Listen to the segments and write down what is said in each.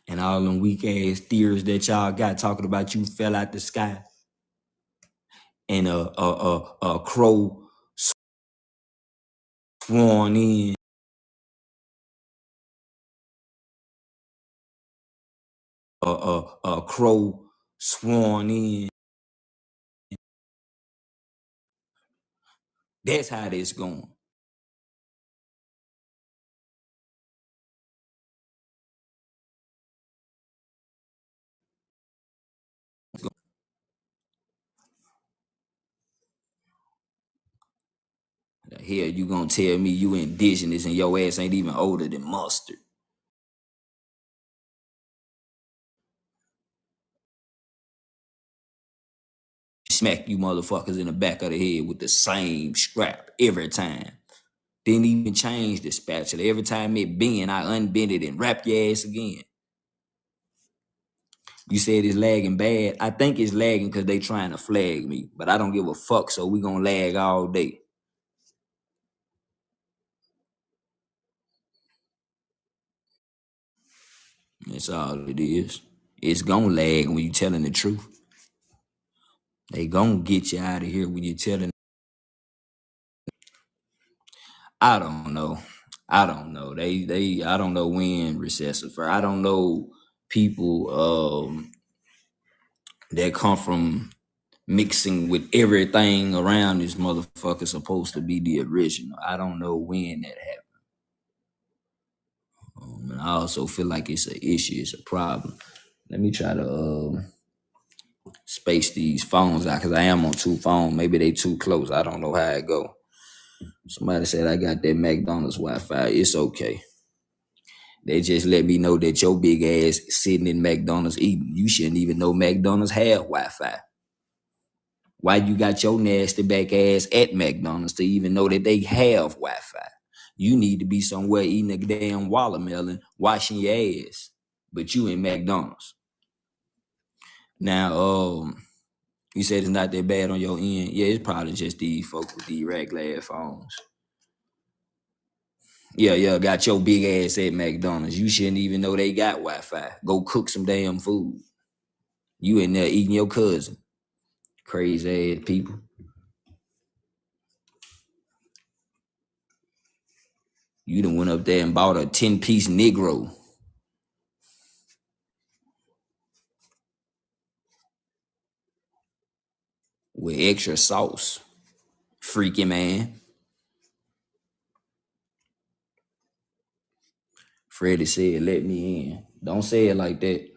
And all them weak ass theories that y'all got talking about you fell out the sky and a crow sworn in, a crow sworn in. That's how this going. The hell you gonna tell me you indigenous and your ass ain't even older than mustard? Smack you motherfuckers in the back of the head with the same scrap every time. Didn't even change the spatula. Every time it bend, I unbend it and wrap your ass again. You said it's lagging bad. I think it's lagging because they trying to flag me, but I don't give a fuck, so we gonna lag all day. That's all it is. It's gonna lag when you telling the truth. They gonna get you out of here when you telling. I don't know. I don't know. I don't know when recessive. I don't know people that come from mixing with everything around this motherfucker supposed to be the original. I don't know when that happened. And I also feel like it's an issue, it's a problem. Let me try to space these phones out because I am on two phones. Maybe they too close. I don't know how it go. Somebody said I got that McDonald's Wi-Fi. It's okay. They just let me know that your big ass sitting in McDonald's eating. You shouldn't even know McDonald's had Wi-Fi. Why you got your nasty back ass at McDonald's to even know that they have Wi-Fi? You need to be somewhere eating a damn watermelon, washing your ass. But you in McDonald's. Now, you said it's not that bad on your end. Yeah, it's probably just these folks with these regular ass phones. Yeah, got your big ass at McDonald's. You shouldn't even know they got Wi-Fi. Go cook some damn food. You in there eating your cousin. Crazy ass people. You done went up there and bought a 10-piece Negro with extra sauce. Freaky man. Freddie said, let me in. Don't say it like that.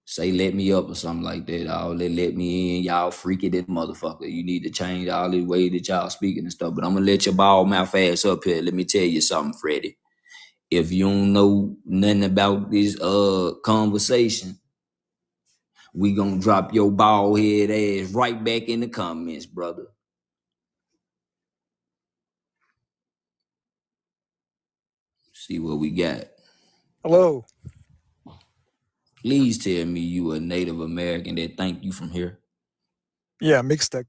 Say let me up or something like that. All that let me in. Y'all freaky this motherfucker. You need to change all the way that y'all speaking and stuff. But I'm gonna let your ball mouth ass up here. Let me tell you something, Freddie. If you don't know nothing about this conversation, we gonna drop your bald head ass right back in the comments, brother. See what we got. Hello. Please tell me you a Native American that think you from here. Yeah, mixed deck.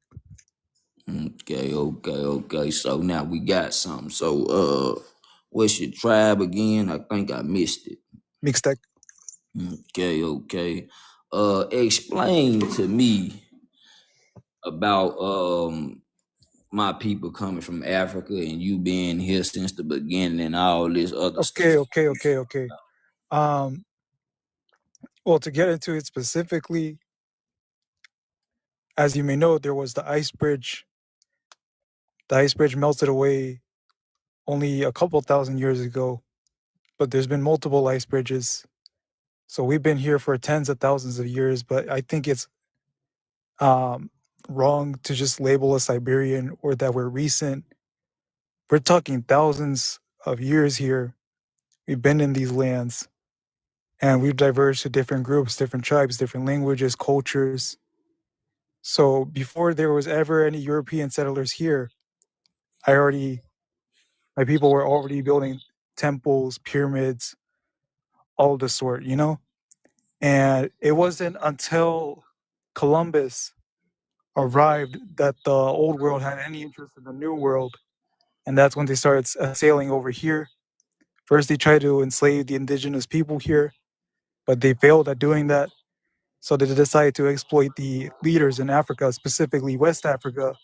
Okay. So now we got something. So what's your tribe again? I think I missed it. Mixed deck. Okay. Explain to me about my people coming from Africa and you being here since the beginning and all this other stuff. Okay. Um, well, to get into it specifically, as you may know, there was the ice bridge. The ice bridge melted away only a couple thousand years ago, but there's been multiple ice bridges. So we've been here for tens of thousands of years, but I think it's wrong to just label us Siberian or that we're recent. We're talking thousands of years here. We've been in these lands and we've diverged to different groups, different tribes, different languages, cultures. So before there was ever any European settlers here, my people were already building temples, pyramids, all the sort, you know? And it wasn't until Columbus arrived that the old world had any interest in the new world. And that's when they started sailing over here. First, they tried to enslave the indigenous people here. but they failed at doing that. So they decided to exploit the leaders in Africa, specifically West Africa,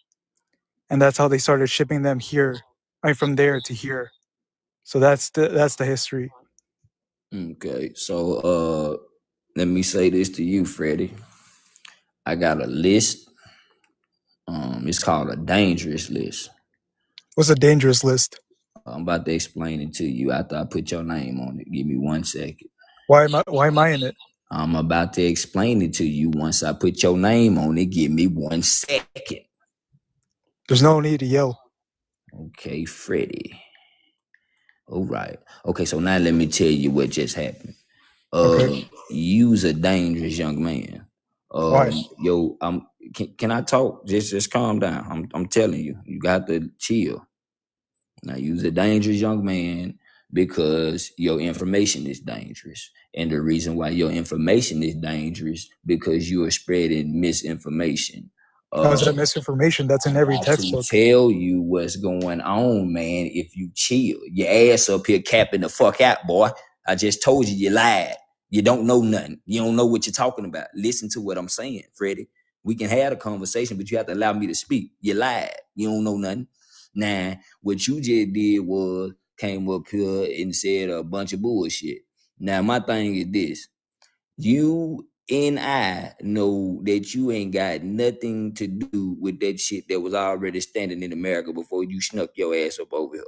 and that's how they started shipping them here, right from there to here. So that's the history. Okay, so let me say this to you, Freddie. I got a list. It's called a dangerous list. What's a dangerous list? I'm about to explain it to you after I put your name on it. Give me 1 second. Why am I in it? I'm about to explain it to you once I put your name on it. Give me 1 second. There's no need to yell. Okay, Freddie. All right. Okay, so now let me tell you what just happened. Okay. You's a dangerous young man. Why? Yo, can I talk? Just calm down. I'm telling you, you got to chill. Now, you's a dangerous young man because your information is dangerous. And the reason why your information is dangerous because you are spreading misinformation. How's that misinformation? That's in I'm every about to textbook. tell you what's going on, man, if you chill. Your ass up here capping the fuck out, boy. I just told you lied. You don't know nothing. You don't know what you're talking about. Listen to what I'm saying, Freddie. We can have a conversation, but you have to allow me to speak. You lied. You don't know nothing. Now, what you just did was came up here and said a bunch of bullshit. Now, my thing is this. You and I know that you ain't got nothing to do with that shit that was already standing in America before you snuck your ass up over here.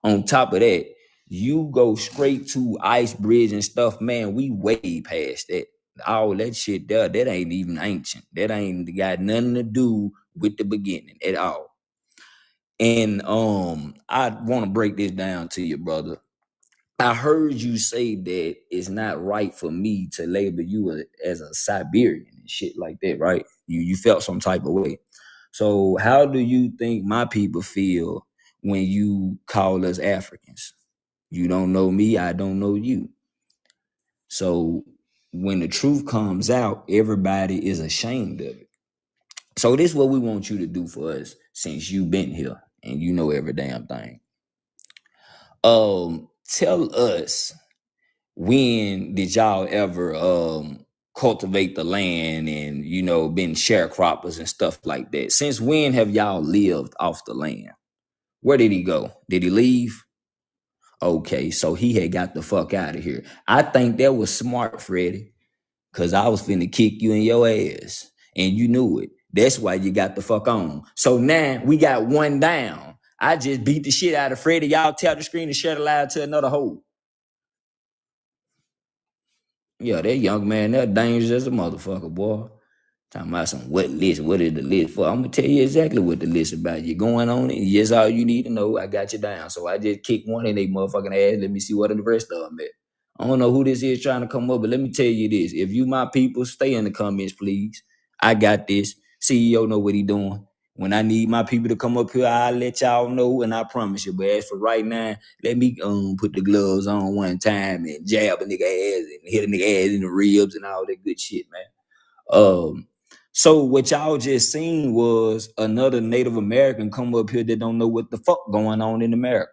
On top of that, you go straight to Ice Bridge and stuff, man. We way past that. All that shit there, that ain't even ancient. That ain't got nothing to do with the beginning at all. And I want to break this down to you, brother. I heard you say that it's not right for me to label you as a Siberian and shit like that, right? You felt some type of way. So how do you think my people feel when you call us Africans? You don't know me, I don't know you. So when the truth comes out, everybody is ashamed of it. So this is what we want you to do for us since you've been here and you know every damn thing. Tell us, when did y'all ever cultivate the land and been sharecroppers and stuff like that? Since when have y'all lived off the land? Where did he go? Did he leave? Okay, so he had got the fuck out of here. I think that was smart, Freddie, because I was finna kick you in your ass. And you knew it. That's why you got the fuck on. So now we got one down. I just beat the shit out of Freddie. Y'all tap the screen and share the live to another hole. Yeah, that young man, that dangerous as a motherfucker, boy. Talking about some what list, what is the list for? I'm gonna tell you exactly what the list about. You going on it, yes, all you need to know. I got you down. So I just kicked one in they motherfucking ass. Let me see what the rest of them at. I don't know who this is trying to come up, but let me tell you this. If you my people, stay in the comments, please. I got this. CEO know what he doing. When I need my people to come up here, I'll let y'all know, and I promise you. But as for right now, let me put the gloves on one time and jab a nigga ass and hit a nigga ass in the ribs and all that good shit, man. So what y'all just seen was another Native American come up here that don't know what the fuck going on in America.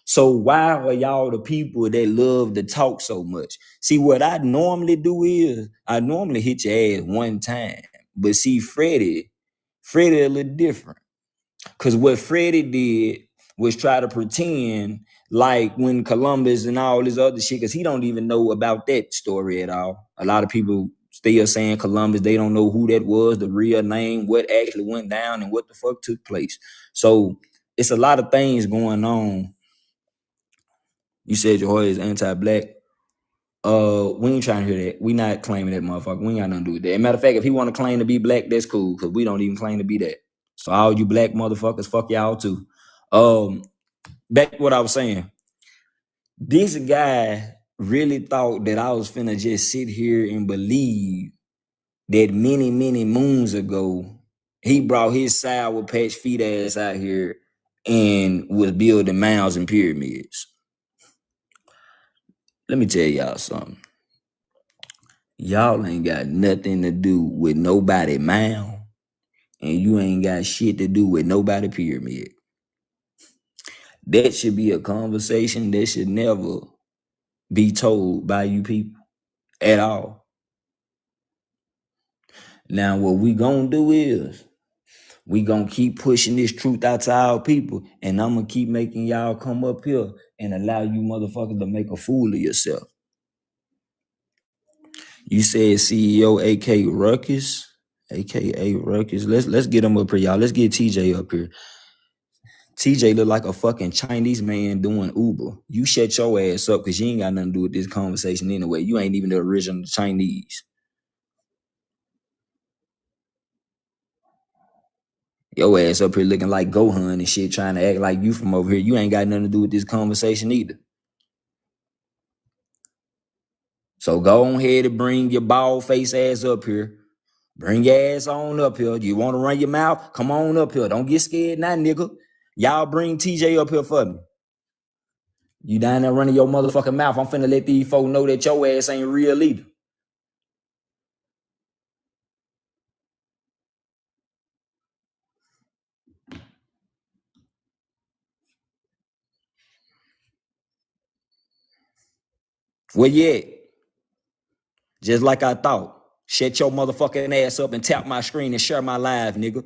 So why are y'all the people that love to talk so much? See, what I normally do is I normally hit your ass one time. But see, Freddie a little different. Cause what Freddie did was try to pretend like when Columbus and all this other shit, cause he don't even know about that story at all. A lot of people still saying Columbus, they don't know who that was, the real name, what actually went down, and what the fuck took place. So it's a lot of things going on. You said your heart is anti-black. We ain't trying to hear that. We not claiming that motherfucker. We ain't got nothing to do with that. As a matter of fact, if he want to claim to be black, that's cool, because we don't even claim to be that. So all you black motherfuckers, fuck y'all too. Back to what I was saying. This guy really thought that I was finna just sit here and believe that many, many moons ago, he brought his sour patch feet ass out here and was building mounds and pyramids. Let me tell y'all something. Y'all ain't got nothing to do with nobody mound, and you ain't got shit to do with nobody pyramid. That should be a conversation that should never be told by you people. at all. Now, what we gonna do is we gonna keep pushing this truth out to our people, and I'm gonna keep making y'all come up here and allow you motherfuckers to make a fool of yourself. You said CEO AK Ruckus, aka Ruckus. Let's get him up here, y'all. Let's get TJ up here. TJ look like a fucking Chinese man doing Uber. You shut your ass up because you ain't got nothing to do with this conversation anyway. You ain't even the original Chinese. Your ass up here looking like Gohan and shit, trying to act like you from over here. You ain't got nothing to do with this conversation either. So go on ahead and bring your bald face ass up here. Bring your ass on up here. You want to run your mouth? Come on up here. Don't get scared now, nigga. Y'all bring TJ up here for me. You down there running your motherfucking mouth. I'm finna let these folks know that your ass ain't real either. Where you at? Just like I thought. Shut your motherfucking ass up and tap my screen and share my live, nigga.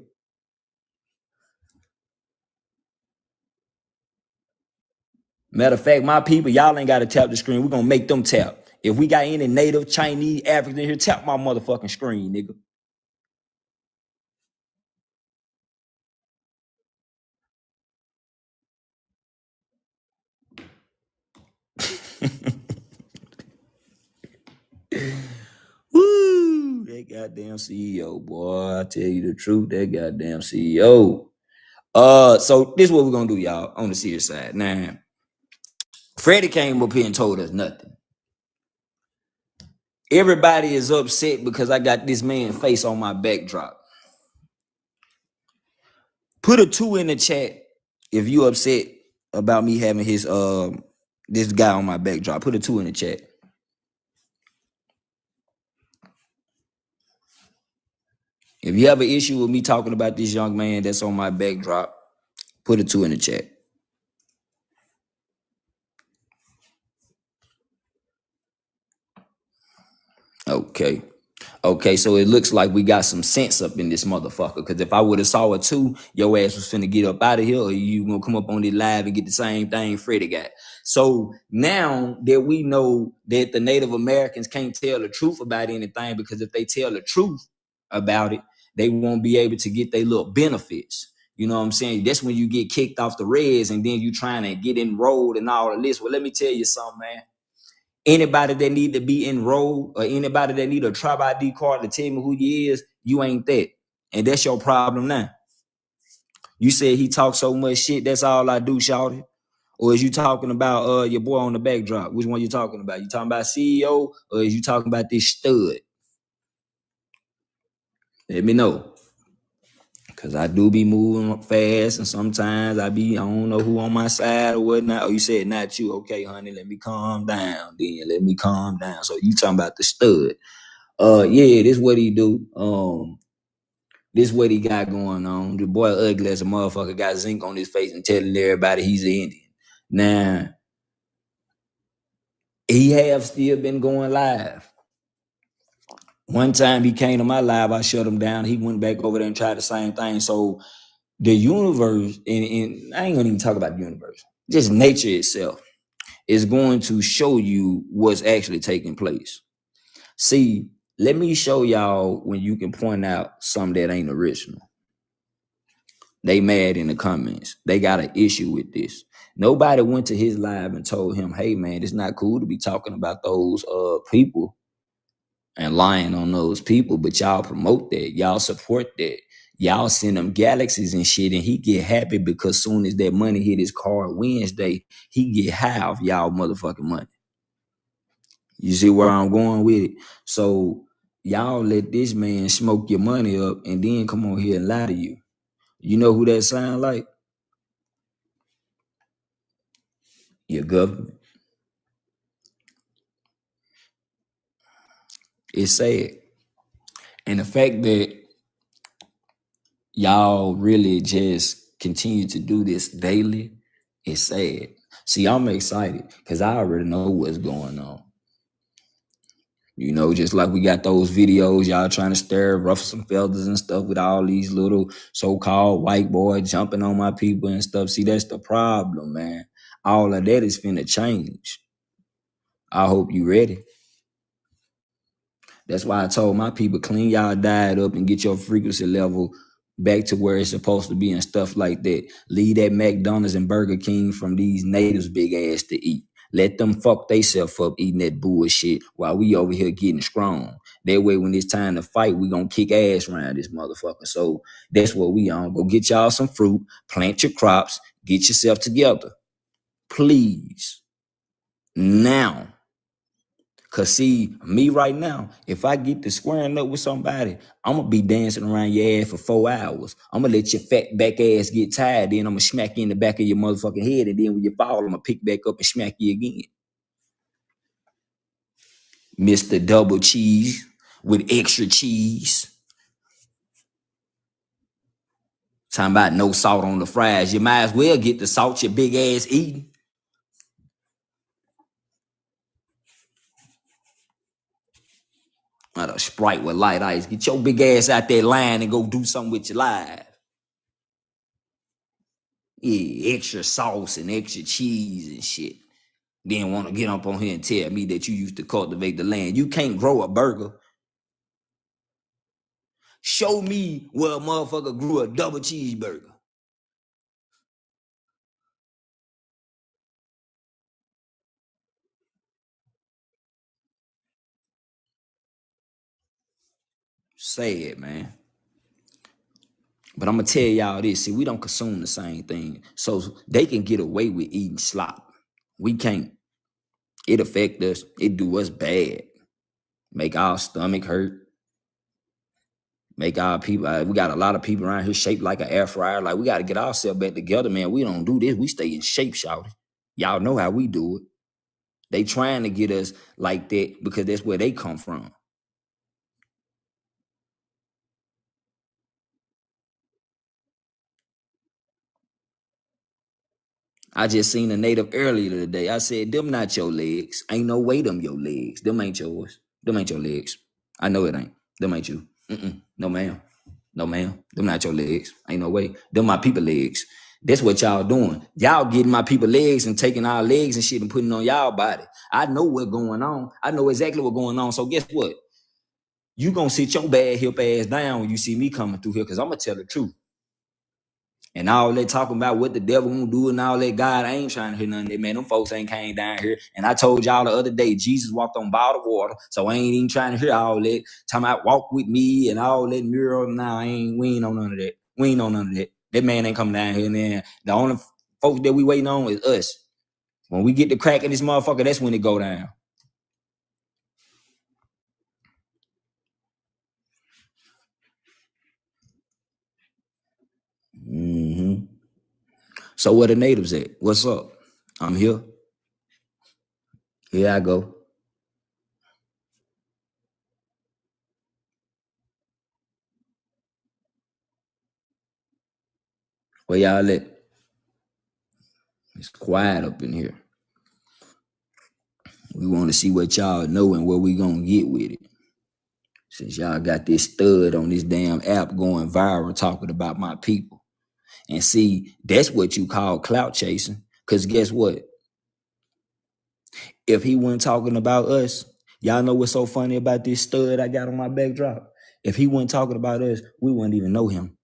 Matter of fact, my people, y'all ain't got to tap the screen. We're going to make them tap. If we got any native, Chinese, African here, tap my motherfucking screen, nigga. Woo! That goddamn CEO, boy. I tell you the truth, that goddamn CEO. So this is what we're gonna do, y'all, on the serious side. Now, Freddie came up here and told us nothing. Everybody is upset because I got this man's face on my backdrop. Put a 2 in the chat if you upset about me having his this guy on my backdrop. Put a 2 in the chat. If you have an issue with me talking about this young man that's on my backdrop, put a 2 in the chat. Okay. Okay, so it looks like we got some sense up in this motherfucker. Because if I would have saw a 2, your ass was finna get up out of here, or you gonna come up on this live and get the same thing Freddie got. So now that we know that the Native Americans can't tell the truth about anything, because if they tell the truth about it, they won't be able to get their little benefits. You know what I'm saying? That's when you get kicked off the Reds and then you trying to get enrolled and all of this. Well, let me tell you something, man. Anybody that need to be enrolled or anybody that need a tribe ID card to tell me who you is, you ain't that. And that's your problem now. You said he talks so much shit, that's all I do, shawty. Or is you talking about your boy on the backdrop? Which one you talking about? You talking about CEO or is you talking about this stud? Let me know. Cause I do be moving fast and sometimes I don't know who on my side or whatnot. Oh, you said not you. Okay, honey, let me calm down. Then let me calm down. So you talking about the stud. Yeah, this what he do. This what he got going on. The boy ugly as a motherfucker, got zinc on his face and telling everybody he's an Indian. Now, he have still been going live. One time he came to my live, I shut him down. He went back over there and tried the same thing. So the universe, and I ain't gonna even talk about the universe, just nature itself is going to show you what's actually taking place. See, let me show y'all when you can point out something that ain't original. They mad in the comments. They got an issue with this. Nobody went to his live and told him, hey man, it's not cool to be talking about those people and lying on those people, but y'all promote that. Y'all support that. Y'all send them galaxies and shit, and he get happy because soon as that money hit his card Wednesday, he get high off y'all motherfucking money. You see where I'm going with it? So y'all let this man smoke your money up and then come on here and lie to you. You know who that sound like? Your government. It's sad. And the fact that y'all really just continue to do this daily is sad. See, I'm excited because I already know what's going on. You know, just like we got those videos, y'all trying to stir, ruffle some feathers and stuff with all these little so-called white boys jumping on my people and stuff. See, that's the problem, man. All of that is finna change. I hope you ready. That's why I told my people, clean y'all diet up and get your frequency level back to where it's supposed to be and stuff like that. Leave that McDonald's and Burger King from these natives big ass to eat. Let them fuck theyself up eating that bullshit while we over here getting strong. That way when it's time to fight, we gonna kick ass around this motherfucker. So that's what we on. Go get y'all some fruit, plant your crops, get yourself together. Please. Now. Cause see, me right now, if I get to squaring up with somebody, I'm gonna be dancing around your ass for 4 hours. I'm gonna let your fat back ass get tired, then I'm gonna smack you in the back of your motherfucking head, and then when you fall, I'm gonna pick back up and smack you again. Mr. Double Cheese with extra cheese. Talking about no salt on the fries. You might as well get the salt your big ass eating. Not a Sprite with light ice. Get your big ass out that line and go do something with your life. Yeah, extra sauce and extra cheese and shit. Then want to get up on here and tell me that you used to cultivate the land. You can't grow a burger. Show me where a motherfucker grew a double cheeseburger. Say it, man. But I'm going to tell y'all this. See, we don't consume the same thing. So they can get away with eating slop. We can't. It affect us. It do us bad. Make our stomach hurt. Make our people, we got a lot of people around here shaped like an air fryer. Like, we got to get ourselves back together, man. We don't do this. We stay in shape, shouty. Y'all know how we do it. They trying to get us like that because that's where they come from. I just seen a native earlier today. I said, them not your legs. Ain't no way them your legs. Them ain't yours. Them ain't your legs. I know it ain't. Them ain't you. No, ma'am. No, ma'am. Them not your legs. Ain't no way. Them my people legs. That's what y'all doing. Y'all getting my people legs and taking our legs and shit and putting on y'all body. I know what's going on. I know exactly what's going on. So guess what? You gonna sit your bad hip ass down when you see me coming through here because I'm gonna tell the truth. And all they talking about what the devil gonna do and all that, God, I ain't trying to hear none of that, man. Them folks ain't came down here. And I told y'all the other day, Jesus walked on bottled water. So I ain't even trying to hear all that. Talking about walk with me and all that mural. Nah, we ain't on none of that. We ain't on none of that. That man ain't coming down here. And then the only folks that we waiting on is us. When we get the crack in this motherfucker, that's when it go down. Mm-hmm. So where the natives at? What's up? I'm here. Here I go. Where y'all at? It's quiet up in here. We want to see what y'all know and what we gonna get with it. Since y'all got this stud on this damn app going viral talking about my people. And see, that's what you call clout chasing. Cause guess what? If he wasn't talking about us, y'all know what's so funny about this stud I got on my backdrop? If he wasn't talking about us, we wouldn't even know him.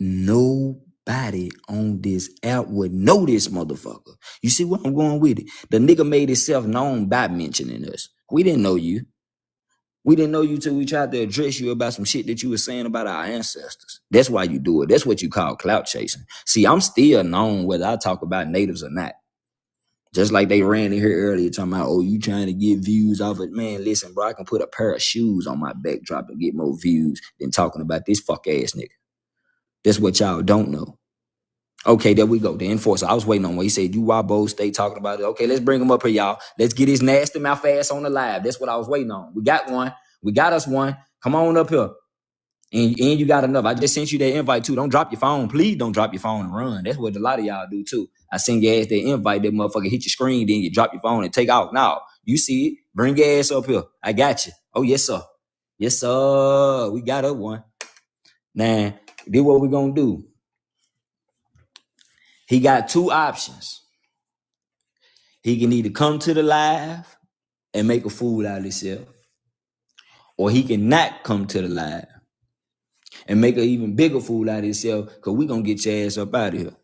Nobody on this app would know this motherfucker. You see where I'm going with it? The nigga made himself known by mentioning us. We didn't know you. We didn't know you till we tried to address you about some shit that you were saying about our ancestors. That's why you do it. That's what you call clout chasing. See, I'm still known whether I talk about natives or not. Just like they ran in here earlier talking about, oh, you trying to get views off it. Man, listen, bro, I can put a pair of shoes on my backdrop and get more views than talking about this fuck ass nigga. That's what y'all don't know. Okay, there we go. The enforcer. I was waiting on what he said. You Wabo stay talking about it. Okay, let's bring him up here, y'all. Let's get his nasty mouth ass on the live. That's what I was waiting on. We got one. We got us one. Come on up here. And you got enough. I just sent you that invite too. Don't drop your phone. Please don't drop your phone and run. That's what a lot of y'all do too. I send your ass that invite, that motherfucker hit your screen, then you drop your phone and take off. Now, you see it. Bring your ass up here. I got you. Oh, yes, sir. Yes, sir. We got up one. Now, this what we gonna do. He got two options. He can either come to the live and make a fool out of himself, or he can not come to the live and make an even bigger fool out of himself, because we gonna get your ass up out of here.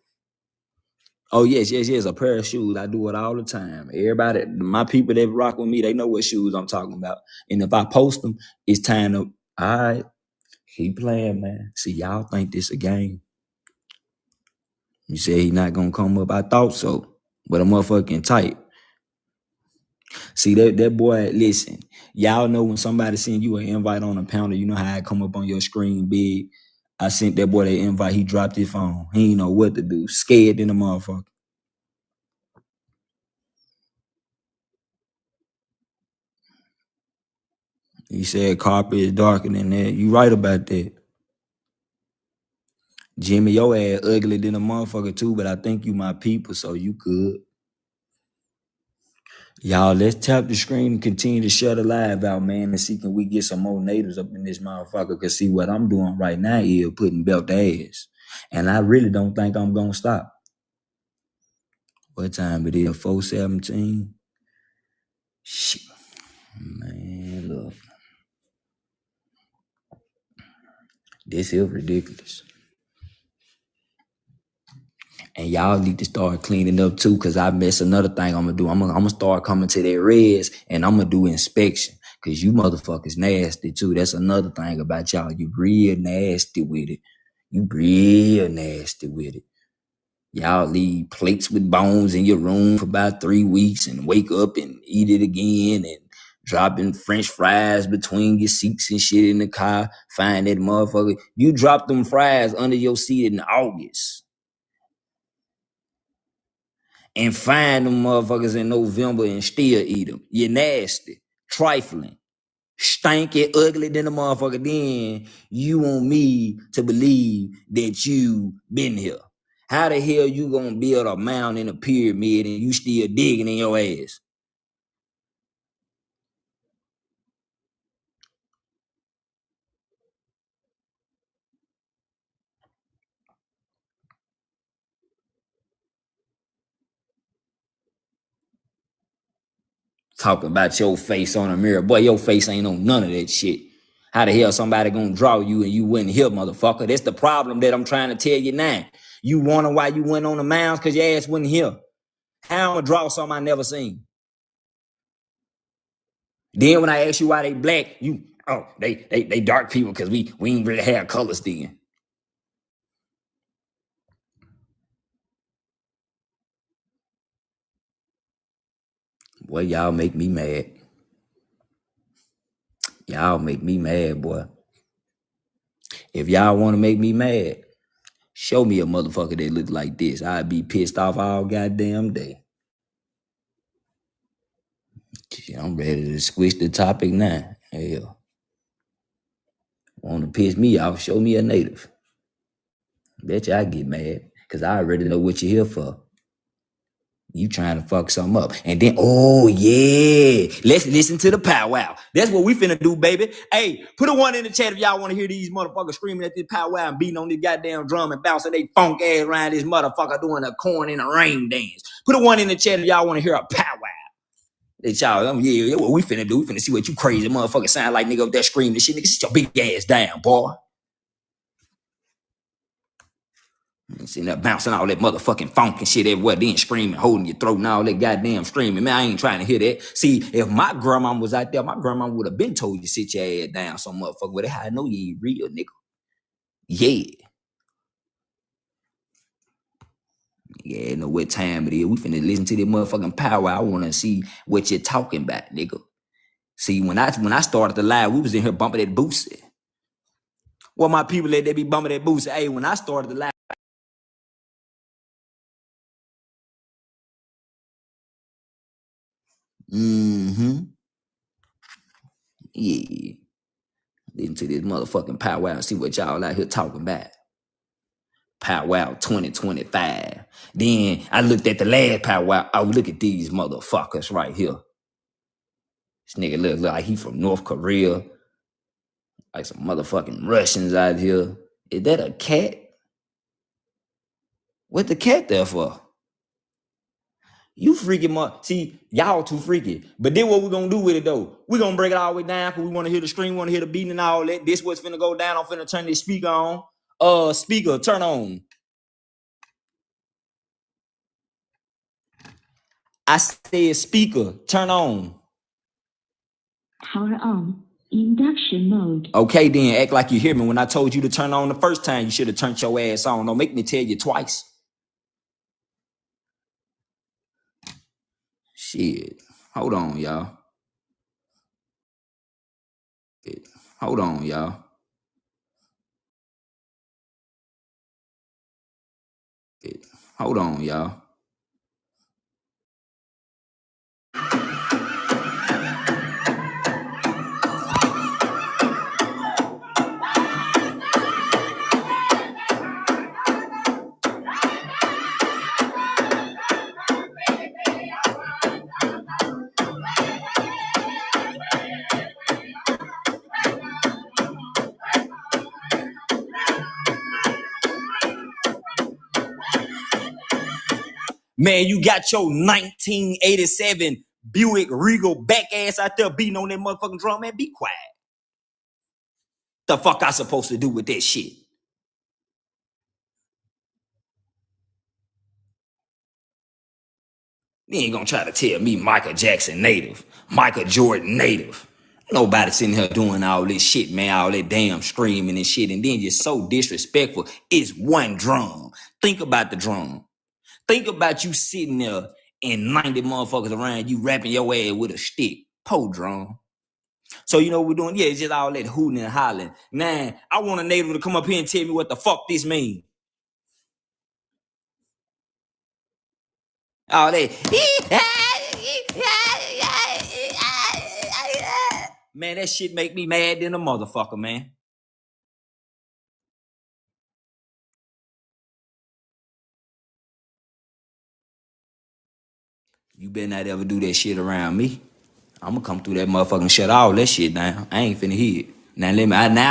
Oh, yes, a pair of shoes. I do it all the time. Everybody, my people that rock with me, they know what shoes I'm talking about. And if I post them, it's time to, all right, keep playing, man. See, y'all think this a game. You said he not gonna come up. I thought so. But a motherfucking tight. See, that boy, listen, y'all know when somebody send you an invite on a pounder, you know how it come up on your screen big. I sent that boy that invite, he dropped his phone. He ain't know what to do. Scared than a motherfucker. He said carpet is darker than that. You right about that. Jimmy, your ass ugly than a motherfucker too, but I think you my people, so you good. Y'all, let's tap the screen and continue to share the live out, man, and see can we get some more natives up in this motherfucker. Cause see what I'm doing right now is putting belt to ass. And I really don't think I'm gonna stop. What time it is? 4:17? Shit. Man, look. This is ridiculous. And y'all need to start cleaning up too, cause I miss another thing I'm gonna do. I'm gonna start coming to their reds and I'm gonna do inspection. Cause you motherfuckers nasty too. That's another thing about y'all. You real nasty with it. You real nasty with it. Y'all leave plates with bones in your room for about 3 weeks and wake up and eat it again and dropping French fries between your seats and shit in the car. Find that motherfucker. You dropped them fries under your seat in August and find them motherfuckers in November and still eat them. You're nasty, trifling, stanky, ugly than a motherfucker. Then you want me to believe that you been here. How the hell you gonna build a mound in a pyramid and you still digging in your ass? Talking about your face on a mirror. Boy, your face ain't on none of that shit. How the hell somebody gonna draw you and you wasn't here, motherfucker? That's the problem that I'm trying to tell you now. You wonder why you went on the mounds because your ass wasn't here. How I'm gonna draw something I never seen? Then when I ask you why they black, you they dark people because we ain't really have colors then. Boy, y'all make me mad. Y'all make me mad, boy. If y'all want to make me mad, show me a motherfucker that look like this. I'd be pissed off all goddamn day. Shit, I'm ready to switch the topic now. Hell, want to piss me off? Show me a native. Bet you I get mad because I already know what you're here for. You trying to fuck something up. And then, oh yeah, let's listen to the powwow. That's what we finna do, baby. Hey, put a one in the chat if y'all want to hear these motherfuckers screaming at this powwow and beating on this goddamn drum and bouncing they funk ass around this motherfucker doing a corn in a rain dance. Put a one in the chat if y'all want to hear a powwow. That y'all, yeah, what we finna do. We finna see what you crazy motherfucker sound like, nigga, up there screaming this shit. Nigga, sit your big ass down, boy. Sitting there bouncing all that motherfucking funk and shit everywhere, then screaming, holding your throat and all that goddamn screaming. Man, I ain't trying to hear that. See, if my grandma was out there, my grandma would have been told you sit your ass down, some motherfucker. But how I know you ain't real, nigga. Yeah. Yeah, know what time it is. We finna listen to this motherfucking power. I wanna see what you're talking about, nigga. See, when I started the live, we was in here bumping that boosie. Well, my people let they be bumping that boosie. Hey, when I started the live, yeah. Listen to this motherfucking powwow and see what y'all out here talking about. Powwow 2025. Then I looked at the last powwow. Oh, look at these motherfuckers right here. This nigga look like he from North Korea. Like some motherfucking Russians out here. Is that a cat? What the cat there for? You freaking see, y'all too freaky. But then what we gonna do with it though? We gonna break it all the way down because we wanna hear the scream, wanna hear the beating and all that. This what's finna go down. I'm finna turn this speaker on. Speaker, turn on. I said speaker, turn on. Power on. Induction mode. Okay, then act like you hear me. When I told you to turn on the first time, you should have turned your ass on. Don't make me tell you twice. Shit. Hold on, y'all. Hold on, y'all. Hold on, y'all. Man, you got your 1987 Buick Regal back ass out there beating on that motherfucking drum, man. Be quiet. The fuck I supposed to do with that shit? You ain't gonna try to tell me Michael Jackson native, Michael Jordan native. Nobody sitting here doing all this shit, man, all that damn screaming and shit, and then you're so disrespectful. It's one drum. Think about the drum. Think about you sitting there and 90 motherfuckers around you rapping your ass with a stick. Po drum. So you know what we're doing? Yeah, it's just all that hooting and hollering. Nah, I want a native to come up here and tell me what the fuck this means. All that. Man, that shit make me mad than a motherfucker, man. You better not ever do that shit around me. I'm gonna come through that motherfucker and shut all that shit down. I ain't finna hear it. Now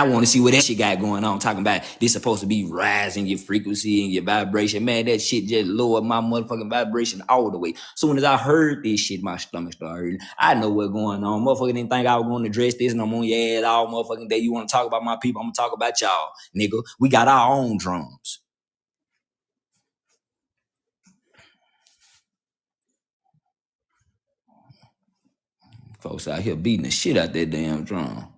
I want to see what that shit got going on. Talking about this supposed to be rising your frequency and your vibration. Man, that shit just lowered my motherfucking vibration all the way. Soon as I heard this shit, my stomach started hurting. I know what's going on. Motherfucker didn't think I was going to address this, and I'm on your ass all motherfucking day. You want to talk about my people? I'm gonna talk about y'all, nigga. We got our own drums. Folks out here beating the shit out that damn drum.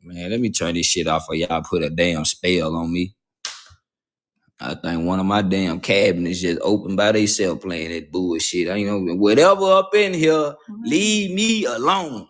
Man, let me turn this shit off for y'all put a damn spell on me. I think one of my damn cabinets just opened by themselves playing that bullshit. I ain't know whatever up in here, leave me alone.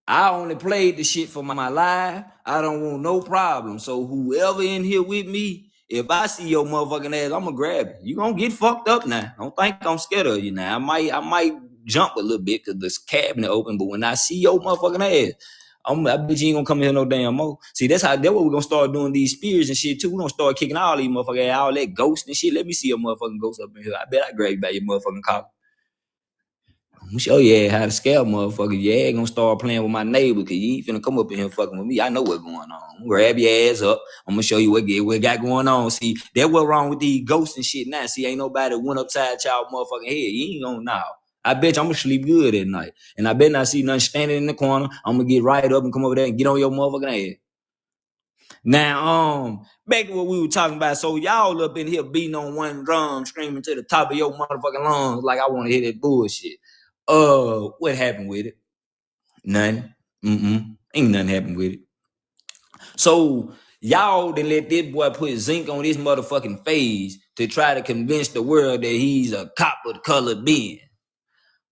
I only played the shit for my life. I don't want no problem. So whoever in here with me, if I see your motherfucking ass, I'm gonna grab it. You gonna get fucked up now. Don't think I'm scared of you now. I might jump a little bit because this cabinet open, but when I see your motherfucking ass, I bet you ain't gonna come here no damn more. See, that's what we're gonna start doing these spears and shit too. We're gonna start kicking all these motherfuckers, all that ghost and shit. Let me see your motherfucking ghost up in here. I bet I grab you by your motherfucking collar. I'm gonna show you how to scare motherfuckers. You ain't gonna start playing with my neighbor because you ain't finna come up in here fucking with me. I know what's going on. I'm gonna grab your ass up. I'm gonna show you what got going on. See, that's what wrong with these ghosts and shit now. See, ain't nobody went upside y'all motherfucking head. You ain't gonna know. I bet you I'm gonna sleep good at night. And I bet not see nothing standing in the corner. I'm gonna get right up and come over there and get on your motherfucking ass. Now, back to what we were talking about. So y'all up in here beating on one drum, screaming to the top of your motherfucking lungs like I want to hear that bullshit. What happened with it? Nothing. Ain't nothing happened with it. So y'all done let this boy put zinc on this motherfucking face to try to convince the world that he's a copper colored being.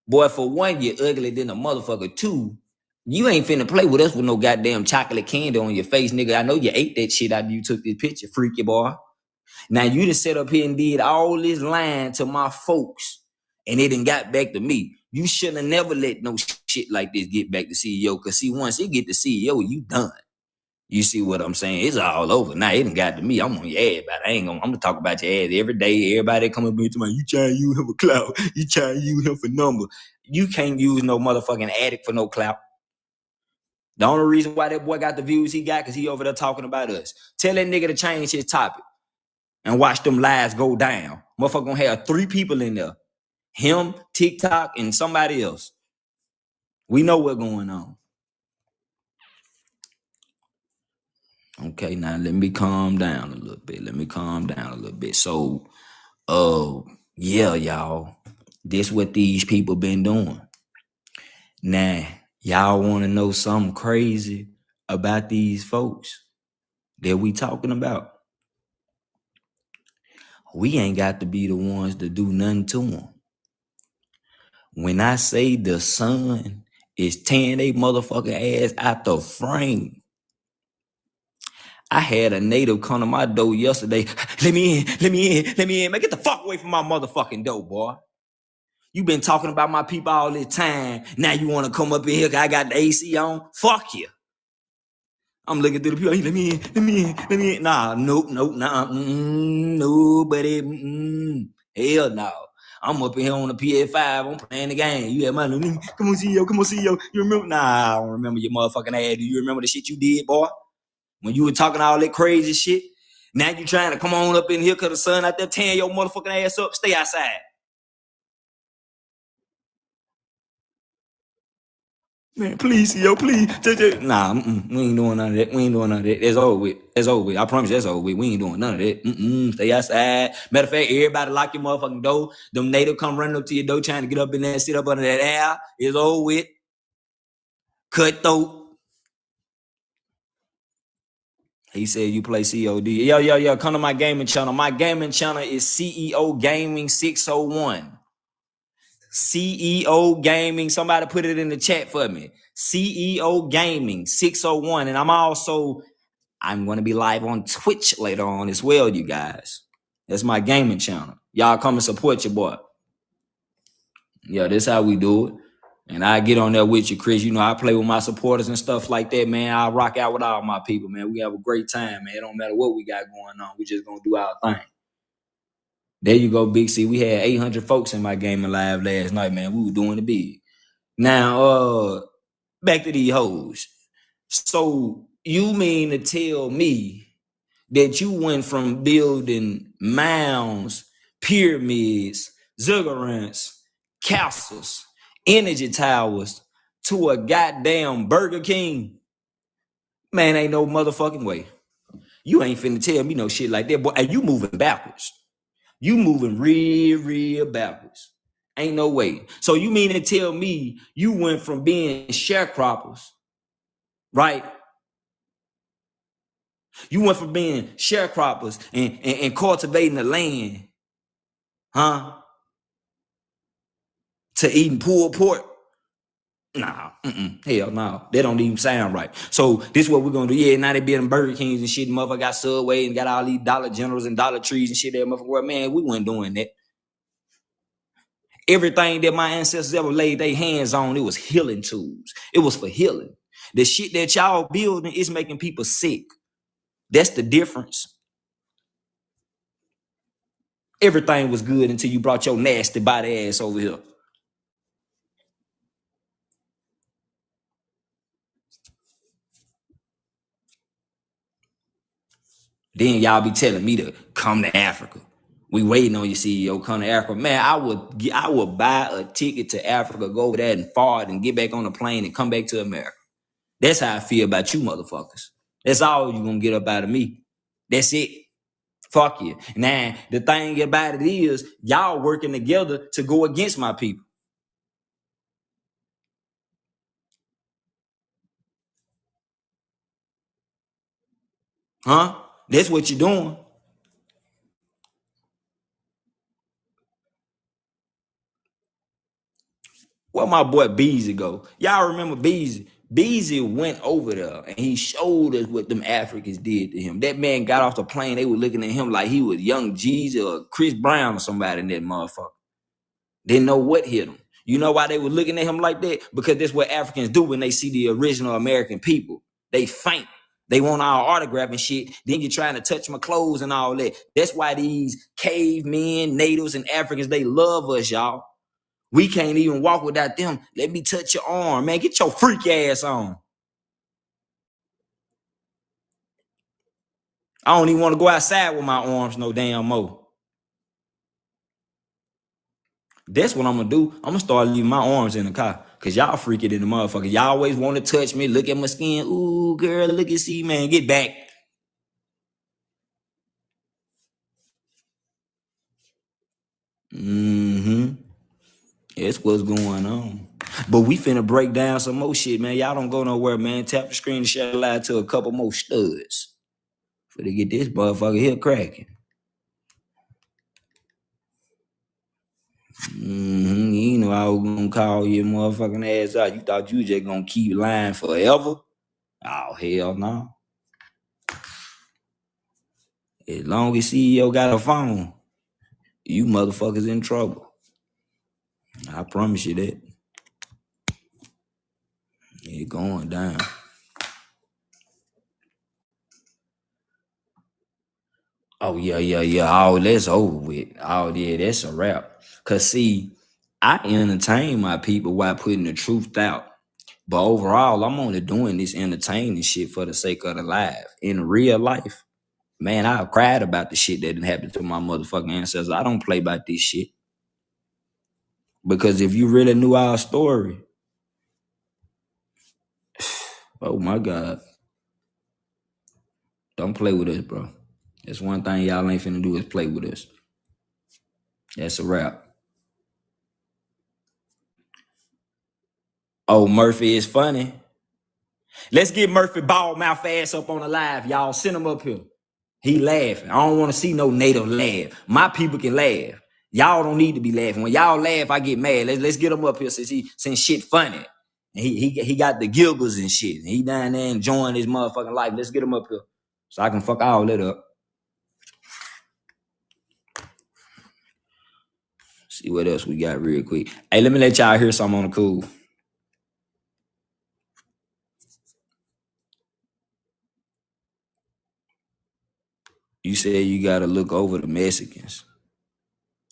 Boy, for one, you're ugly than a motherfucker. Two, You ain't finna play with us with no goddamn chocolate candy on your face, nigga. I know you ate that shit after you took this picture, freaky boy. Now you done set up here and did all this lying to my folks, and it done got back to me. You shouldn't have never let no shit like this get back to CEO. Cause see, once it get to CEO, you done. You see what I'm saying? It's all over. Now it done got to me. I'm on your ass, but I'm gonna talk about your ass every day. Everybody come up to me, you trying to use him for clout. You trying to use him for number. You can't use no motherfucking addict for no clout. The only reason why that boy got the views he got, cause he over there talking about us. Tell that nigga to change his topic and watch them lies go down. Motherfucker gonna have 3 people in there. Him, TikTok, and somebody else. We know what's going on. Okay, now let me calm down a little bit. So, yeah, y'all. This what these people been doing. Now, y'all want to know something crazy about these folks that we talking about? We ain't got to be the ones to do nothing to them. When I say the sun is tearing they motherfucking ass out the frame, I had a native come to my door yesterday. Let me in. Man, get the fuck away from my motherfucking door, boy. You been talking about my people all this time. Now you want to come up in here because I got the AC on? Fuck you. I'm looking through the people. Let me in. Nah, nope, nah. Nobody. Hell no. I'm up in here on the PS5. I'm playing the game. You have my come on, CEO. You remember? Nah, I don't remember your motherfucking ass. Do you remember the shit you did, boy? When you were talking all that crazy shit. Now you trying to come on up in here because the sun out there tearing your motherfucking ass up. Stay outside. Man, please, CEO, please. Nah, we ain't doing none of that. It's over with. I promise you, that's over with. We ain't doing none of that. Stay outside. Matter of fact, everybody lock your motherfucking door. Them native come running up to your door trying to get up in there and sit up under that air. It's over with. Cutthroat. He said you play COD. Yo. Come to my gaming channel. My gaming channel is CEO Gaming 601. CEO Gaming. Somebody put it in the chat for me. CEO Gaming 601. And I'm going to be live on Twitch later on as well, you guys. That's my gaming channel. Y'all come and support your boy. Yeah, that's how we do it. And I get on there with you, Chris. You know, I play with my supporters and stuff like that, man. I rock out with all my people, man. We have a great time, man. It don't matter what we got going on. We just going to do our thing. There you go, Big C. We had 800 folks in my gaming live last night, man. We were doing the big. Now, back to these hoes. So you mean to tell me that you went from building mounds, pyramids, ziggurats, castles, energy towers to a goddamn Burger King? Man, ain't no motherfucking way. You ain't finna tell me no shit like that, boy. And you moving backwards. You moving real backwards. Ain't no way. So you mean to tell me you went from being sharecroppers, right? You went from being sharecroppers and cultivating the land, huh? To eating pulled pork? Nah, hell no. That don't even sound right. So this is what we're gonna do. Yeah, now they building Burger Kings and shit. Motherfucker got Subway and got all these Dollar Generals and Dollar Trees and shit. That motherfucker, man, we weren't doing that. Everything that my ancestors ever laid their hands on, it was healing tools. It was for healing. The shit that y'all building is making people sick. That's the difference. Everything was good until you brought your nasty body ass over here. Then y'all be telling me to come to Africa. We waiting on your CEO, come to Africa. Man, I would buy a ticket to Africa, go over there and fart and get back on the plane and come back to America. That's how I feel about you motherfuckers. That's all you gonna get up out of me. That's it. Fuck you. Now, the thing about it is, y'all working together to go against my people. Huh? That's what you're doing. Where my boy Beezy go? Y'all remember Beezy? Beezy went over there and he showed us what them Africans did to him. That man got off the plane. They were looking at him like he was Young Jeezy or Chris Brown or somebody in that motherfucker. Didn't know what hit him. You know why they were looking at him like that? Because that's what Africans do when they see the original American people. They faint. They want our autograph and shit. Then you're trying to touch my clothes and all that. That's why these cavemen, natives, and Africans, they love us, y'all. We can't even walk without them. Let me touch your arm, man. Get your freak ass on. I don't even want to go outside with my arms no damn more. That's what I'm gonna do. I'm gonna start leaving my arms in the car. Cause y'all freak it in the motherfucker. Y'all always want to touch me, look at my skin. Ooh, girl, look and see, man. Get back. That's what's going on. But we finna break down some more shit, man. Y'all don't go nowhere, man. Tap the screen and share live to a couple more studs. For to get this motherfucker here cracking. You know I was gonna call your motherfucking ass out. You thought you was just gonna keep lying forever? Oh, hell no. As long as CEO got a phone, you motherfuckers in trouble. I promise you that. It's going down. Oh, yeah. Oh, that's over with. Oh, yeah, that's a wrap. Cause see, I entertain my people while putting the truth out. But overall, I'm only doing this entertaining shit for the sake of the live. In real life, man, I've cried about the shit that didn't happen to my motherfucking ancestors. I don't play about this shit. Because if you really knew our story, oh my God, don't play with us, bro. That's one thing y'all ain't finna do is play with us. That's a wrap. Oh, Murphy is funny. Let's get Murphy bald mouth ass up on the live, y'all. Send him up here. He laughing. I don't want to see no native laugh. My people can laugh. Y'all don't need to be laughing. When y'all laugh, I get mad. Let's get him up here since shit funny. And he got the giggles and shit. And he down there enjoying his motherfucking life. Let's get him up here so I can fuck all that up. See what else we got real quick. Hey, let me let y'all hear something on the cool. You said you gotta look over the Mexicans.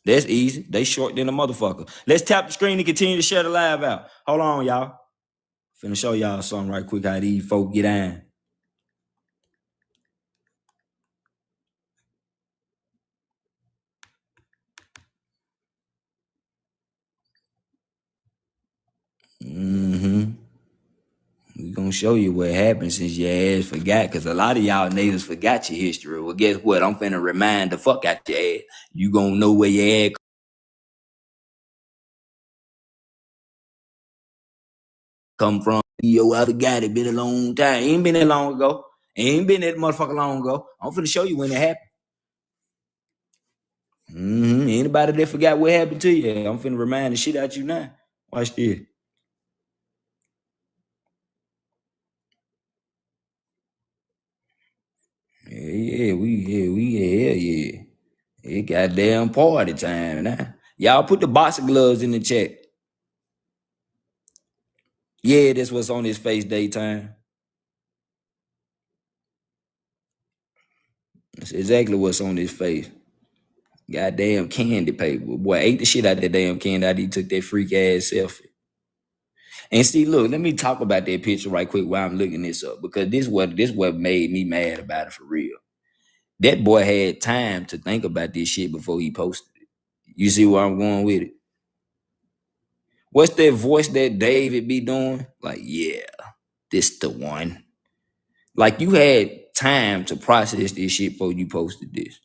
That's easy. They short than a motherfucker. Let's tap the screen and continue to share the live out. Hold on, y'all. Finna show y'all something right quick how these folk get in. We gonna show you what happened since your ass forgot, because a lot of y'all natives forgot your history. Well, guess what? I'm finna remind the fuck out your ass. You gonna know where your ass come from. Yo, I forgot it. Been a long time. Ain't been that long ago. Ain't been that motherfucker long ago. I'm finna show you when it happened. Anybody that forgot what happened to you, I'm finna remind the shit out you now. Watch this. Yeah. It goddamn party time now. Y'all put the boxing gloves in the chat. Yeah, that's what's on his face daytime. That's exactly what's on his face. Goddamn candy paper. Boy, ate the shit out that damn candy out. He took that freak ass selfie. And see, look, let me talk about that picture right quick while I'm looking this up. Because this what made me mad about it for real. That boy had time to think about this shit before he posted it. You see where I'm going with it? What's that voice that David be doing? Like, yeah, this the one. Like, you had time to process this shit before you posted this.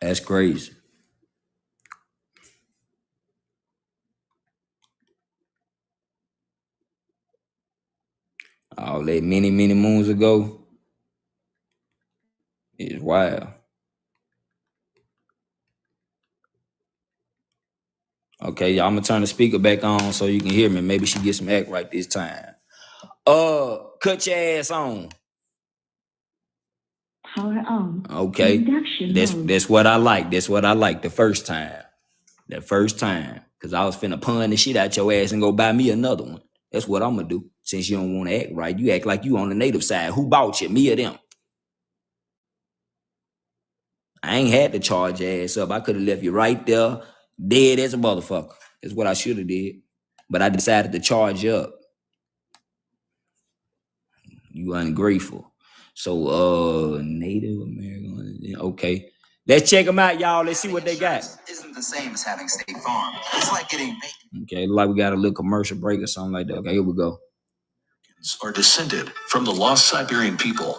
That's crazy. All that many moons ago is wild. Okay, y'all, I'm gonna turn the speaker back on so you can hear me. Maybe she gets some act right this time. Cut your ass on. Power on. Okay. Induction mode. That's what I like. That's what I like the first time. That first time. Cause I was finna pun the shit out your ass and go buy me another one. That's what I'm gonna do. Since you don't want to act right. You act like you on the native side. Who bought you? Me or them? I ain't had to charge your ass up. I could have left you right there, dead as a motherfucker. That's what I should have did. But I decided to charge you up. You ungrateful. So Native American. Okay. Let's check them out, y'all. Let's see what they got. Isn't the same as having State Farm. It's like getting Okay, like we got a little commercial break or something like that. Okay, here we go. Are descended from the lost Siberian people.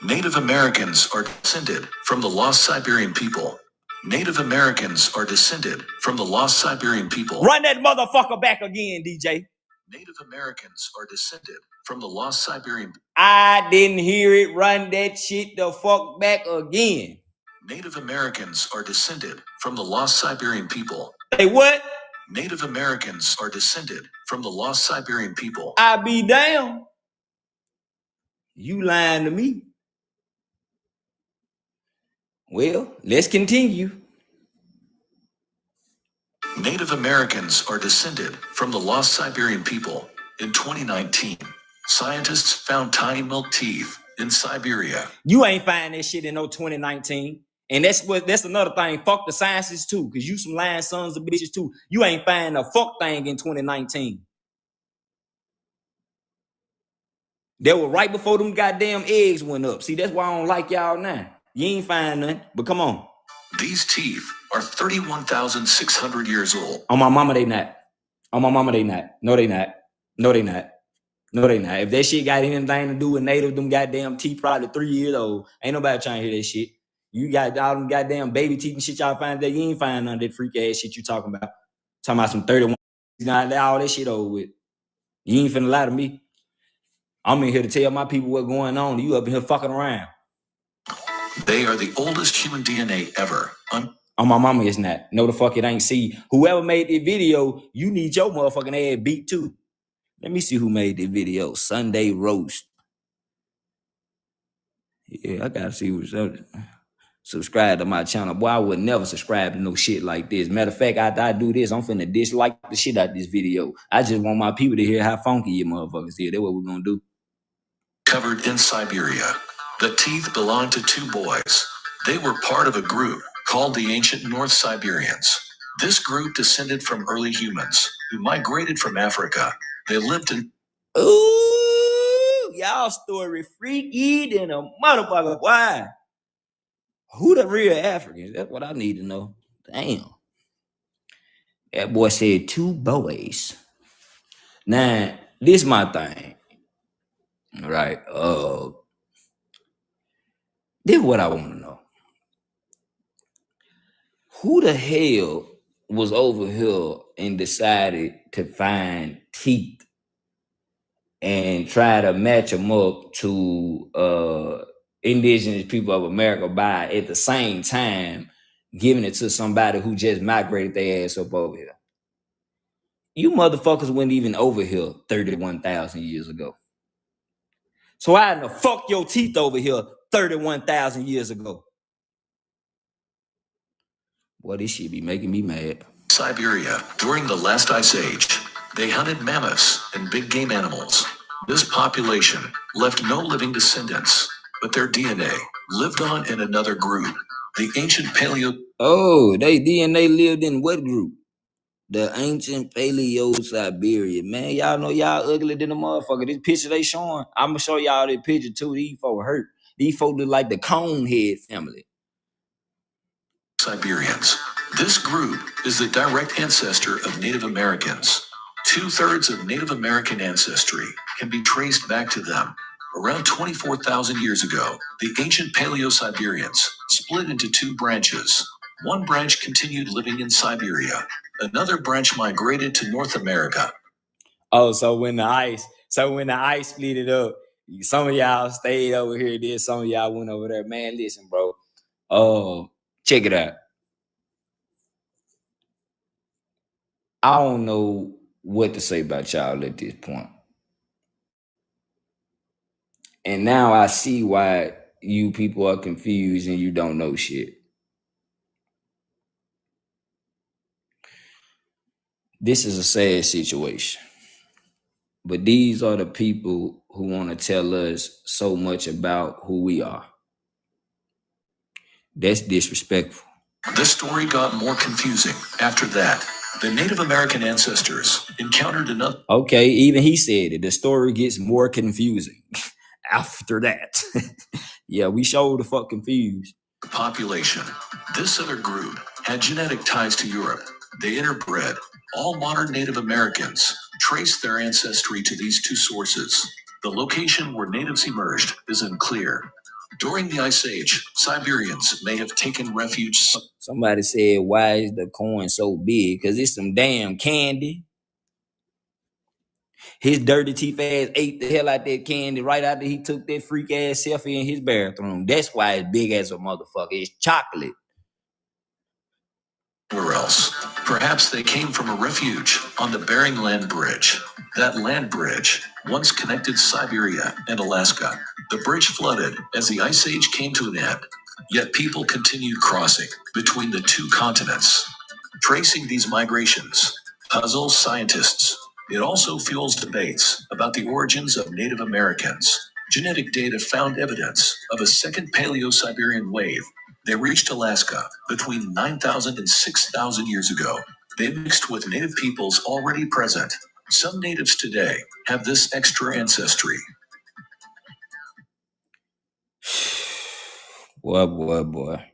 Native Americans are descended from the lost Siberian people. Native Americans are descended from the lost Siberian people. Run that motherfucker back again, DJ. Native Americans are descended from the lost Siberian. I didn't hear it. Run that shit the fuck back again. Native Americans are descended from the lost Siberian people. Hey, what? Native Americans are descended from the lost Siberian people. I be damn. You lying to me. Well, let's continue. Native Americans are descended from the lost Siberian people. In 2019, scientists found tiny milk teeth in Siberia. You ain't find that shit in no 2019. And that's another thing. Fuck the sciences too, because you some lying sons of bitches too. You ain't find a fuck thing in 2019. That was right before them goddamn eggs went up. See, that's why I don't like y'all now. You ain't find nothing, but come on. These teeth are 31,600 years old. On my mama, they not. On my mama, they not. No, they not. No, they not. No, they not. If that shit got anything to do with native, them goddamn teeth probably 3 years old. Ain't nobody trying to hear that shit. You got all them goddamn baby teeth and shit y'all find that. You ain't find none of that freak ass shit you talking about. Talking about some 31. Not all that shit over with. You ain't finna lie to me. I'm in here to tell my people what's going on. You up in here fucking around. They are the oldest human DNA ever. On my mama, it's not. No, the fuck it ain't. See, whoever made the video, you need your motherfucking ass beat too. Let me see who made the video. Sunday Roast. Yeah, I gotta see what's up. Subscribe to my channel. Boy, I would never subscribe to no shit like this. Matter of fact, I do this. I'm finna dislike the shit out of this video. I just want my people to hear how funky you motherfuckers here. That's what we're gonna do. Covered in Siberia. The teeth belonged to two boys. They were part of a group called the ancient North Siberians. This group descended from early humans who migrated from Africa. They lived in... Ooh, y'all story freaky than a motherfucker. Why? Who the real Africans? That's what I need to know. Damn. That boy said two boys. Now, this my thing. Right. This is what I want to know. Who the hell was over here and decided to find teeth and try to match them up to indigenous people of America by at the same time giving it to somebody who just migrated their ass up over here? You motherfuckers weren't even over here 31,000 years ago. So why in the fuck your teeth over here 31,000 years ago? Boy, this shit be making me mad. Siberia during the last ice age. They hunted mammoths and big game animals. This population left no living descendants, but their DNA lived on in another group, the ancient Paleo. Oh, they DNA lived in what group? The ancient Paleo Siberia. Man, y'all know y'all ugly than a motherfucker. This picture they showing, I'm gonna show y'all this picture too. These folks hurt. These folks look like the Conehead family. Siberians. This group is the direct ancestor of Native Americans. 2/3 of Native American ancestry can be traced back to them. Around 24,000 years ago, the ancient Paleo-Siberians split into two branches. One branch continued living in Siberia. Another branch migrated to North America. Oh, so when the ice split it up, some of y'all stayed over here, then some of y'all went over there. Man, listen, bro. Check it out. I don't know what to say about y'all at this point. And now I see why you people are confused and you don't know shit. This is a sad situation. But these are the people who want to tell us so much about who we are. That's disrespectful. The story got more confusing after that. The Native American ancestors encountered another. Okay, even he said it. The story gets more confusing after that. Yeah, we sure the fuck confused. Population. This other group had genetic ties to Europe. They interbred. All modern Native Americans traced their ancestry to these two sources. The location where natives emerged is unclear. During the Ice Age, Siberians may have taken refuge. Somebody said, why is the corn so big? Because it's some damn candy. His dirty teeth ass ate the hell out that candy right after he took that freak ass selfie in his bathroom. That's why it's big as a motherfucker. It's chocolate. Where else? Perhaps they came from a refuge on the Bering Land Bridge. That land bridge once connected Siberia and Alaska. The bridge flooded as the Ice Age came to an end. Yet people continued crossing between the two continents. Tracing these migrations puzzles scientists. It also fuels debates about the origins of Native Americans. Genetic data found evidence of a second Paleo-Siberian wave. They reached Alaska between 9,000 and 6,000 years ago. They mixed with native peoples already present. Some natives today have this extra ancestry. Boy.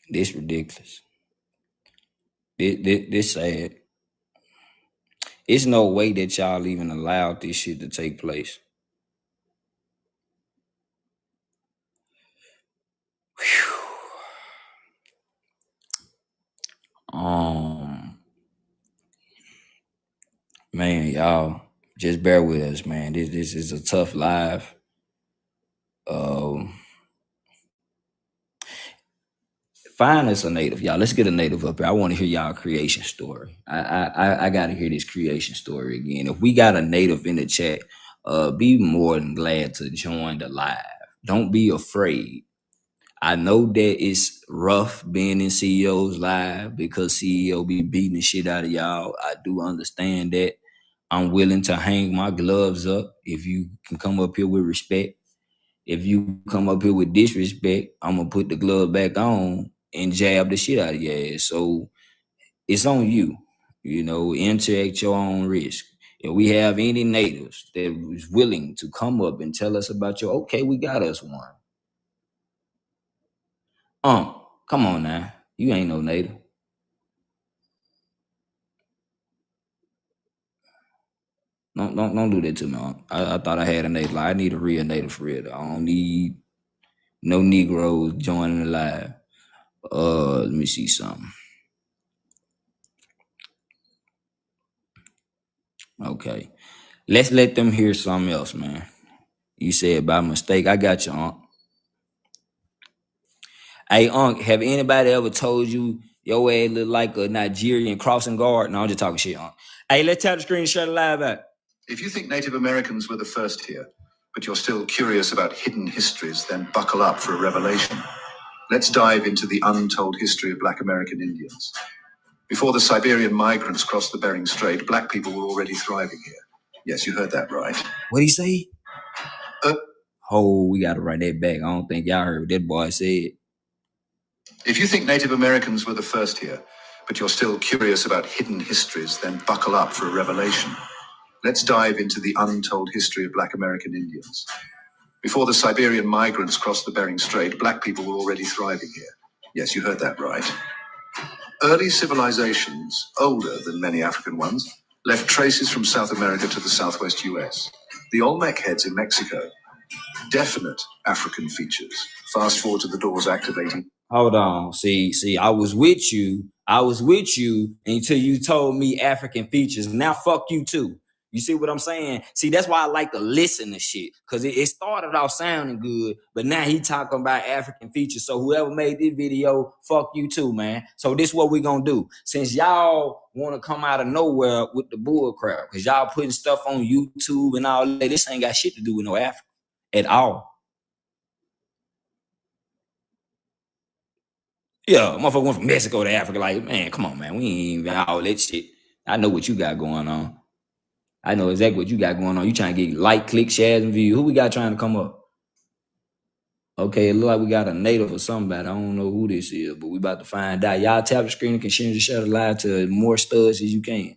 This ridiculous. This sad. It's no way that y'all even allowed this shit to take place. Whew. Man, y'all just bear with us, man. This is a tough live. Find us a native, y'all. Let's get a native up here. I want to hear y'all creation story. I gotta hear this creation story again. If we got a native in the chat, be more than glad to join the live. Don't be afraid. I know that it's rough being in CEO's live because CEO be beating the shit out of y'all. I do understand that. I'm willing to hang my gloves up if you can come up here with respect. If you come up here with disrespect, I'm gonna put the glove back on and jab the shit out of your ass. So it's on you. You know, enter at your own risk. If we have any natives that was willing to come up and tell us about your, okay, we got us one. Come on now. You ain't no native. Don't do that to me. I thought I had a native. Like, I need a real native for real. I don't need no Negroes joining the live. Let me see something. Okay. Let's let them hear something else, man. You said by mistake. I got you, Unc. Hey, Unc, have anybody ever told you your ass look like a Nigerian crossing guard? No, I'm just talking shit, Unc. Hey, let's tap the screen and shut the live out. If you think Native Americans were the first here, but you're still curious about hidden histories, then buckle up for a revelation. Let's dive into the untold history of Black American Indians. Before the Siberian migrants crossed the Bering Strait, Black people were already thriving here. Yes, you heard that right. What'd he say? We gotta run that back. I don't think y'all heard what that boy said. If you think Native Americans were the first here, but you're still curious about hidden histories, then buckle up for a revelation. Let's dive into the untold history of Black American Indians. Before the Siberian migrants crossed the Bering Strait, Black people were already thriving here. Yes, you heard that right. Early civilizations, older than many African ones, left traces from South America to the southwest US. The Olmec heads in Mexico, definite African features. Fast forward to the doors activating. Hold on. See, I was with you until you told me African features. Now fuck you too. You see what I'm saying? See, that's why I like to listen to shit. Cause it started off sounding good, but now he talking about African features. So whoever made this video, fuck you too, man. So this what we gonna do. Since y'all wanna come out of nowhere with the bull crap, cause y'all putting stuff on YouTube and all that, this ain't got shit to do with no Africa at all. Yeah, motherfucker went from Mexico to Africa. Like, man, come on, man. We ain't even all that shit. I know what you got going on. I know exactly what you got going on. You trying to get like, click, shares, and views. Who we got trying to come up? Okay, it look like we got a native or somebody. I don't know who this is, but we about to find out. Y'all tap the screen and continue to share the live to more studs as you can.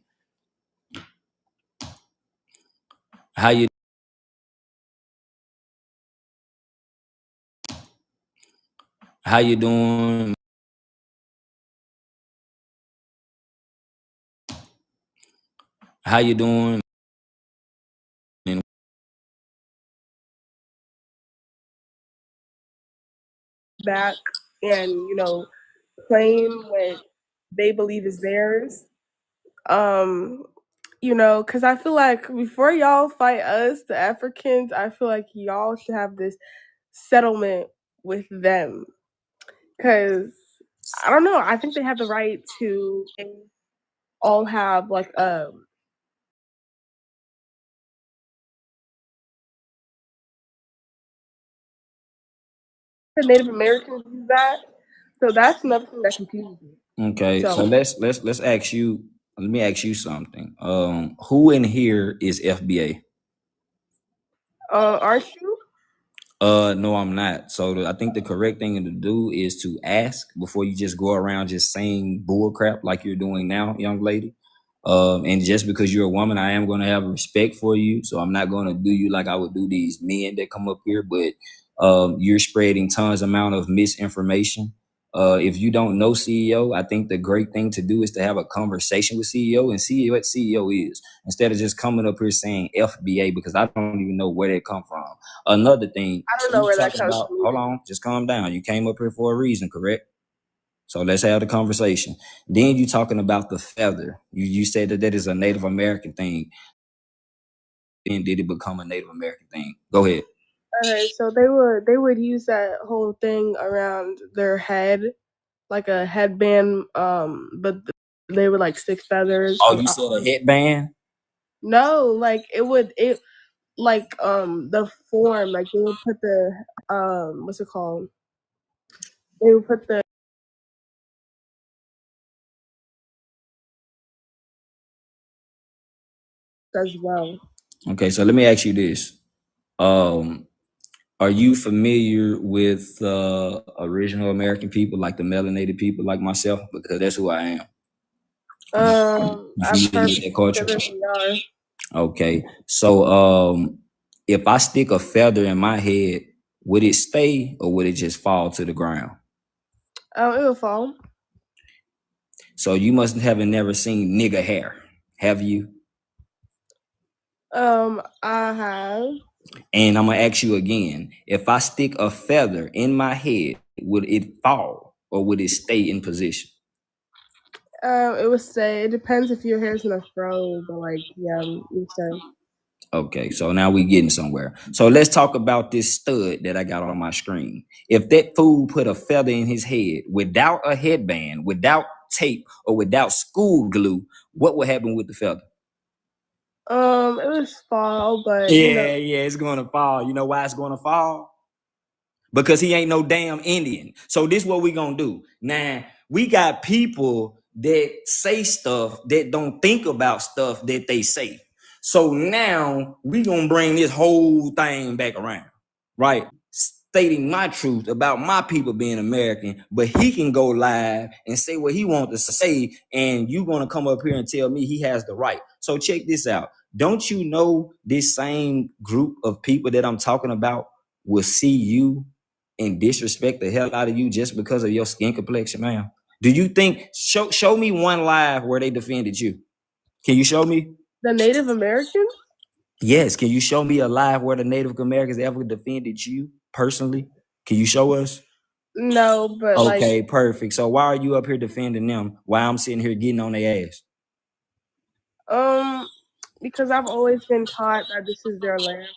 How you doing? How you doing? Back and claim what they believe is theirs. Because I feel like before y'all fight us, the Africans, I feel like y'all should have this settlement with them. Because I don't know, I think they have the right to all have like the Native Americans use that. So that's another thing that confuses me. Okay, so let's ask you. Let me ask you something. Who in here is FBA? Aren't you? No, I'm not. So I think the correct thing to do is to ask before you just go around just saying bull crap like you're doing now, young lady. And just because you're a woman, I am going to have respect for you. So I'm not going to do you like I would do these men that come up here, but you're spreading tons amount of misinformation. If you don't know CEO, I think the great thing to do is to have a conversation with CEO and see what CEO is instead of just coming up here saying FBA, because I don't even know where they come from. Another thing, I don't know where that comes from. hold on, just calm down. You came up here for a reason, correct? So let's have the conversation. Then you talking about the feather. You said that is a Native American thing. Then did it become a Native American thing? Go ahead. Okay, so they would use that whole thing around their head, like a headband, but they would like stick feathers. Oh, you said a headband? No, like the form, like they would put the what's it called? They would put the as well. Okay, so let me ask you this. Are you familiar with original American people, like the melanated people like myself? Because that's who I am. I've heard that culture? they are. Okay, so if I stick a feather in my head, would it stay or would it just fall to the ground? It will fall. So you must have never seen nigga hair, have you? I have. And I'm gonna ask you again: if I stick a feather in my head, would it fall or would it stay in position? It would stay. It depends if your hair's in a fro, but like, yeah, you say. Okay, so now we getting somewhere. So let's talk about this stud that I got on my screen. If that fool put a feather in his head without a headband, without tape, or without school glue, what would happen with the feather? It would fall, but Yeah, it's gonna fall. You know why it's gonna fall? Because he ain't no damn Indian. So this what we gonna do. Now, we got people that say stuff that don't think about stuff that they say. So now we gonna bring this whole thing back around, right? Stating my truth about my people being American, but he can go live and say what he wants to say, and you gonna come up here and tell me he has the right. So check this out. Don't you know this same group of people that I'm talking about will see you and disrespect the hell out of you just because of your skin complexion, ma'am? Do you think show me one live where they defended you? Can you show me? The Native Americans? Yes. Can you show me a live where the Native Americans ever defended you personally? Can you show us? No, but okay, perfect. So why are you up here defending them while I'm sitting here getting on their ass? Because I've always been taught that this is their land.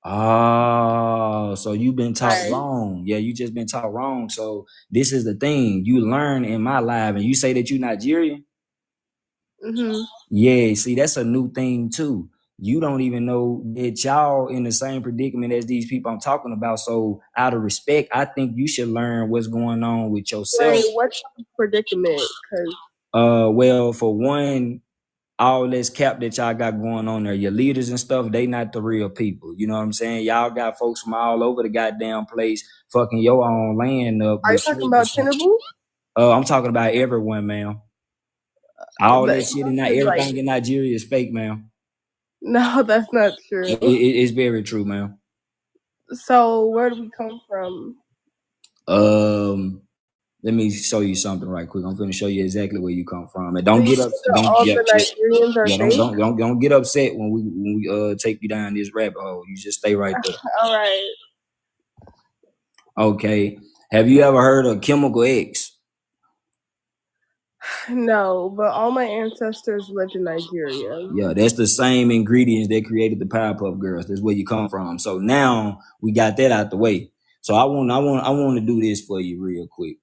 Oh, so you've been taught Right. wrong. Yeah, you just been taught wrong. So this is the thing. You learn in my life and you say that you Nigerian? Mhm. Yeah, see, that's a new thing too. You don't even know that y'all in the same predicament as these people I'm talking about. So out of respect, I think you should learn what's going on with yourself. Wait, what type of predicament? Because Well, for one, all this cap that y'all got going on there, your leaders and stuff, they not the real people. You know what I'm saying? Y'all got folks from all over the goddamn place fucking your own land up are you with talking shit. about Tinubu? I'm talking about everyone, man. All that shit and not Like, everything in Nigeria is fake, man. no, that's not true. It's very true, man. So where do we come from? Let me show you something right quick. I'm gonna show you exactly where you come from, and So don't you get think up. that Don't all yeah, the Nigerians are yeah. fake? Don't get upset when we take you down this rabbit hole. You just stay right there. All right. Okay. Have you ever heard of Chemical X? No, but all my ancestors lived in Nigeria. Yeah, that's the same ingredients that created the Powerpuff Girls. That's where you come from. So now we got that out the way. So I want to do this for you real quick.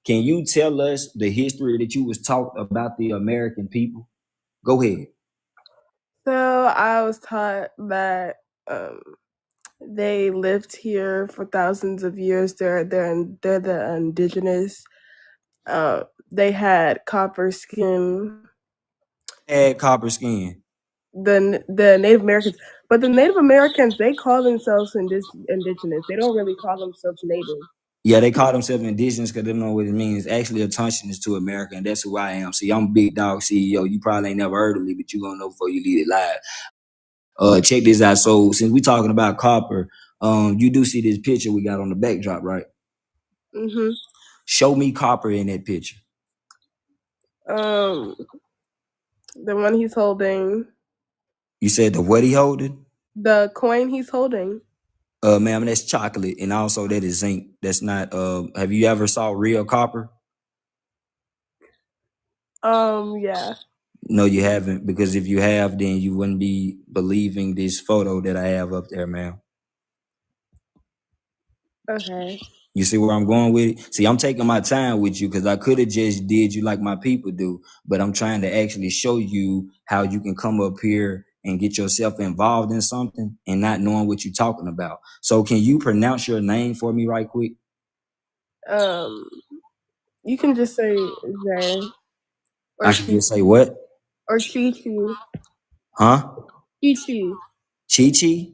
Can you tell us the history that you was taught about the American people? Go ahead. So I was taught that they lived here for thousands of years. They're the indigenous. They had copper skin. Had copper skin. The Native Americans, but the Native Americans, they call themselves indigenous. They don't really call themselves native. Yeah, they call themselves indigenous because they don't know what it means. Actually, a is to America, and that's who I am. See, I'm Big Dog CEO. You probably ain't never heard of me, but you gonna know before you leave it live. Check this out. So since we talking about copper, you do see this picture we got on the backdrop, right? Mm-hmm. Show me copper in that picture. The one he's holding. You said the what he holding? The coin he's holding. Ma'am, that's chocolate, and also that is zinc. That's not. Have you ever saw real copper? Yeah. No, you haven't, because if you have, then you wouldn't be believing this photo that I have up there, ma'am. Okay. You see where I'm going with it? See, I'm taking my time with you because I could have just did you like my people do, but I'm trying to actually show you how you can come up here and get yourself involved in something and not knowing what you're talking about. So can you pronounce your name for me right quick? You can just say Zay. Or I can just say what? Or Chi Chi. Huh? Chi Chi. Chi Chi?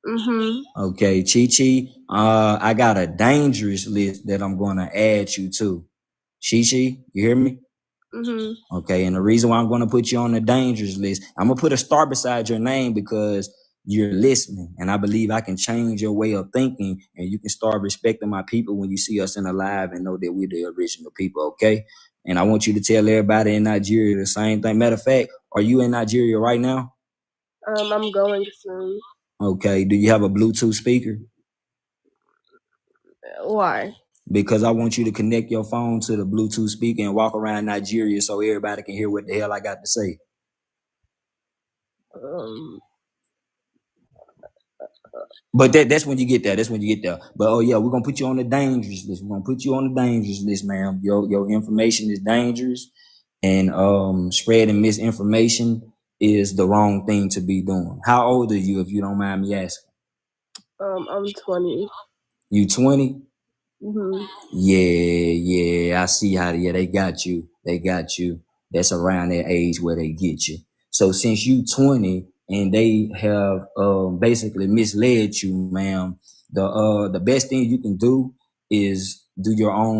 Mm-hmm. Okay, Chi Chi. I got a dangerous list that I'm gonna add you to. Chi Chi, you hear me? Mm-hmm. Okay, and the reason why I'm gonna put you on the dangerous list, I'm gonna put a star beside your name because you're listening, and I believe I can change your way of thinking, and you can start respecting my people when you see us in the live and know that we're the original people. Okay, and I want you to tell everybody in Nigeria the same thing. Matter of fact, are you in Nigeria right now? I'm going soon. Okay, do you have a Bluetooth speaker? Why? Because I want you to connect your phone to the Bluetooth speaker and walk around Nigeria so everybody can hear what the hell I got to say. Um. But that's when you get there. That's when you get there. But oh yeah, we're gonna put you on the dangerous list. We're gonna put you on the dangerous list, ma'am. Your information is dangerous, and spreading misinformation is the wrong thing to be doing. How old are you, if you don't mind me asking? I'm 20. You 20? Mm-hmm. Yeah, I see how they got you. They got you. That's around that age where they get you. So since you 20 and they have basically misled you, ma'am, the best thing you can do is do your own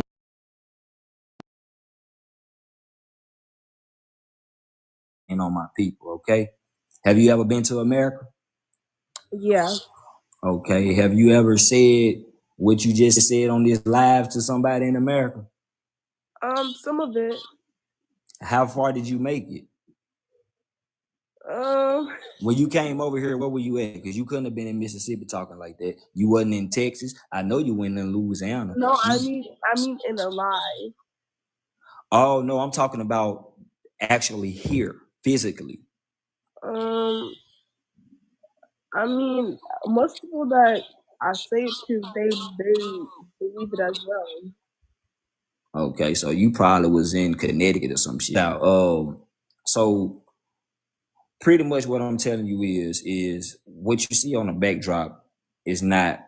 and on my people, okay? Have you ever been to America? Yeah. Okay. Have you ever said what you just said on this live to somebody in America? Some of it. How far did you make it? When you came over here, where were you at? Because you couldn't have been in Mississippi talking like that. You wasn't in Texas. I know you went in Louisiana. No, I mean in a lie. Oh no, I'm talking about actually here, physically. I mean, most people that I say it to, they believe it as well. Okay, so you probably was in Connecticut or some shit. Now, so pretty much what I'm telling you is what you see on the backdrop is not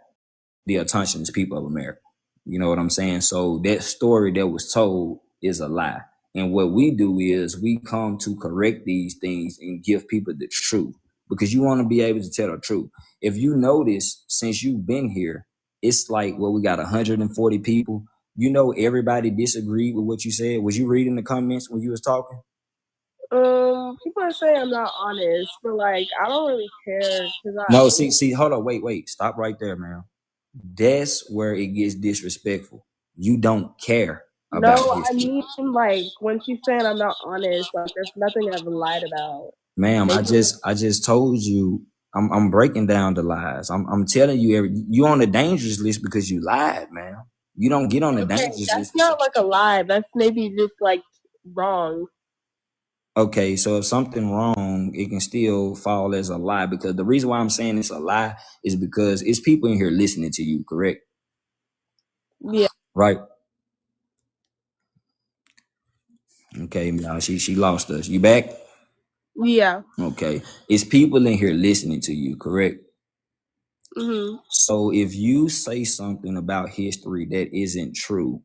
the attention's people of America. You know what I'm saying? So that story that was told is a lie. And what we do is we come to correct these things and give people the truth because you want to be able to tell the truth. If you notice, since you've been here, it's like, well, we got 140 people. You know, everybody disagreed with what you said. Was you reading the comments when you was talking? People are saying I'm not honest, but like I don't really care because No, see, hold on, wait, stop right there, man. That's where it gets disrespectful. You don't care about no, I history. mean like when she's saying I'm not honest, like there's nothing I've lied about. Ma'am, Maybe I just told you I'm breaking down the lies. I'm telling you you on the dangerous list because you lied, man. You don't get on the okay, dangerous that's list. not like a lie. That's maybe just like wrong. Okay, so if something wrong, it can still fall as a lie because the reason why I'm saying it's a lie is because it's people in here listening to you, correct? Yeah, Right? Okay, now she lost us. You back? yeah. Okay. It's people in here listening to you, correct? Mhm. So if you say something about history that isn't true,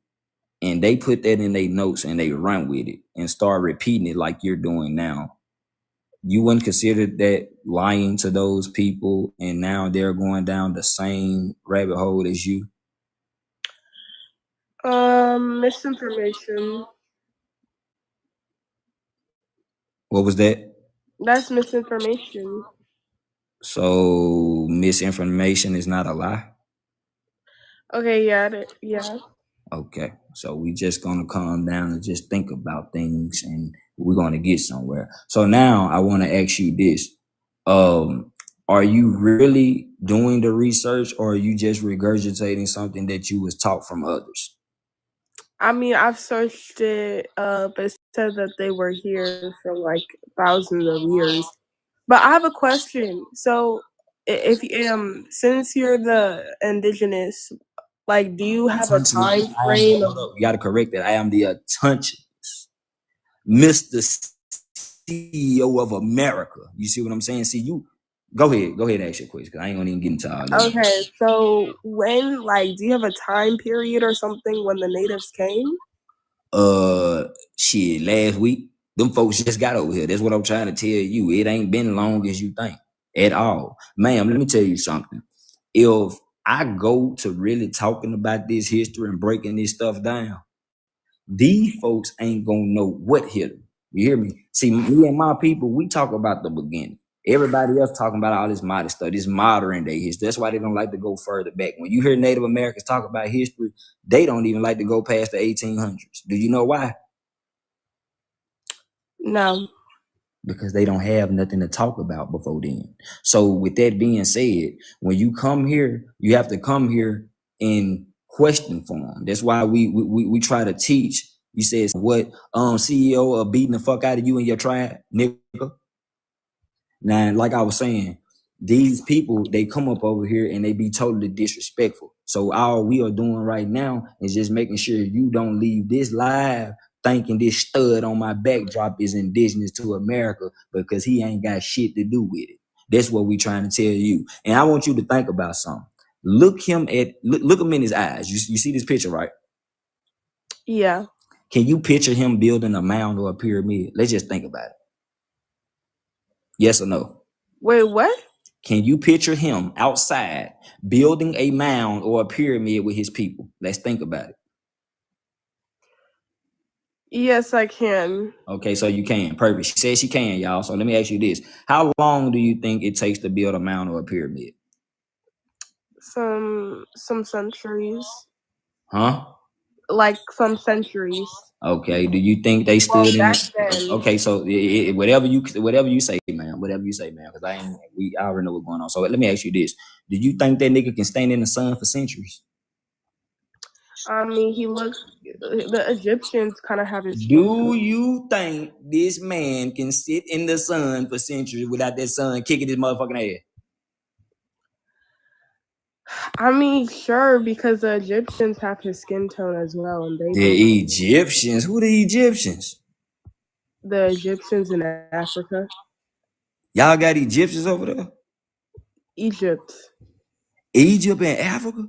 and they put that in their notes and they run with it and start repeating it like you're doing now, you wouldn't consider that lying to those people, and now they're going down the same rabbit hole as you? Misinformation. What was that? That's misinformation. So misinformation is not a lie? Okay, yeah, yeah. Okay, so we just gonna calm down and just think about things, and we're gonna get somewhere. So now I want to ask you this: are you really doing the research, or are you just regurgitating something that you was taught from others? I mean, I've searched it up. It said that they were here for like thousands of years. But I have a question. So, if since you're the indigenous, like, do you have a time I am. frame of? Hold up, you got to correct that. I am the attention, Mr. CEO of America. You see what I'm saying? See, you go ahead, and ask your question because I ain't gonna even get into all that. Okay, so when, like, do you have a time period or something when the natives came? Shit, last week, them folks just got over here. That's what I'm trying to tell you. It ain't been long as you think at all. Ma'am, let me tell you something. If I go to really talking about this history and breaking this stuff down, these folks ain't gonna know what hit them. You hear me? See, me and my people, we talk about the beginning. Everybody else talking about all this modern stuff, this modern day history. That's why they don't like to go further back. When you hear Native Americans talk about history, they don't even like to go past the 1800s. Do you know why? No. Because they don't have nothing to talk about before then. So with that being said, when you come here, you have to come here in question form. That's why we try to teach. You said what CEO of beating the fuck out of you and your tribe, nigga. Now, like I was saying, these people, they come up over here and they be totally disrespectful. So all we are doing right now is just making sure you don't leave this live thinking this stud on my backdrop is indigenous to America because he ain't got shit to do with it. That's what we trying to tell you. And I want you to think about something. Look him in his eyes. You see this picture, right? Yeah. Can you picture him building a mound or a pyramid? Let's just think about it. Yes or no? Wait, what? Can you picture him outside building a mound or a pyramid with his people? Let's think about it. Yes, I can. Okay, so you can. Perfect. She said she can, y'all. So let me ask you this. How long do you think it takes to build a mound or a pyramid? Some centuries. Huh? Like some centuries. Okay. Do you think they Well, stood in back it? then. Okay, so whatever you say, man. Whatever you say, man. Because I already know what's going on. So let me ask you this. Do you think that nigga can stand in the sun for centuries? I mean, he looks. The Egyptians kind of have his skin Do tone. you think this man can sit in the sun for centuries without that sun kicking his motherfucking ass? I mean, sure, because the Egyptians have his skin tone as well, and they look. The Egyptians? Who the Egyptians? The Egyptians in Africa, Y'all got Egyptians over there? Egypt. Egypt and Africa?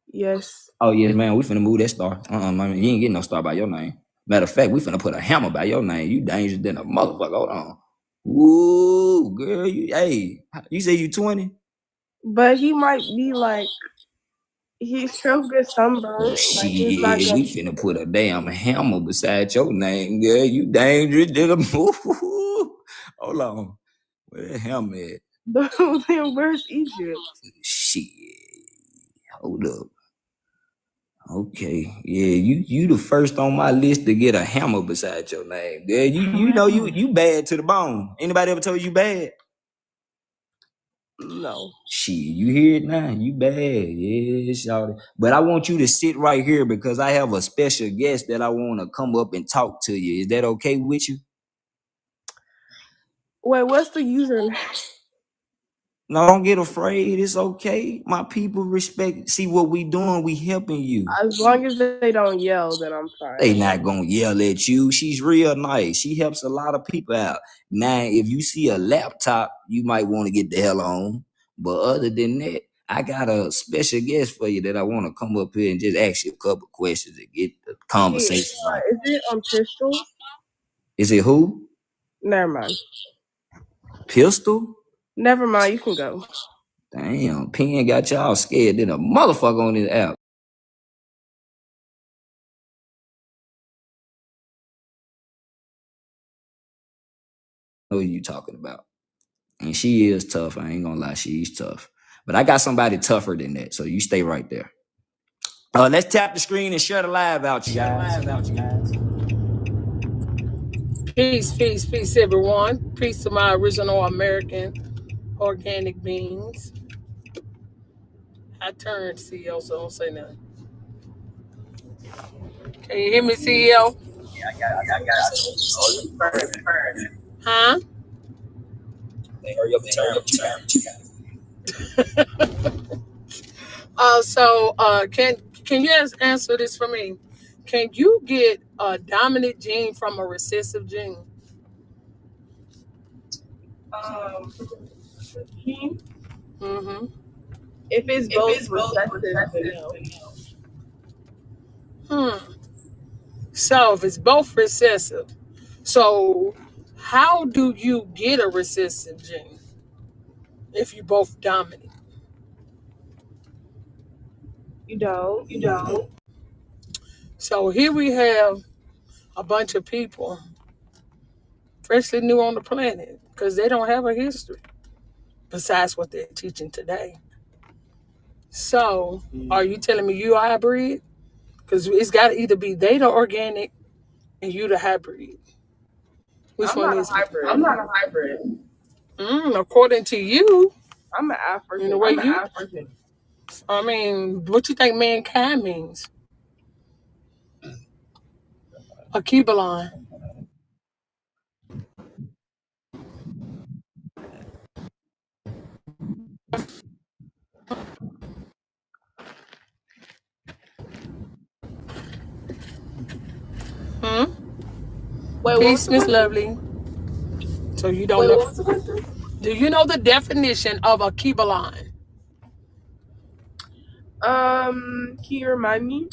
Yes. Oh yes, man. We finna move that star. Man, you ain't getting no star by your name. Matter of fact, we finna put a hammer by your name. You dangerous than a motherfucker. Hold on. Ooh, girl, you say you 20? But he might be like, he still get sunburned. Like he's not Shit, gonna. we finna put a damn hammer beside your name, girl. You dangerous than a Hold on. Where the hammer at? Then where's Egypt? Shit. Hold up. Okay, yeah, you the first on my list to get a hammer beside your name. Yeah, you know you bad to the bone. Anybody ever told you bad? No. Shit, you hear it now? You bad, yes, y'all. But I want you to sit right here because I have a special guest that I want to come up and talk to you. Is that okay with you? Wait, what's the username? No, don't get afraid. It's okay. My people respect. See what we doing? We helping you. As long as they don't yell, then I'm fine. They not gonna yell at you. She's real nice. She helps a lot of people out. Now, if you see a laptop, you might want to get the hell on. But other than that, I got a special guest for you that I want to come up here and just ask you a couple questions and get the conversation on. Is it on Pistol? Is it who? Never mind. Pistol? Never mind. You can go. Damn, Pen got y'all scared than a motherfucker on this app. Who you talking about? And she is tough. I ain't gonna lie, she's tough. But I got somebody tougher than that, so you stay right there. Let's tap the screen and share the live out, you guys. Peace, everyone. Peace to my original American organic beings. I turned CEO, so don't say nothing. Can you hear me, CEO? Huh? Hey, hurry up and turn what you got. Can you answer this for me? Can you get a dominant gene from a recessive gene? Gene? Mm-hmm. If it's both recessive, then no. So if it's both recessive, so how do you get a recessive gene if you both dominant? You don't. So here we have a bunch of people freshly new on the planet because they don't have a history besides what they're teaching today. So are you telling me you a hybrid? Because it's got to either be they the organic and you the hybrid. Which I'm one not a is it? hybrid. I'm not a hybrid. According to you, I'm an African. in the way I mean, what you think mankind means? A Keebalon. Hmm? Wait, what was Peace, the Miss question? Lovely. So you don't know. What was the question? Do you know the definition of a Keebalon? Can you remind me?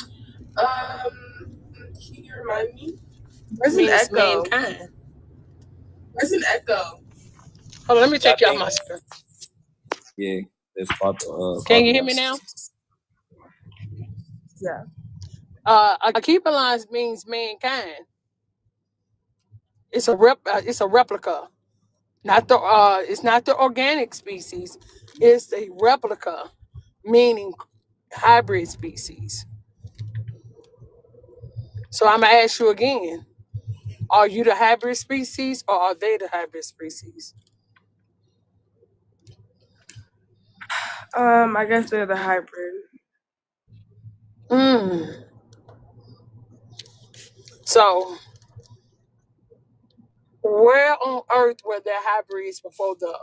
Where's an Means echo? mankind. Hold on, let me take you out my speaker. Yeah, that's part of Can you hear me now? Yeah. A Keebalon means mankind. It's a replica. It's not the organic species. It's a replica, meaning hybrid species. So I'm gonna ask you again: are you the hybrid species, or are they the hybrid species? I guess they're the hybrid. Mm. So, where on earth were there hybrids before the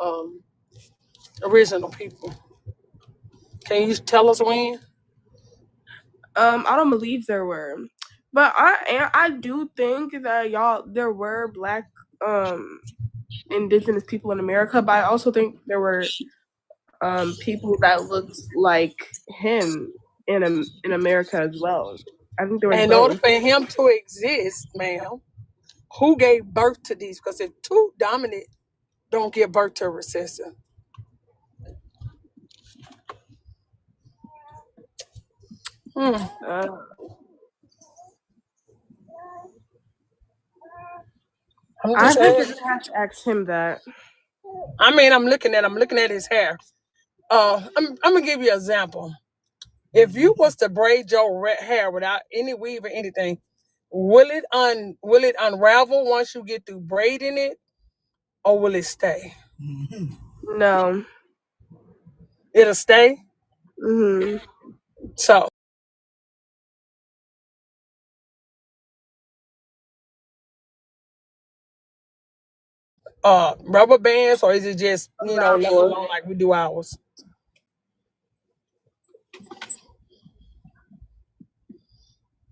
original people? Can you tell us when? I don't believe there were, but I do think that there were black indigenous people in America, but I also think there were people that looked like him in America as well. I think there was In order both. for him to exist, ma'am, who gave birth to these? Because if two dominant don't give birth to a recessive. Hmm. Uh, I'm I just think you're saying. gonna have to ask him that. I mean, I'm looking at his hair. I'm gonna give you an example. If you was to braid your hair without any weave or anything, will it unravel once you get through braiding it, or will it stay? No. It'll stay. Hmm. So, rubber bands, or is it just left Unravel. alone like we do ours?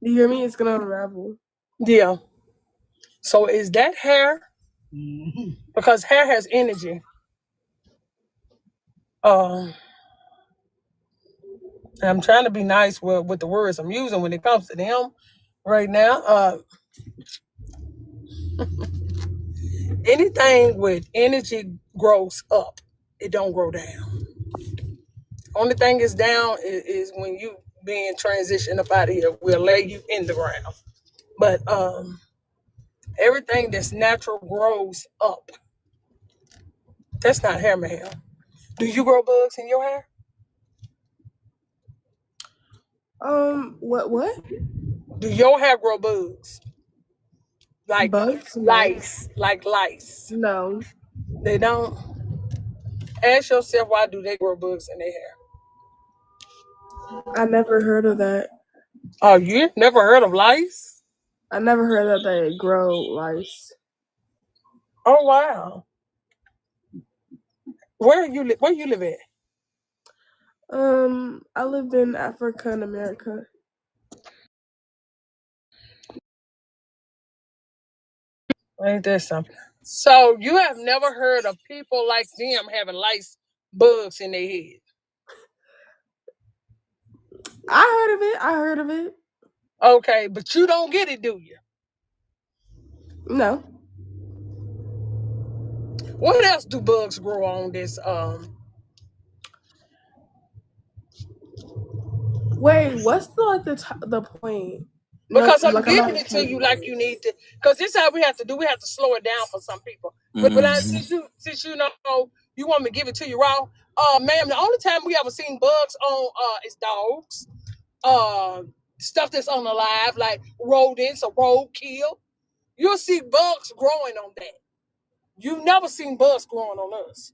Do you hear me? It's gonna unravel. Yeah. So is that hair? Because hair has energy. Um, and I'm trying to be nice with the words I'm using when it comes to them right now. Anything with energy grows up. It don't grow down. Only thing is down is when you being transitioned up out of here. We'll lay you in the ground. But everything that's natural grows up. That's not hair, ma'am. Do you grow bugs in your hair? What? Do your hair grow bugs? Like Bugs? No. lice, like lice. No. They don't. Ask yourself, why do they grow bugs in their hair? I never heard of that. Oh, you never heard of lice? I never heard that they grow lice. Oh wow. Where you live at? I lived in Africa and America. Ain't that something? So you have never heard of people like them having lice bugs in their head? I heard of it. Okay, but you don't get it, do you? No. What else do bugs grow on this? Wait, what's the point? No, Because I'm like I'm giving not it to you hearing like you need to. Because this is how we have to do. We have to slow it down for some people. But Hmm. since you know you want me to give it to you raw, ma'am, the only time we ever seen bugs on is dogs, uh, stuff that's unalive like rodents or roadkill. You'll see bugs growing on that. You've never seen bugs growing on us.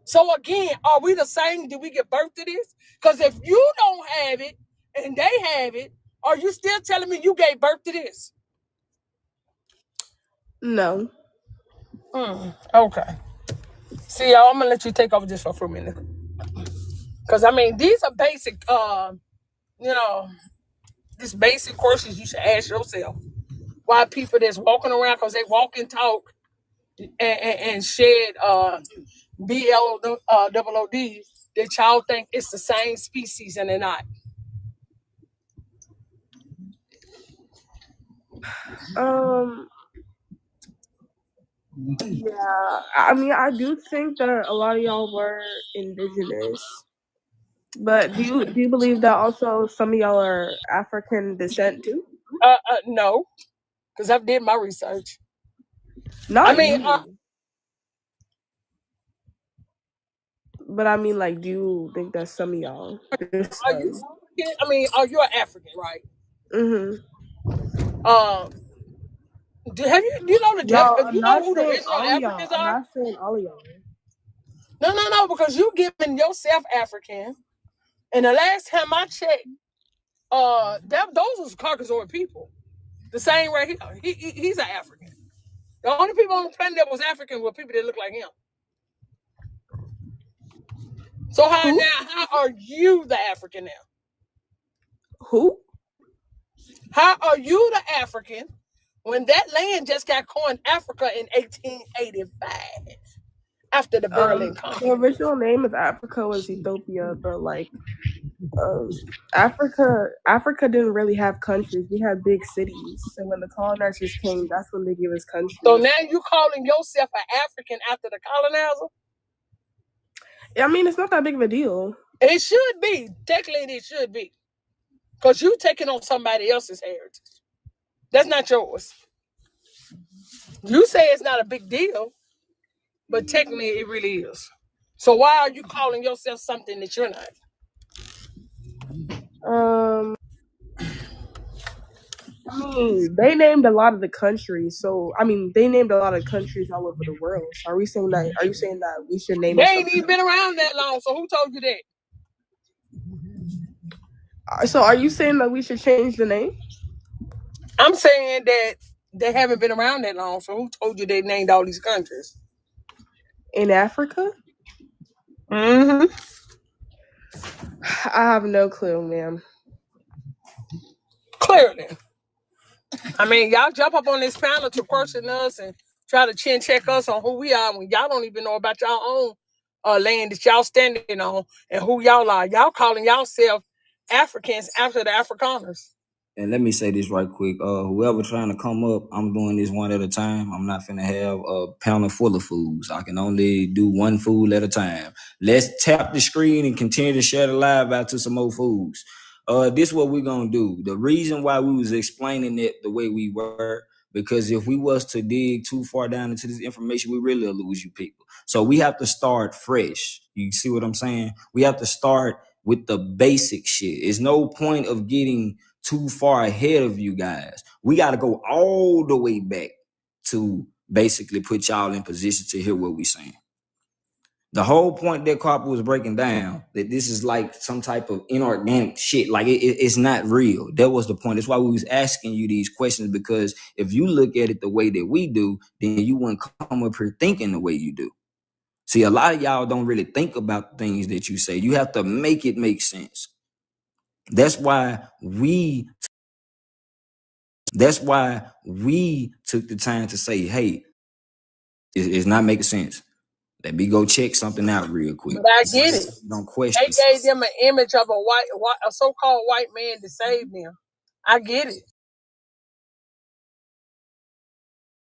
So again, are we the same? Did we give birth to this? Because if you don't have it and they have it, are you still telling me you gave birth to this? No. Okay. See, y'all, I'm gonna let you take over just for a few minutes. Because I mean, these are basic you know, these basic questions you should ask yourself. Why people that's walking around because they walk and talk and shed BLOD that y'all think it's the same species and they're not. Um. Yeah. I mean, I do think that a lot of y'all were indigenous, but do you believe that also some of y'all are African descent too? No, because I've did my research. I Not mean, you, but I mean, like, do you think that some of y'all? Just are you? some. I mean, are you an African, right? Mhm. Um, have you? Do you know the Y'all, I'm you know not who the saying original all of y'all. Africans I'm are? not saying all of y'all. No, because you giving yourself African. And the last time I checked, those was Caucasoid people. The same right here. He's an African. The only people on the planet that was African were people that look like him. So how are you the African now? Who? How are you the African when that land just got coined Africa in 1885 after the Berlin The Conference? original name of Africa was Ethiopia, but like Africa didn't really have countries. We had big cities. So when the colonizers came, that's when they gave us countries. So now you calling yourself an African after the colonizer? I mean, it's not that big of a deal. It should be. Technically, it should be. Because you taking on somebody else's heritage. That's not yours. You say it's not a big deal, but technically it really is. So why are you calling yourself something that you're not? I mean, they named a lot of the countries. So I mean, they named a lot of countries all over the world. So are you saying that we should name? They ain't even been around that long. So who told you that? So are you saying that we should change the name? I'm saying that they haven't been around that long. So who told you they named all these countries? In Africa? Mm-hmm. I have no clue, ma'am. Clearly. I mean, y'all jump up on this panel to question us and try to chin check us on who we are when y'all don't even know about y'all own land that y'all standing on and who y'all are. Y'all calling y'allself Africans after the Afrikaners. And let me say this right quick. Whoever trying to come up, I'm doing this one at a time. I'm not finna have a panel full of fools. I can only do one fool at a time. Let's tap the screen and continue to share the live out to some more fools. This what we're gonna do. The reason why we was explaining it the way we were, because if we was to dig too far down into this information, we really lose you people. So we have to start fresh. You see what I'm saying? We have to start with the basic shit. It's no point of getting too far ahead of you guys. We got to go all the way back to basically put y'all in position to hear what we saying. The whole point that Carper was breaking down, that this is like some type of inorganic shit, like it's not real. That was the point. That's why we was asking you these questions, because if you look at it the way that we do, then you wouldn't come up here thinking the way you do. See, a lot of y'all don't really think about the things that you say. You have to make it make sense. That's why we took the time to say, hey, it's not making sense. Let me go check something out real quick. But I get it. Don't question. They gave them an image of a so-called white man to save them. I get it.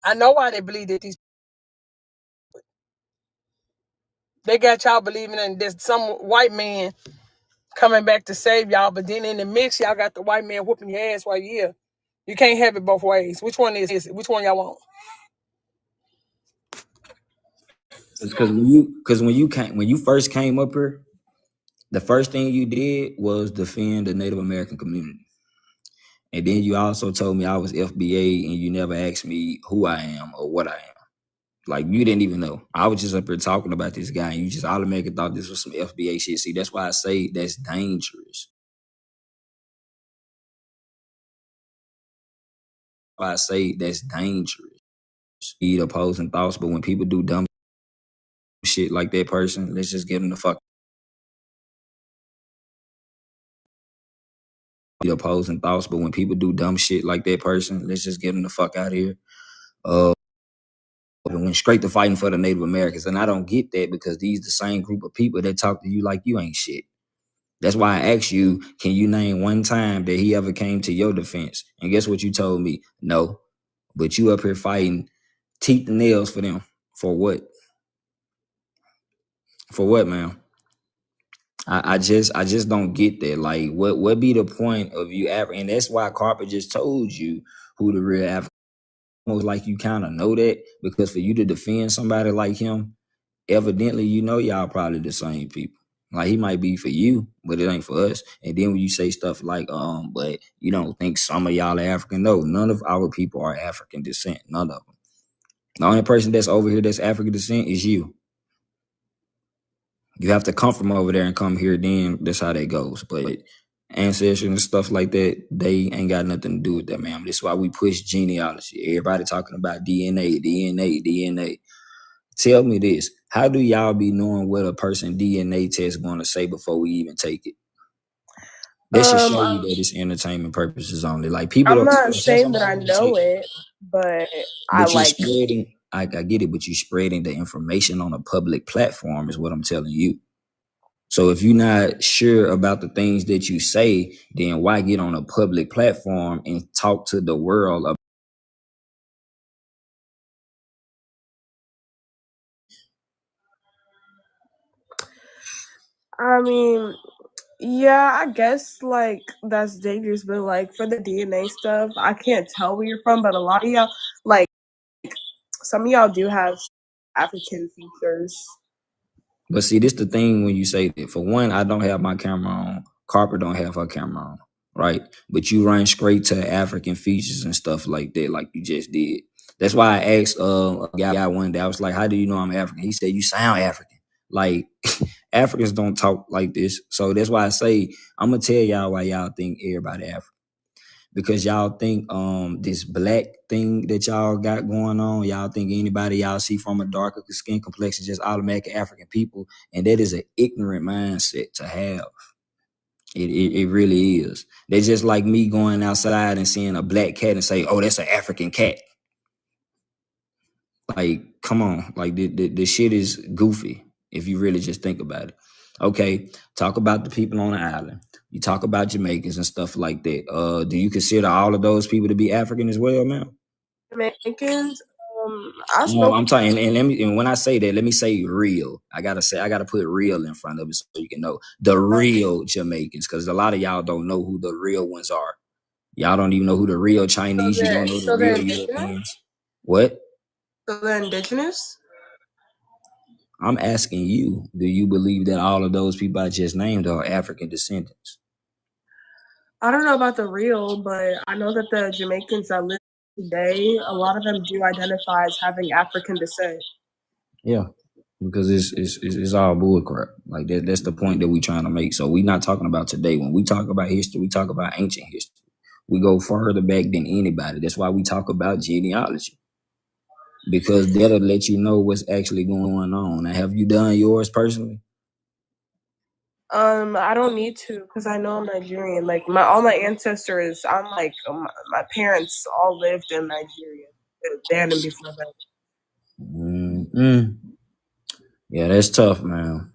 I know why they believe that they got y'all believing in there's some white man coming back to save y'all, but then in the mix, y'all got the white man whooping your ass while you're here. You can't have it both ways. Which one is it? Which one y'all want? Because when you first came up here, the first thing you did was defend the Native American community. And then you also told me I was FBA, and you never asked me who I am or what I am. Like, you didn't even know. I was just up here talking about this guy, and you just automatically thought this was some FBA shit. See, that's why I say that's dangerous. Eat opposing thoughts, but when people do dumb shit like that person, let's just get them the fuck. Eat opposing thoughts, but when people do dumb shit like that person, let's just get them the fuck out of here. And went straight to fighting for the Native Americans, and I don't get that, because these the same group of people that talk to you like you ain't shit. That's why I asked you, can you name one time that he ever came to your defense? And guess what you told me? No. But you up here fighting teeth and nails for them. For what? For what, man? I just don't get that. Like, what be the point of you ever? And that's why Carper just told you who the real African. Almost like you kind of know that, because for you to defend somebody like him, evidently you know y'all probably the same people. Like, he might be for you, but it ain't for us. And then when you say stuff like, but you don't think some of y'all are African? No, none of our people are African descent. None of them. The only person that's over here that's African descent is you. You have to come from over there and come here, then that's how that goes. But ancestors and stuff like that, they ain't got nothing to do with that, man. That's why we push genealogy. Everybody talking about DNA, DNA, DNA. Tell me this. How do y'all be knowing what a person DNA test going to say before we even take it? That should show you that it's entertainment purposes only. Like people I'm don't. not That's what saying I'm that I trying to say. know it, but I But you're like. spreading. I get it, but you're spreading the information on a public platform. Is what I'm telling you. So if you're not sure about the things that you say, then why get on a public platform and talk to the world about? I mean, yeah, I guess like that's dangerous, but like for the DNA stuff, I can't tell where you're from, but a lot of y'all, like some of y'all do have African features. But see, this the thing when you say that. For one, I don't have my camera on. Carper don't have her camera on, right? But you run straight to African features and stuff like that, like you just did. That's why I asked a guy one day. I was like, "How do you know I'm African?" He said, "You sound African." Like Africans don't talk like this, so that's why I say I'm gonna tell y'all why y'all think everybody African. Because y'all think this black thing that y'all got going on, y'all think anybody y'all see from a darker skin complexion just automatic African people, and that is an ignorant mindset to have. It really is. They're just like me going outside and seeing a black cat and say, "Oh, that's an African cat." Like, come on, like the shit is goofy if you really just think about it. Okay, talk about the people on the island. You talk about Jamaicans and stuff like that. Do you consider all of those people to be African as well, man? Jamaicans, I No, spoke. I'm talking, and when I say that, let me say real. I gotta put real in front of it so you can know the real Jamaicans, because a lot of y'all don't know who the real ones are. Y'all don't even know who the real Chinese. You don't know the So they're real indigenous. Europeans. What? So they're indigenous. I'm asking you, do you believe that all of those people I just named are African descendants? I don't know about the real, but I know that the Jamaicans that live today, a lot of them do identify as having African descent. Yeah, because it's all bullcrap. Like that's the point that we trying to make. So we're not talking about today. When we talk about history, we talk about ancient history. We go further back than anybody. That's why we talk about genealogy, because that'll let you know what's actually going on. Now, have you done yours personally? I don't need to because I know I'm Nigerian. Like all my ancestors, I'm like my parents all lived in Nigeria. They hadn't before that. Mm-hmm. Yeah, that's tough, man.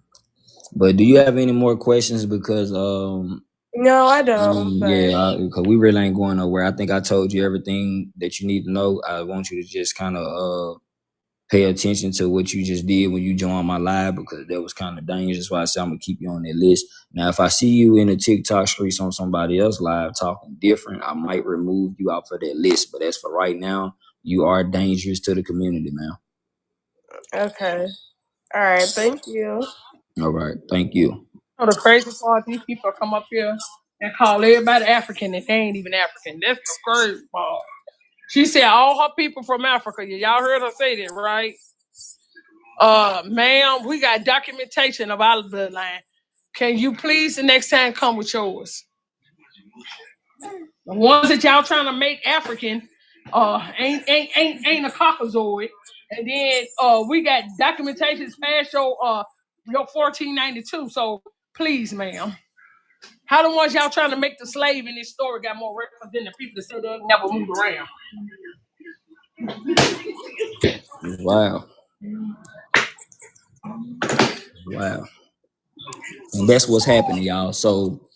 But do you have any more questions? Because No, I don't. But because we really ain't going nowhere. I think I told you everything that you need to know. I want you to just kind of pay attention to what you just did when you joined my live, because that was kind of dangerous. That's why I said I'm gonna keep you on that list. Now, if I see you in the TikTok streets on somebody else live talking different, I might remove you out for that list. But as for right now, you are dangerous to the community, man. okay, all right. Thank you. All right, thank you. So the crazy part, these people come up here and call everybody African and they ain't even African. That's the crazy part. She said all her people from Africa. Y'all heard her say that, right? Ma'am, we got documentation of our bloodline. Can you please the next time come with yours? The ones that y'all trying to make African, ain't a Caucasoid. And then we got documentations past your 1492. So please, ma'am. How the ones y'all trying to make the slave in this story got more records than the people that said they ain't never moved around? Wow, wow, and that's what's happening, y'all. So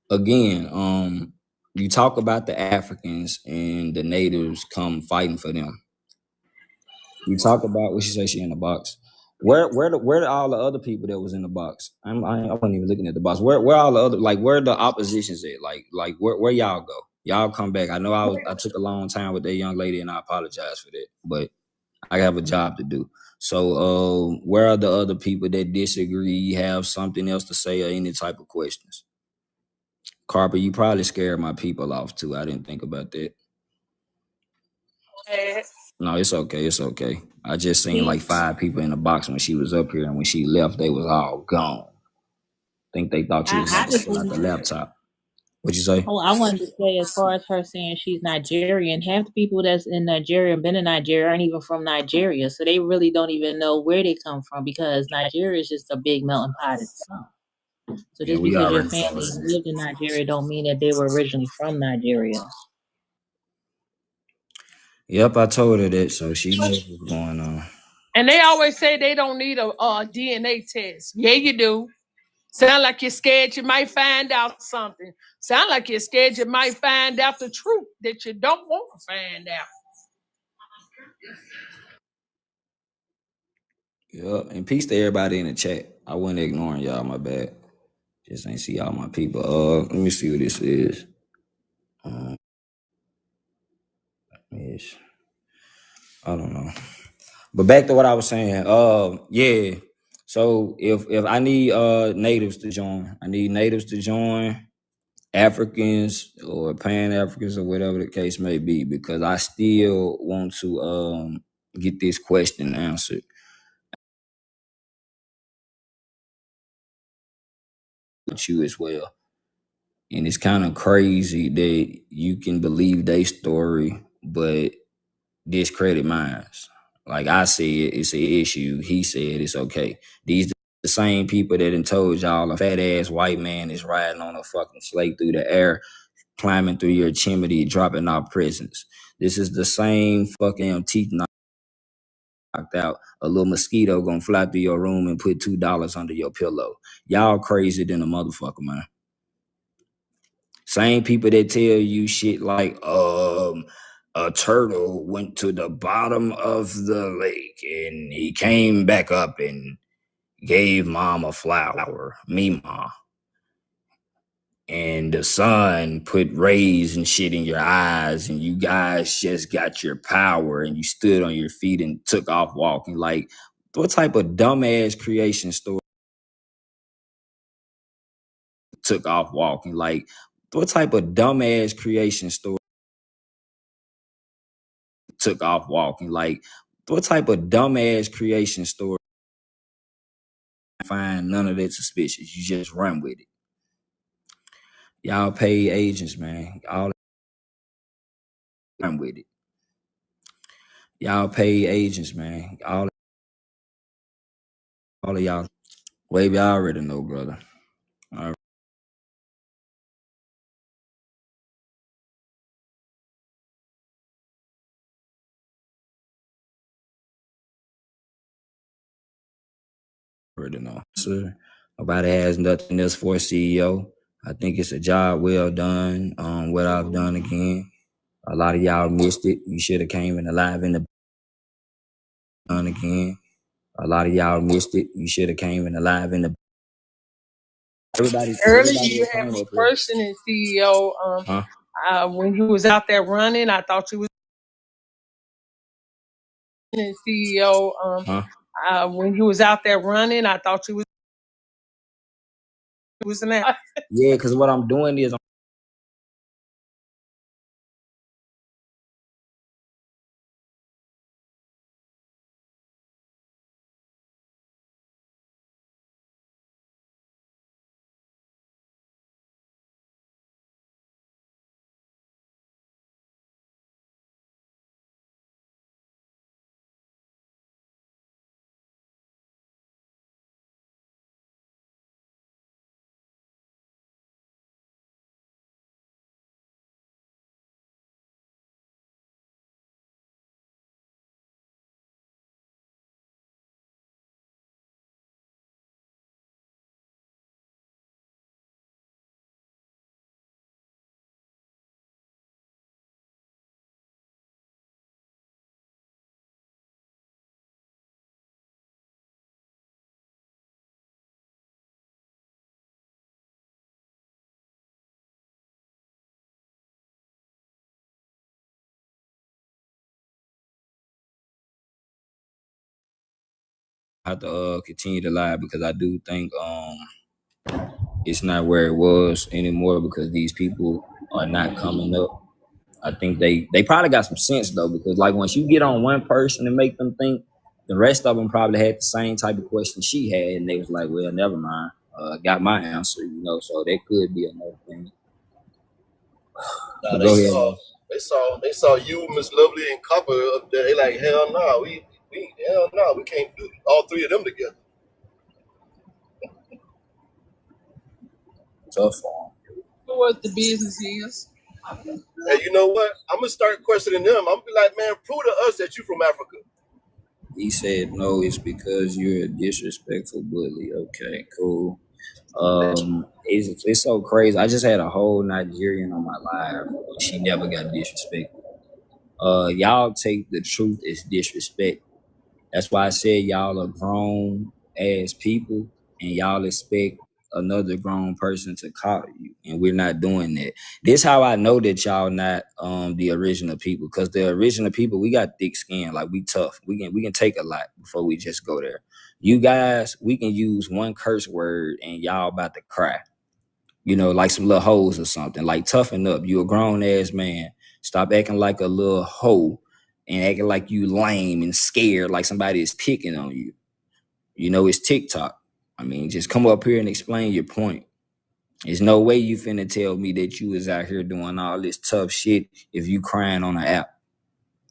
again, you talk about the Africans and the natives come fighting for them. You talk about what she say she in the box. Where are all the other people that was in the box? I wasn't even looking at the box. Where all the other, like, where the oppositions at? Like where y'all go? Y'all come back. I know I took a long time with that young lady and I apologize for that, but I have a job to do. So where are the other people that disagree, have something else to say, or any type of questions? Carper, you probably scared my people off too. I didn't think about that. No, it's okay. It's okay. I just seen like 5 people in the box when she was up here, and when she left, they was all gone. Think they thought she was I gonna just pull out the laptop. What'd you say? Oh, I wanted to say, as far as her saying she's Nigerian, half the people that's in Nigeria and been in Nigeria aren't even from Nigeria, so they really don't even know where they come from because Nigeria is just a big melting pot itself. So Yeah, just we because your already saw family that. lived in Nigeria don't mean that they were originally from Nigeria. Yep, I told her that, so she knows what's going on. And they always say they don't need a DNA test. Yeah, you do. Sound like you're scared you might find out something. Sound like you're scared you might find out the truth that you don't want to find out. Yep, and peace to everybody in the chat. I wasn't ignoring y'all, my bad. Just ain't see all my people. Let me see what this is. Yes, I don't know. But back to what I was saying. Yeah. So if I need natives to join, I need natives to join, Africans or Pan Africans or whatever the case may be, because I still want to get this question answered. With you as well. And it's kind of crazy that you can believe their story, but discredit mine. Like I said, it's an issue. He said it's okay. These the same people that done told y'all a fat ass white man is riding on a fucking slate through the air, climbing through your chimney, dropping off presents. This is the same fucking teeth knocked out. A little mosquito gonna fly through your room and put $2 under your pillow. Y'all crazy than a motherfucker, man. Same people that tell you shit like, a turtle went to the bottom of the lake and he came back up and gave mom a flower, Mima. And the sun put rays and shit in your eyes, and you guys just got your power and you stood on your feet and took off walking. Like, what type of dumbass creation story took off walking? Like, what type of dumbass creation story took off walking? Like, what type of dumbass creation story? Find none of that suspicious. You just run with it. Y'all pay agents, man. Y'all run with it. Y'all pay agents, man. All of y'all. Wave, y'all already know, brother. I already know. Sir, nobody has nothing else for a CEO. I think it's a job well done. What I've done again. A lot of y'all missed it. You should have came in alive in the done again. A lot of y'all missed it. You should have came in alive in the Earlier, everybody you that had came me up here. questioning CEO. Huh? When he was out there running, I thought you was CEO. Huh? When he was out there running, I thought you was in that. Yeah, because what I'm doing is I have to continue to lie because I do think it's not where it was anymore because these people are not coming up. I think they probably got some sense though, because like once you get on one person and make them think, the rest of them probably had the same type of question she had, and they was like, "Well, never mind, got my answer," So that could be another thing. But They go ahead. saw you, Miss Lovely, and Copper up there. They like, hell no, we can't do all three of them together. Tough for What the business is. And you know what? I'm gonna start questioning them. I'm gonna be like, man, prove to us that you from Africa. He said no, it's because you're a disrespectful bully. Okay, cool. It's so crazy. I just had a whole Nigerian on my live. She never got disrespected. Y'all take the truth as disrespect. That's why I said y'all are grown ass people and y'all expect another grown person to coddle you. And we're not doing that. This how I know that y'all not the original people. Cause the original people, we got thick skin, like we tough. We can take a lot before we just go there. You guys, we can use one curse word and y'all about to cry. You know, like some little hoes or something. Like toughen up. You a grown ass man. Stop acting like a little hoe and acting like you lame and scared, like somebody is picking on you. You know, it's TikTok. I mean, just come up here and explain your point. There's no way you finna tell me that you was out here doing all this tough shit if you crying on an app.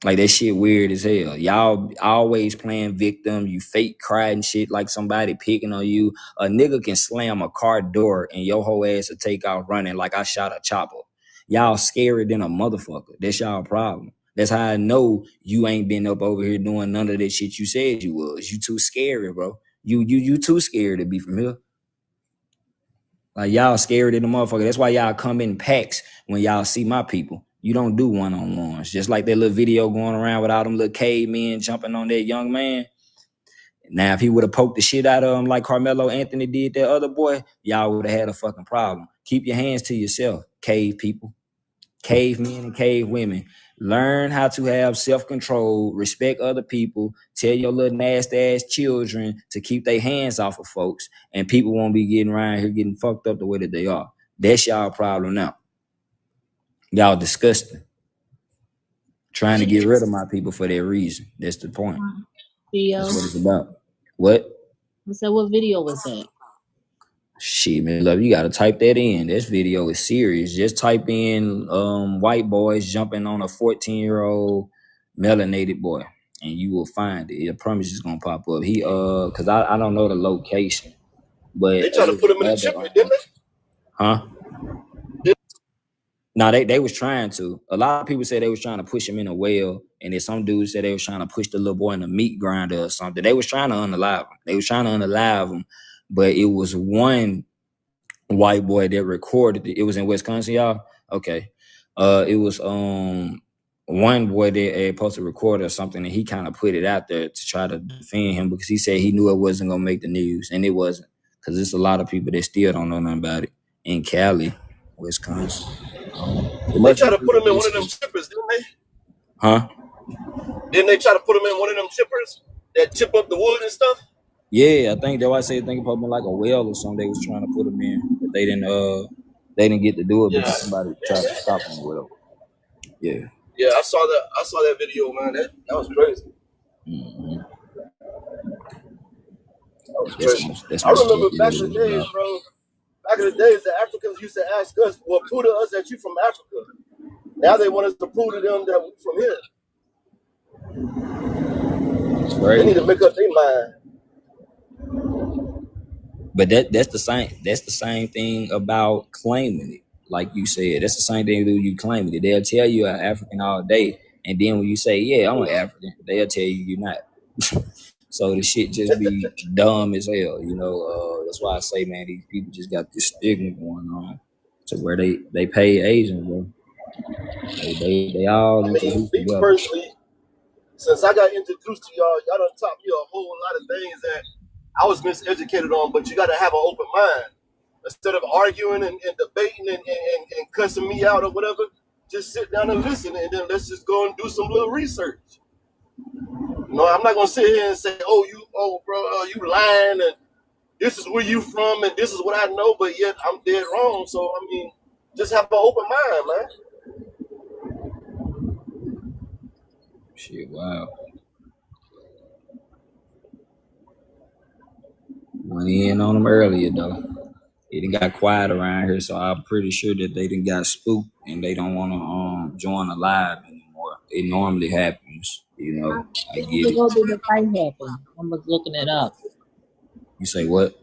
Like that shit weird as hell. Y'all always playing victim. You fake crying shit like somebody picking on you. A nigga can slam a car door and your whole ass will take off running like I shot a chopper. Y'all scarier than a motherfucker. That's y'all problem. That's how I know you ain't been up over here doing none of that shit you said you was. You too scary, bro. You too scared to be from here. Like y'all scared of the motherfucker. That's why y'all come in packs when y'all see my people. You don't do one-on-ones. Just like that little video going around with all them little cavemen jumping on that young man. Now, if he would have poked the shit out of him like Carmelo Anthony did that other boy, y'all would have had a fucking problem. Keep your hands to yourself, cave people. Cave men and cave women. Learn how to have self-control, respect other people, tell your little nasty ass children to keep their hands off of folks, and people won't be getting around here getting fucked up the way that they are. That's y'all problem now. Y'all disgusting. Trying to get rid of my people for that reason. That's the point. Video. That's what it's about. What? So what video was that? Shit, man, love, you gotta type that in. This video is serious. Just type in white boys jumping on a 14-year-old melanated boy, and you will find it. I promise it's gonna pop up. He cause I don't know the location, but They it tried to was put him in the another chipper, didn't they? huh? No, they was trying to. A lot of people said they was trying to push him in a well, and then some dudes said they was trying to push the little boy in a meat grinder or something. They was trying to unalive him. But it was one white boy that recorded it. It was in Wisconsin, y'all. Okay. It was one boy that supposed to record or something, and he kind of put it out there to try to defend him because he said he knew it wasn't gonna make the news, and it wasn't, because there's a lot of people that still don't know nothing about it in Cali, Wisconsin. It They must be tried to put people him in that one of them still, chippers, didn't they? huh? Didn't they try to put him in one of them chippers that chip up the wood and stuff? Yeah, I think that why I say think it probably like a well or something. They was trying to put him in, but they didn't get to do it because Yeah. somebody tried to stop them. Well, yeah. Yeah, I saw that video, man. That was crazy. Mm-hmm. That was crazy. That's I most remember definitely back what in it the was days, about. bro. Back in the days, the Africans used to ask us, well, prove to us that you from Africa. Now they want us to prove to them that we from here. It's They need crazy. to make up their mind. But that's the same thing about claiming it. Like you said, that's the same thing with you claiming it. They'll tell you an African all day, and then when you say, yeah, I'm an African, they'll tell you you're not. So the shit just be dumb as hell, you know. That's why I say, man, these people just got this stigma going on to where they pay Asians, bro. They all I in mean, cahoots me together. personally, since I got introduced to y'all done taught me a whole lot of things that I was miseducated on, but you got to have an open mind. Instead of arguing and debating and cussing me out or whatever, just sit down and listen, and then let's just go and do some little research. No, I'm not gonna sit here and say, bro, you lying, and this is where you from, and this is what I know, but yet I'm dead wrong. So I mean, just have an open mind, man. Shit, wow. Went in on them earlier though. it done got quiet around here, so I'm pretty sure that they done got spooked and they don't want to join the live anymore. It normally happens, you How know. I long get it. ago did the fight happen? I was looking it up. You say what?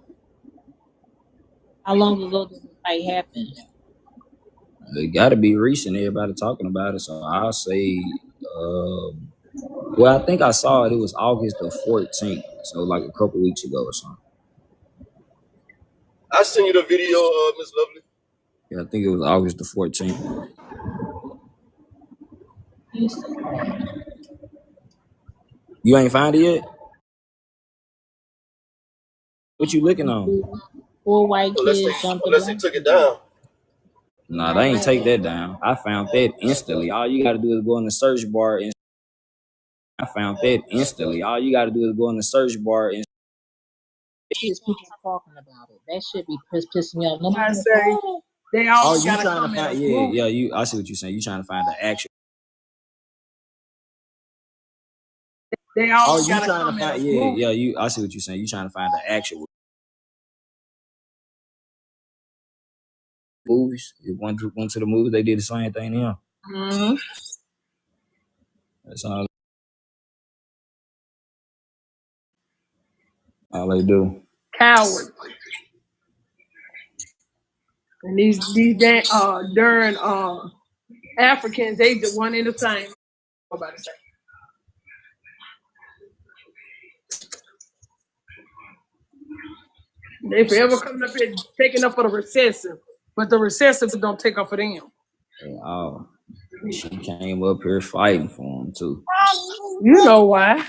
How long ago did the fight happen? It got to be recent. Everybody talking about it, so I'll say. Well, I think I saw it. It was August the 14th, so like a couple weeks ago or something. I sent you the video, Miss Lovely. Yeah, I think it was August the 14th. You ain't find it yet? What you looking on? Four white Unless kids jumped a unless they black took it man. down. Nah, they ain't take that down. I found that instantly. All you gotta do is go in the search bar and I found that instantly. All you gotta do is go in the search bar and Kids, people talking about it. That should be pissing me off. I Nobody. say they oh, all you gotta trying to come in find a yeah, group. yeah, you I see what you're saying. You trying to find the actual They all Oh, you gotta trying to come in a find yeah, group. yeah, you I see what you're saying. You trying to find the actual movies. You went to the movies, they did the same thing to him. Mm-hmm. That's all they do. Coward. And these darn Africans, they the one in the same. Nobody say. They forever coming up here taking up for the recessive, but the recessive don't take up for them. Oh, she came up here fighting for him too. You know why?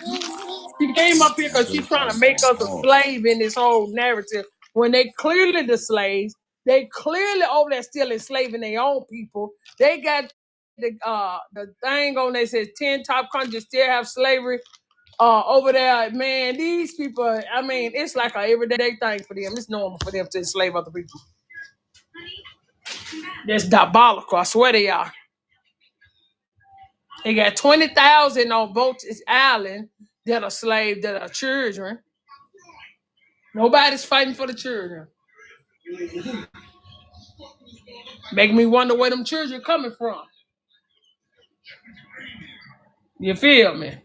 She came up here because They she's trying to fighting make for us him a hard. slave in this whole narrative. When they clearly the slaves, they clearly over there still enslaving their own people. They got the thing on there says 10 top countries still have slavery. Over there, man, these people, I mean, it's like a everyday thing for them. It's normal for them to enslave other people. That's diabolical. I swear they are. They got 20,000 on Vulture's Island that are slaves, that are children. Nobody's fighting for the children. Make me wonder where them children coming from. You feel me?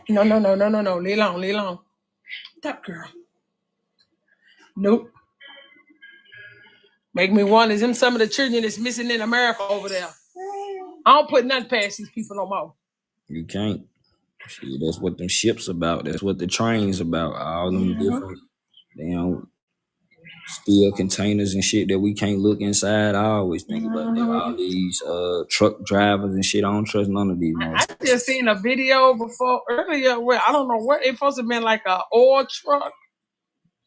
No. Lay long. Stop, girl. Nope. Make me wonder, is them some of the children that's missing in America over there? I don't put nothing past these people no more. You can't. See, that's what them ships about. That's what the trains about. All them different damn steel containers and shit that we can't look inside. I always think about that. All these truck drivers and shit. I don't trust none of these I motherfuckers. just seen a video before earlier where I don't know what it supposed to have been like a oil truck,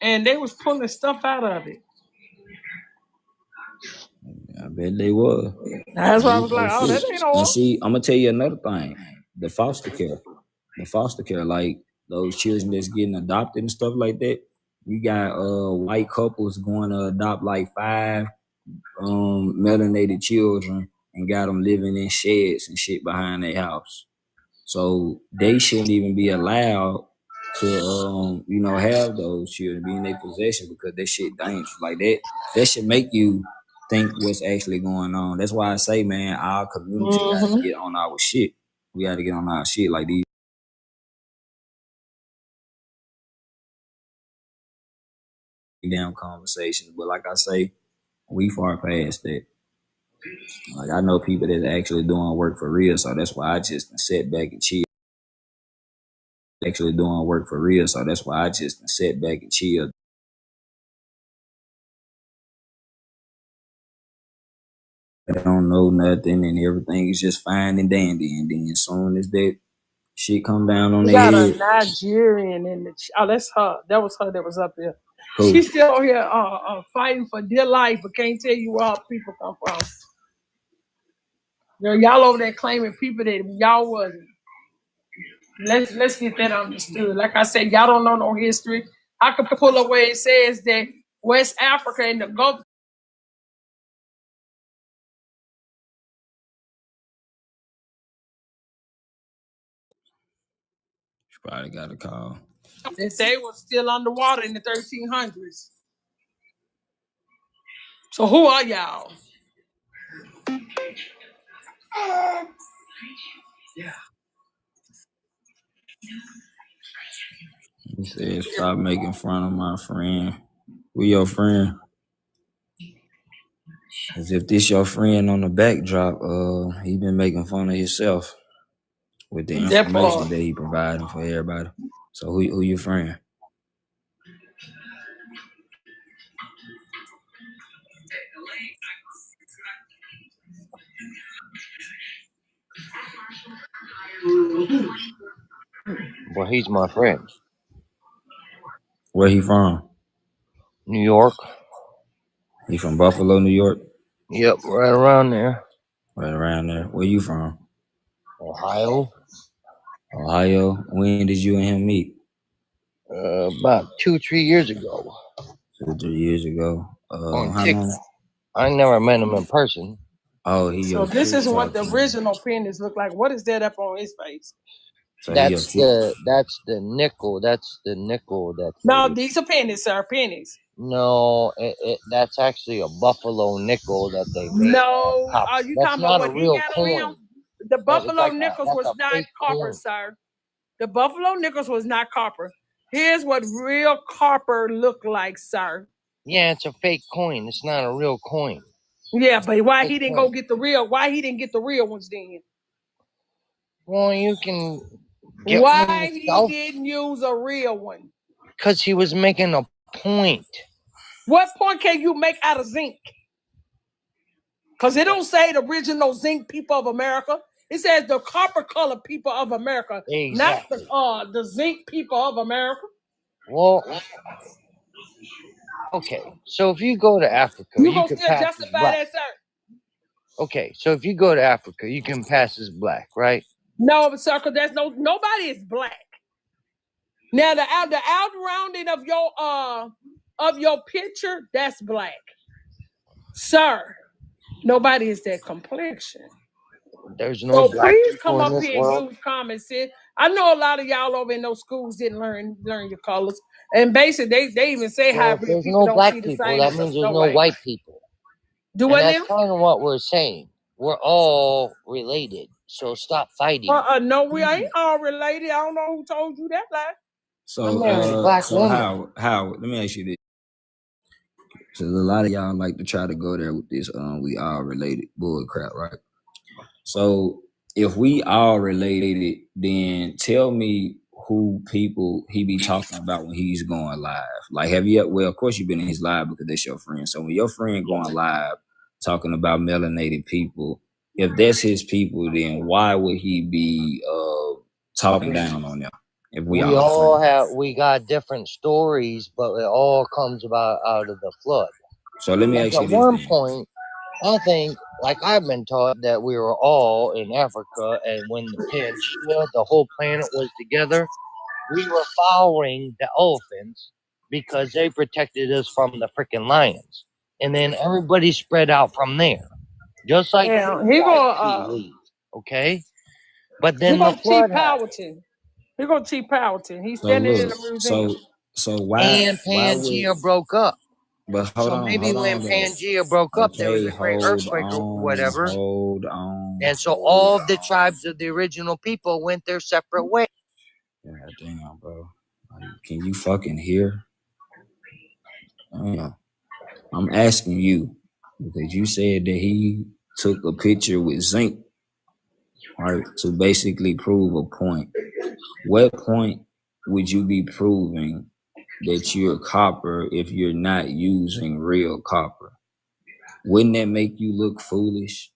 and they was pulling stuff out of it. I bet they was. That's why I These was like, folks oh, that too. ain't And oil. see, I'm gonna tell you another thing. The foster care. The foster care, like those children that's getting adopted and stuff like that. You got white couples going to adopt like 5 melanated children and got them living in sheds and shit behind their house. So they shouldn't even be allowed to have those children be in their possession because that shit dangerous. Like that should make you think what's actually going on. That's why I say, man, our community got to get on our shit. We got to get on our shit like these damn conversations. But like I say, we far past that. Like I know people that's actually doing work for real, so that's why I just sit back and chill. Actually doing work for real, so that's why I just sit back and chill. They don't know nothing, and everything is just fine and dandy. And then as soon as that shit come down on We their got a head, Nigerian in the. Oh, that's her. That was her that was up there. cool. She's still here fighting for dear life, but can't tell you where her people come from. Y'all over there claiming people that y'all wasn't. Let's get that understood. Like I said, y'all don't know no history. I could pull up where it says that West Africa and the Gulf. She probably got a call. That they were still underwater in the 1300s. So who are y'all? He said, "Stop making fun of my friend. We your friend. As if this your friend on the backdrop. He been making fun of himself with the That information part. that he providing for everybody. So who your friend? Well, he's my friend. Where he from? New York. He from Buffalo, New York. Yep, right around there. Right around there. Where you from? Ohio. Ohio. When did you and him meet? About 2-3 years ago 2-3 years ago. on How Tik. long? I never met him in person. Oh, he So your this is what TikTok the friend. original penis look like. What is that up on his face? So he your That's Tik. the nickel. That's the nickel that No, they. these are pennies, sir. Pennies. No, that's actually a buffalo nickel that they made out of No, are copper. you That's talking about not a what he real got on him? coin. The It's Buffalo like nickels that's was a not fake copper, coin. sir. The Buffalo nickels was not copper. Here's what real copper look like, sir. Yeah, it's a fake coin. It's not a real coin. Yeah, but why Fake he didn't coin. go get the real? Why he didn't get the real ones then? Well, you can get one Why he yourself didn't use a real one? because he was making a point. What point can you make out of zinc? Because it don't say the original zinc people of America. It says the copper colored people of America, Exactly. not the zinc people of America. Well, okay. So if you go to Africa, You you gonna could still pass as justify black. that, sir? Okay, so if you go to Africa, you can pass as black, right? No, sir, because there's nobody is black. Now the outrounding of your picture, that's black. Sir, nobody is that complexion. There's no So black please people come in up this here and world. use common sense. I know a lot of y'all over in those schools didn't learn your colors. And basically they even say Well, if hybrid there's people no don't see black the people, same that as us. means there's No no way. white people. Do And what that's now? kind of what we're saying. We're all related. So stop fighting. No, we ain't all related. I don't know who told you that lie. So I'm marrying a black woman. Howard, let me ask you this. So a lot of y'all like to try to go there with this we all related bull crap, right? So if we all related, then tell me who people he be talking about when he's going live. Like have you well of course you've been in his live because that's your friend. So when your friend going live talking about melanated people, if that's his people, then why would he be talking down on them if we We all all friends? we got different stories, but it all comes about out of the flood. So let me Like ask you at this one then. point, I think, like I've been taught, that we were all in Africa, and when the Pangea, the whole planet was together, we were following the elephants because they protected us from the freaking lions. And then everybody spread out from there, just like Yeah, you guys believe, okay? But he then the gonna cheat flood happened. Powelton. He gonna cheat Powelton. He's So standing in look, the museum. so And why would Pangea broke up. but So maybe hold when on though. Pangea broke up, there was Okay, a great earthquake or whatever. hold on, And so hold all of the on. tribes of the original people went their separate ways. God damn, bro. Like, can you fucking hear? Damn. I'm asking you because you said that he took a picture with zinc, right, to basically prove a point. What point would you be proving that you're copper if you're not using real copper? Wouldn't that make you look foolish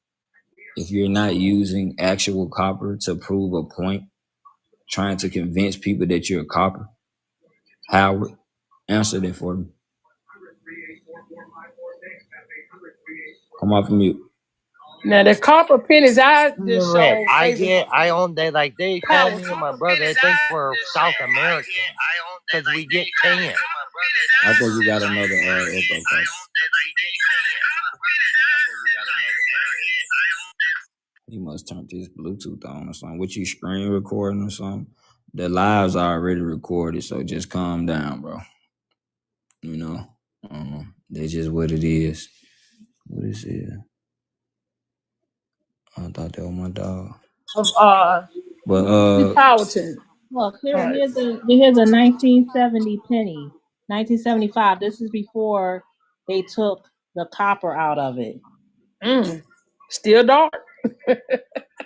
if you're not using actual copper to prove a point, trying to convince people that you're copper? Howard, answer that for me. Come off mute. Now the copper pennies I just Red. showed I own they like they call me and my brother. I think we're South Americans because we get tan. I think you got another echo. He must turn his Bluetooth on or something. What you screen recording or something? The lives are already recorded, so just calm down, bro. You know, that's just what it is. What is it? I thought that was my dog. But Metropolitan. Look, Right. here's a 1970 penny. 1975. This is before they took the copper out of it. Still dark.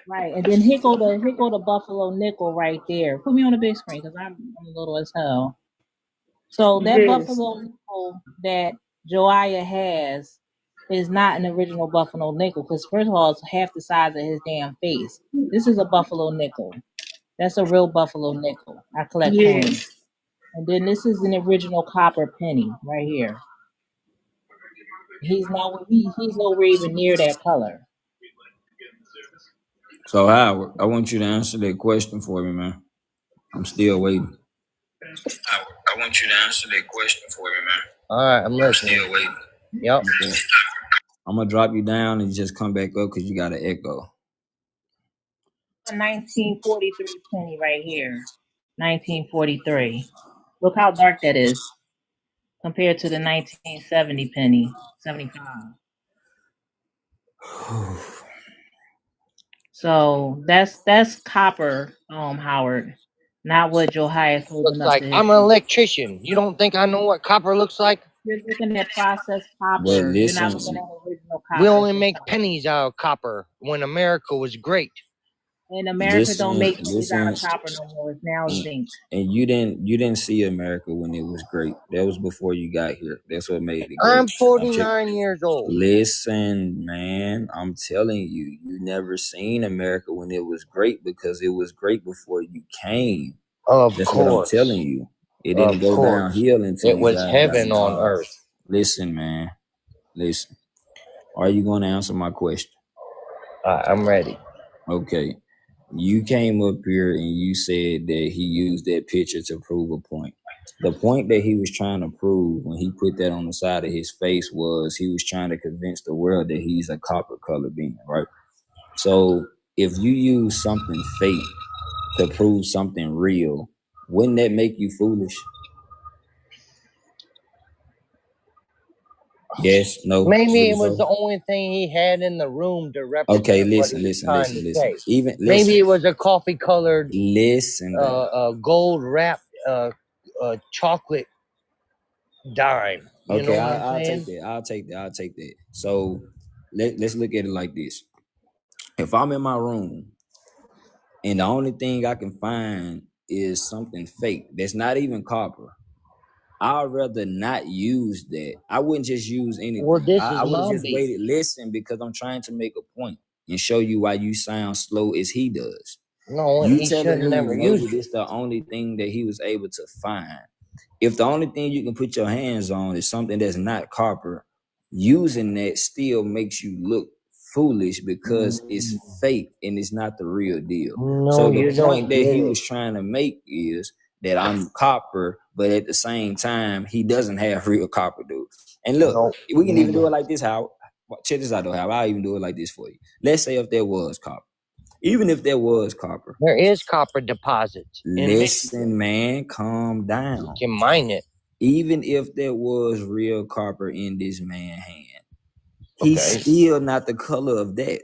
Right. And then here go the buffalo nickel right there. Put me on the big screen because I'm little as hell. So that Yes. buffalo nickel that Joiah has is not an original buffalo nickel because first of all, it's half the size of his damn face. This is a buffalo nickel. That's a real buffalo nickel. I collect coins. Yes. And then this is an original copper penny right here. He's nowhere even near that color. so Howard, I want you to answer that question for me, man. I'm still waiting. I want you to answer that question for me, man. All right, I'm listening. Still waiting. Yep. Okay. I'm gonna drop you down and just come back up because you got an echo. A 1943 penny right here. 1943. Look how dark that is compared to the 1970 penny. 75. So that's copper, Howard. Not what Joiah is holding Looks up like to his. I'm an electrician. You don't think I know what copper looks like? You're looking at processed But copper. You're not listen, looking at original copper. We only make pennies out of copper when America was great. And America don't make pennies out listen, of copper no more. It's now zinc. and you didn't see America when it was great. That was before you got here. That's what made it great. I'm 49 years old. Listen, man, I'm telling you, you never seen America when it was great because it was great before you came. Of That's course. what I'm telling you. It didn't go downhill until it was heaven on earth. Listen, man. Listen. Are you going to answer my question? I'm ready. Okay. You came up here and you said that he used that picture to prove a point. The point that he was trying to prove when he put that on the side of his face was he was trying to convince the world that he's a copper colored being, right? So if you use something fake to prove something real, wouldn't that make you foolish? Yes, no. Maybe it was the only thing he had in the room to represent Okay, what listen. he was trying to say. Maybe it was a coffee colored, gold wrapped chocolate dime. You know what I'm saying? I'll take that. So let's look at it like this. If I'm in my room and the only thing I can find is something fake that's not even copper, I'd rather not use that. I wouldn't just use anything. Well, this I is would have my just beef. waited. Listen, because I'm trying to make a point and show you why you sound slow as he does. No, You he telling should never me use maybe this the only thing that he was able to find. If the only thing you can put your hands on is something that's not copper, using that still makes you look foolish because it's fake and it's not the real deal. No, so you the don't point that get he it. was trying to make is that I'm copper, but at the same time, he doesn't have real copper, dude. And look, No, we can even do no. it like this, Howard. Check this out, though, Howard. I'll even do it like this for you. Let's say if there was copper. Even if there was copper. There is copper deposits. Listen, man, calm down. You can mine it. Even if there was real copper in this man's hand, he's still not the color of that.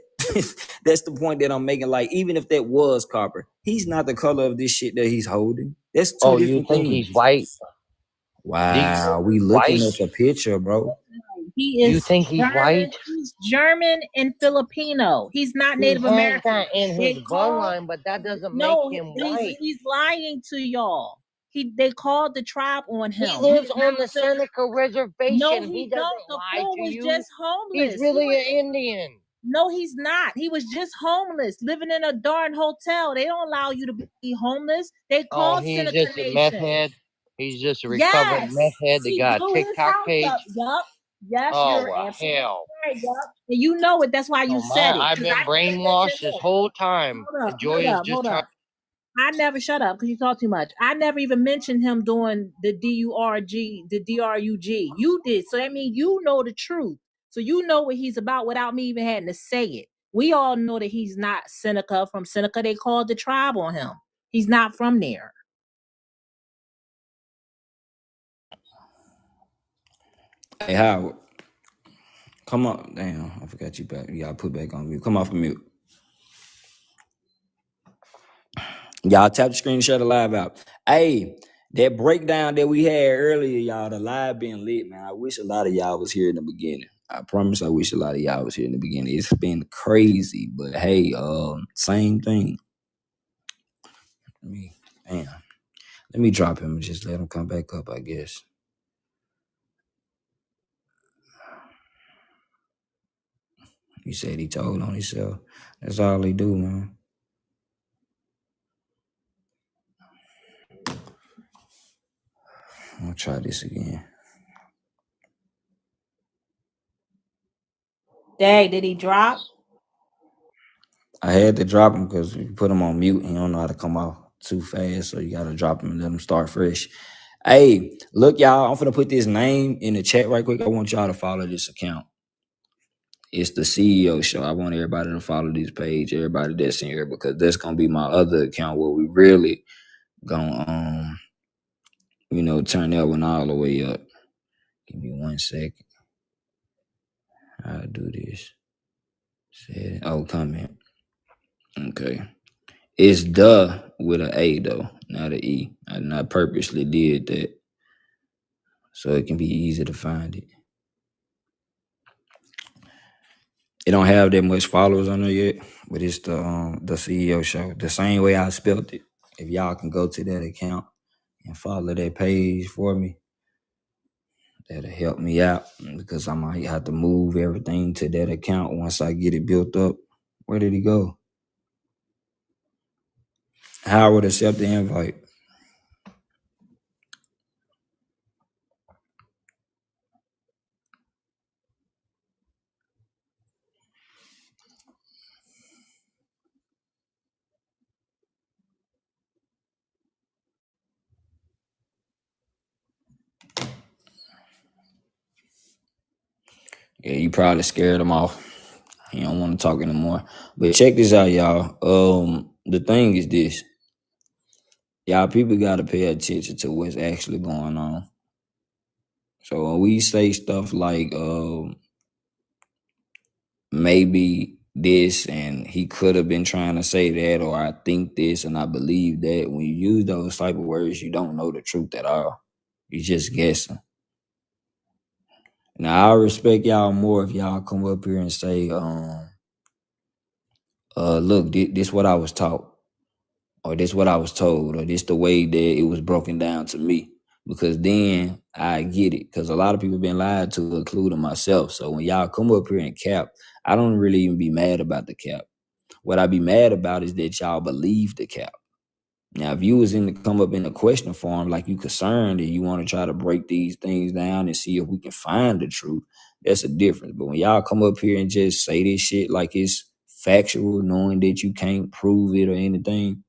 That's the point that I'm making. Like, even if that was copper, he's not the color of this shit that he's holding. That's two different things. You think he's white? Wow, we looking at the picture, bro. He is. You think he's white? He's German and Filipino. He's not Native American. That in his bloodline, but that doesn't make him white. He's lying to y'all. They called the tribe on him. He lives on the Seneca reservation. No, he don't. doesn't The lie fool to was you. just homeless. He's really an Indian. No, he's not. He was just homeless, living in a darn hotel. They don't allow you to be homeless. They called Seneca He's just a meth head. He's just a recovered meth head that got a TikTok page. Yup. Yes, you're absolutely hell. Right, yup. And you know it. That's why you said it. I've been brainwashed this whole time. Hold up. I never shut up because you talk too much. I never even mentioned him doing the DURG, the DRUG. You did. So that means you know the truth. So you know what he's about without me even having to say it. We all know that he's not Seneca. From Seneca, they called the tribe on him. He's not from there. Hey Howard, come on. Damn, I forgot you back. You gotta put back on mute. Come off of mute. Y'all tap the screen and share the live out. Hey, that breakdown that we had earlier, y'all, the live being lit, man. I wish a lot of y'all was here in the beginning. I promise I wish a lot of y'all was here in the beginning. It's been crazy, but hey, same thing. Let me drop him and just let him come back up, I guess. He said he told on himself. That's all they do, man. I'm gonna try this again. Dang, did he drop? I had to drop him because you put him on mute. He don't know how to come off too fast, so you gotta drop him and let him start fresh. Hey, look, y'all, I'm finna put this name in the chat right quick. I want y'all to follow this account. It's the CEO Show. I want everybody to follow this page, everybody that's in here, because that's gonna be my other account where we really gonna turn that one all the way up. Give me 1 second. How to do this? Comment. Okay. It's the with an A though, not an E. I purposely did that so it can be easy to find it. It don't have that much followers on there yet, but it's the CEO Show. The same way I spelled it. If y'all can go to that account and follow that page for me, that'll help me out because I might have to move everything to that account once I get it built up. Where did he go? Howard, accept the invite. Yeah, you probably scared him off. He don't want to talk anymore. But check this out, y'all. The thing is this. Y'all, people got to pay attention to what's actually going on. So when we say stuff like maybe this and he could have been trying to say that, or I think this and I believe that, when you use those type of words, you don't know the truth at all. You're just guessing. Now, I respect y'all more if y'all come up here and say, look, this what I was taught, or this what I was told, or this the way that it was broken down to me. Because then I get it. Because a lot of people been lied to, including myself. So when y'all come up here and cap, I don't really even be mad about the cap. What I be mad about is that y'all believe the cap. Now, if you was in to come up in a question form, like you concerned and you want to try to break these things down and see if we can find the truth, that's a difference. But when y'all come up here and just say this shit like it's factual, knowing that you can't prove it or anything,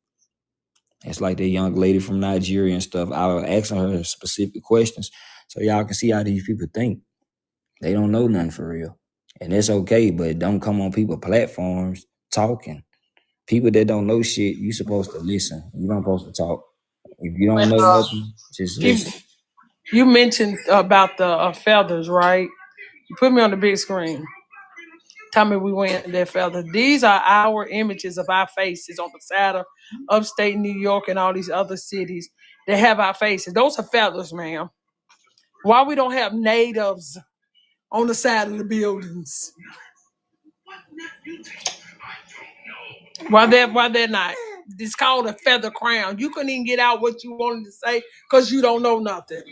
it's like that young lady from Nigeria and stuff. I was asking her specific questions so y'all can see how these people think. They don't know nothing for real. And it's okay, but don't come on people's platforms talking. People that don't know shit, you supposed to listen. You don't supposed to talk. If you don't know nothing, just listen. You mentioned about the feathers, right? You put me on the big screen. Tell me we went their feathers. These are our images of our faces on the side of upstate New York and all these other cities. They have our faces. Those are feathers, ma'am. Why we don't have natives on the side of the buildings? Why they're not? It's called a feather crown. You couldn't even get out what you wanted to say because you don't know nothing.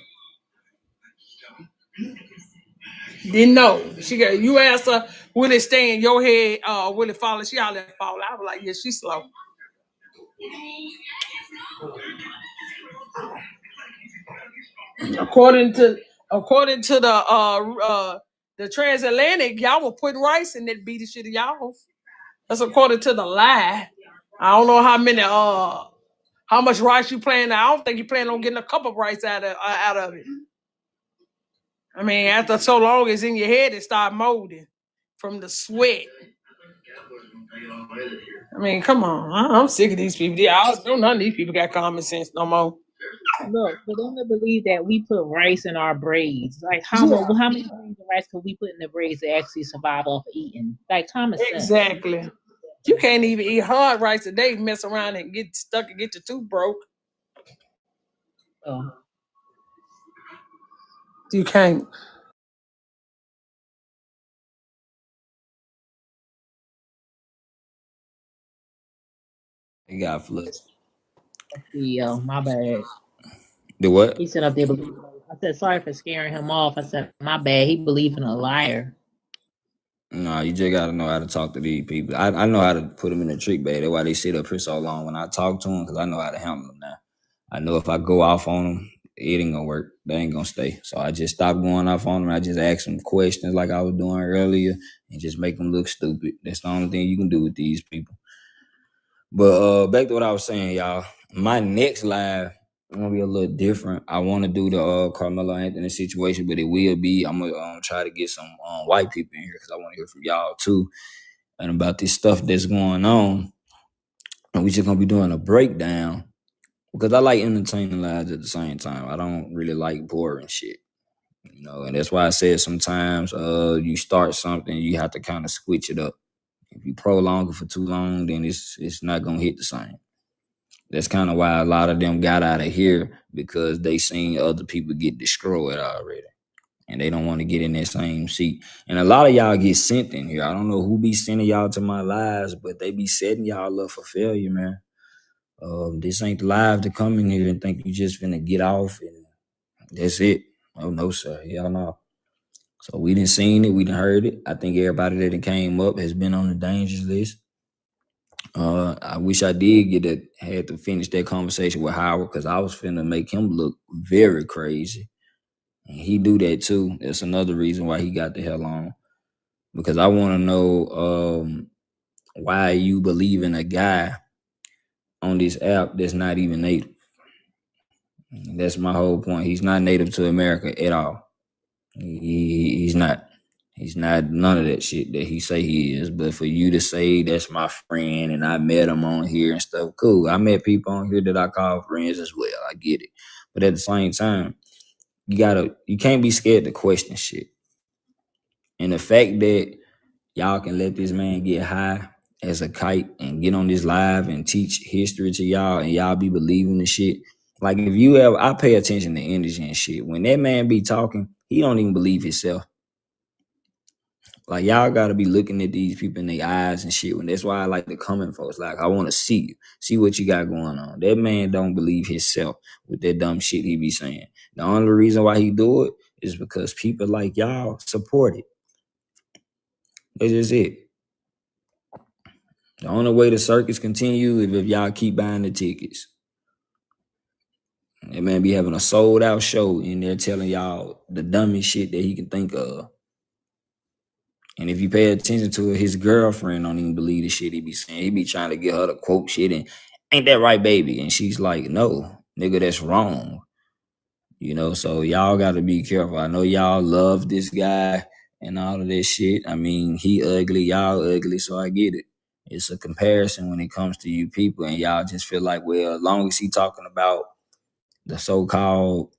Didn't know. You asked her, will it stay in your head? Will it fall? She all let it fall. I was like, yeah, she's slow. According to the transatlantic, y'all will put rice in that beat the shit of y'all. That's according to the lie. I don't know how much rice you plan. I don't think you plan on getting a cup of rice out of it. I mean, after so long it's in your head, it start molding from the sweat. I mean, come on. I'm sick of these people. None of these people got common sense no more. Look, for them to believe that we put rice in our braids, like Yeah, how many grains of rice could we put in the braids to actually survive off of eating? Like common sense. exactly. You can't even eat hard rice today. Mess around and get stuck and get your tooth broke. Oh. You can't. He got flooded. CEO, my bad. The what? He said up there. I said sorry for scaring him off. I said my bad. He believed in a liar. No, you just gotta know how to talk to these people. I know how to put them in a trick bag. That's why they sit up here so long when I talk to them, because I know how to handle them now. I know if I go off on them, it ain't gonna work. They ain't gonna stay. So I just stopped going off on them. I just ask them questions like I was doing earlier and just make them look stupid. That's the only thing you can do with these people. But back to what I was saying, y'all. My next live gonna be a little different. I want to do the Carmelo Anthony situation, but it will be. I'm gonna try to get some white people in here because I want to hear from y'all too and about this stuff that's going on. And we just gonna be doing a breakdown because I like entertaining lives at the same time. I don't really like boring shit, you know. And that's why I said sometimes you start something, you have to kind of switch it up. If you prolong it for too long, then it's not gonna hit the same. That's kind of why a lot of them got out of here because they seen other people get destroyed already. And they don't want to get in that same seat. And a lot of y'all get sent in here. I don't know who be sending y'all to my lives, but they be setting y'all up for failure, man. This ain't the live to come in here and think you just finna get off and that's it. Oh no, sir. Hell no. So we done seen it, we done heard it. I think everybody that done came up has been on the dangerous list. I wish I did had to finish that conversation with Howard because I was finna make him look very crazy. And he do that too. That's another reason why he got the hell on. Because I want to know why you believe in a guy on this app that's not even native. That's my whole point. He's not native to America at all. He's not. He's not none of that shit that he say he is. But for you to say that's my friend and I met him on here and stuff, cool. I met people on here that I call friends as well. I get it. But at the same time, you can't be scared to question shit. And the fact that y'all can let this man get high as a kite and get on this live and teach history to y'all and y'all be believing the shit. Like if you ever, I pay attention to energy and shit. When that man be talking, he don't even believe himself. Like y'all gotta be looking at these people in their eyes and shit. And that's why I like the coming folks. Like I want to see you, see what you got going on. That man don't believe himself with that dumb shit he be saying. The only reason why he do it is because people like y'all support it. That's just it. The only way the circus continue is if y'all keep buying the tickets. That man be having a sold out show in there telling y'all the dumbest shit that he can think of. And if you pay attention to it, his girlfriend don't even believe the shit he be saying. He be trying to get her to quote shit and ain't that right, baby? And she's like, no, nigga, that's wrong. You know, so y'all gotta be careful. I know y'all love this guy and all of this shit. I mean, he ugly, y'all ugly, so I get it. It's a comparison when it comes to you people, and y'all just feel like, well, as long as he talking about the so-called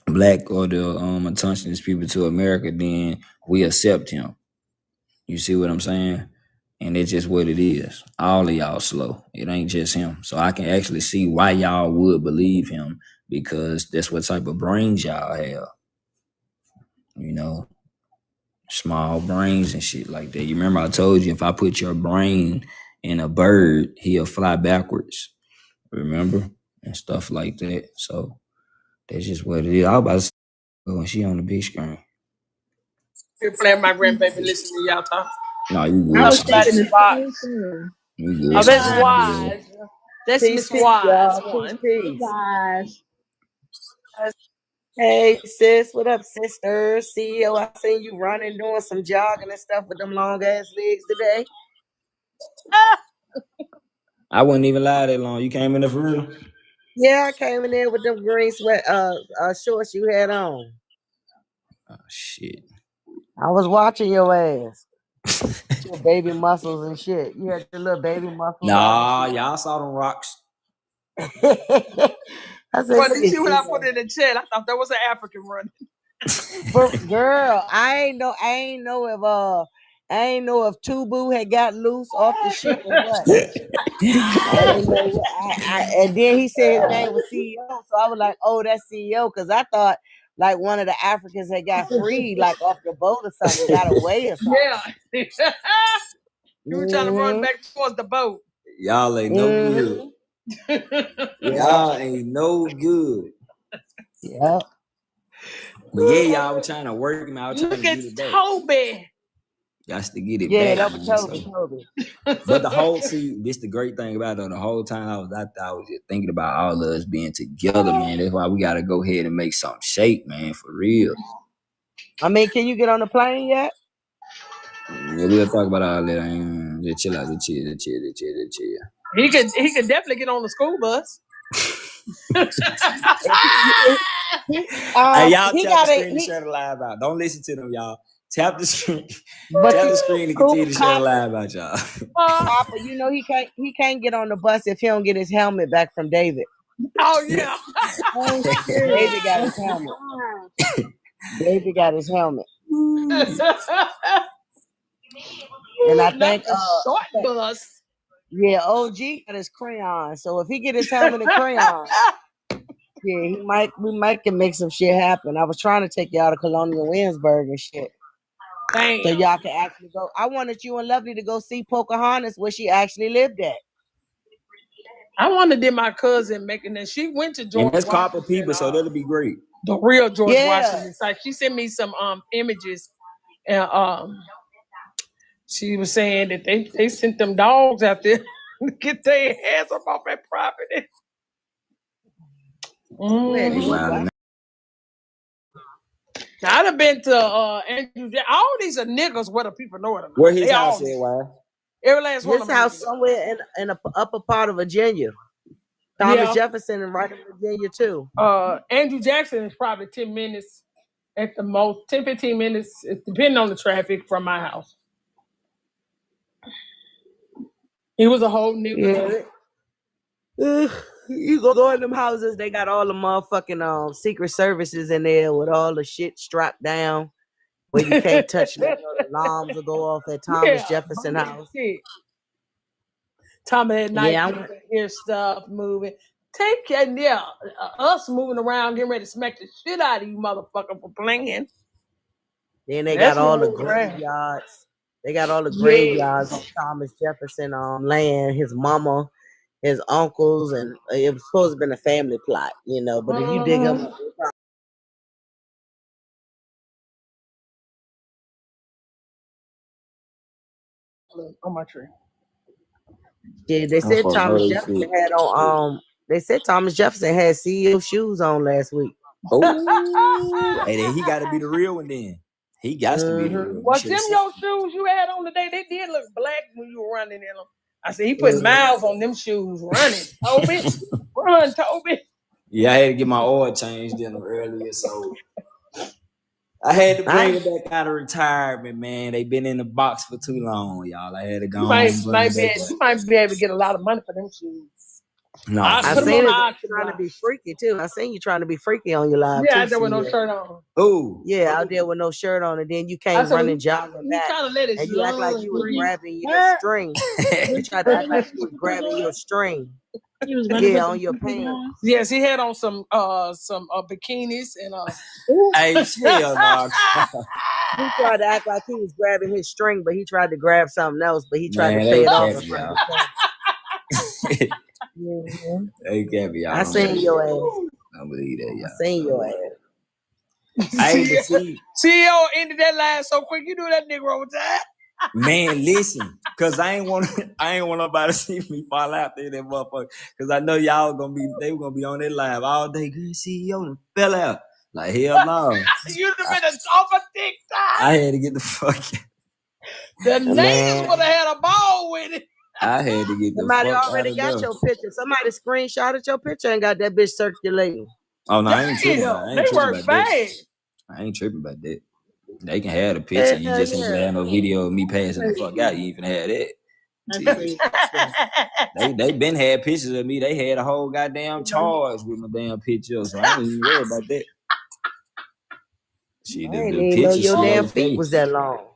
black or the attentionist people to America, then we accept him. You see what I'm saying? And it's just what it is. All of y'all slow. It ain't just him. So I can actually see why y'all would believe him because that's what type of brains y'all have. You know, small brains and shit like that. You remember I told you if I put your brain in a bird, he'll fly backwards. Remember? And stuff like that. So that's just what it is. I was about to say, when she on the big screen. You're playing my grandbaby, listen to y'all talk. No, you I good. was Somebody's thinking the same box. thing. You Oh, good. that's Somebody good. Wise. That's Peace, Miss peace, Wise y'all. Peace, one. Hey peace. guys. Hey, sis. What up, sister? CEO, I seen you running, doing some jogging and stuff with them long ass legs today. I wouldn't even lie that long. You came in there for real? Yeah, I came in there with them green sweat shorts you had on. Oh shit. I was watching your ass. Your baby muscles and shit. You had your little baby muscles Nah, out. y'all saw them rocks. I said, Well, look did you at see when you. I put it in the chat? I thought that was an African running. But girl, I ain't know if Tubu had got loose off the ship or what. I ain't know. And then he said his name was CEO, so I was like, "Oh, that's CEO," because I thought like one of the Africans had got freed, like off the boat or something, got away or something. Yeah. You were trying to run back towards the boat. Y'all ain't no good. Y'all ain't no good. Yep. But yeah, y'all were trying to work him out, trying Look to at get it back. Toby. Got to get it Yeah, back. that was Man, Toby. But the whole this the great thing about it. The whole time I was just thinking about all of us being together, man. That's why we gotta go ahead and make something shake, man, for real. I mean, can you get on the plane yet? Yeah, we'll talk about all that. Just chill out, just chill. He could definitely get on the school bus. Hey, y'all He tap the got screen to a share the live out. Don't listen to them, y'all. Tap the screen. but Tap the screen to continue to share the Copper, live out, y'all. Copper, you know he can't get on the bus if he don't get his helmet back from David. Oh yeah. Oh shit. David got his helmet. David got his helmet. And I think short bus. yeah, OG got his crayon. So if he get his helmet and crayon, yeah, we might can make some shit happen. I was trying to take y'all to Colonial Williamsburg and shit. Damn. So y'all can actually go. I wanted you and Lovely to go see Pocahontas where she actually lived at. I wanted to my cousin making that. She went to George And that's Washington. copper people, so that'll be great. The real George Washington site. She sent me some images, and she was saying that they sent them dogs out there to get their hands up off that property. Mm-hmm. Now, I'd have been to Andrew. All these are niggas, whether people know it or not. Where his house is, why? Every last one of His them. house somewhere in the upper part of Virginia. Thomas Jefferson and right in Virginia too. Andrew Jackson is probably 10 minutes at the most, 10, 15 minutes, depending on the traffic from my house. He was a whole nigga. Yeah. You go in them houses, they got all the motherfucking secret services in there with all the shit strapped down where you can't touch them. The alarms will go off at Thomas Jefferson house. Thomas at night, you can hear stuff moving. Take care, us moving around, getting ready to smack the shit out of you, motherfucker, for playing. Then they got all the graveyards. They got all the graveyards on Thomas Jefferson land. His mama, his uncles, and it was supposed to have been a family plot, you know. But if you dig them up, on my tree. Yeah, they said Thomas Jefferson had on. They said Thomas Jefferson had CEO shoes on last week. Oh, hey, then he got to be the real one. Then he got to be the real one. Was them your shoes you had on today? They did look black when you were running in them. I said he put miles on them shoes running. Toby, run, Toby. Yeah, I had to get my oil changed in them earlier, so I had to bring it back out of retirement, man. They been in the box for too long, y'all. I had to go home. You might be able to get a lot of money for them shoes. No, I seen you trying to be freaky too. I seen you trying to be freaky on your live. Yeah, out there with no shirt on. Oh, yeah, out there with no shirt on, and then you came running jogging back, and you act like you was grabbing your string. You tried to act like you was grabbing your string. Yeah, on your pants. Yes, he had on some bikinis and Hey, hell no. He tried to act like he was grabbing his string, but he tried to grab something else, but he tried to pay it off in front of his Hey, Gabby, y'all. I seen your ass. I believe that, y'all. I seen your ass. I ain't to see. CEO ended that line so quick. You knew that nigga over there. Man, listen, cause I ain't want nobody to see me fall out there, that motherfucker. Cause I know y'all they were gonna be on that live all day. Good CEO and fell out. Like hell no. You'd have been a top of TikTok. I had to get the fuck out. The niggas would have had a ball with it. I had to get the Somebody fuck already out got of your picture. Somebody screenshotted your picture and got that bitch circulating. Oh no, I ain't tripping about it. They work fast. I ain't tripping about that. They can have the picture. You just ain't gonna have no video of me passing the fuck out. You even have that. They been had pictures of me. They had a whole goddamn charge with my damn picture, so I ain't even worried about that. Shit, I ain't the even know picture your shit damn feet okay. was that long.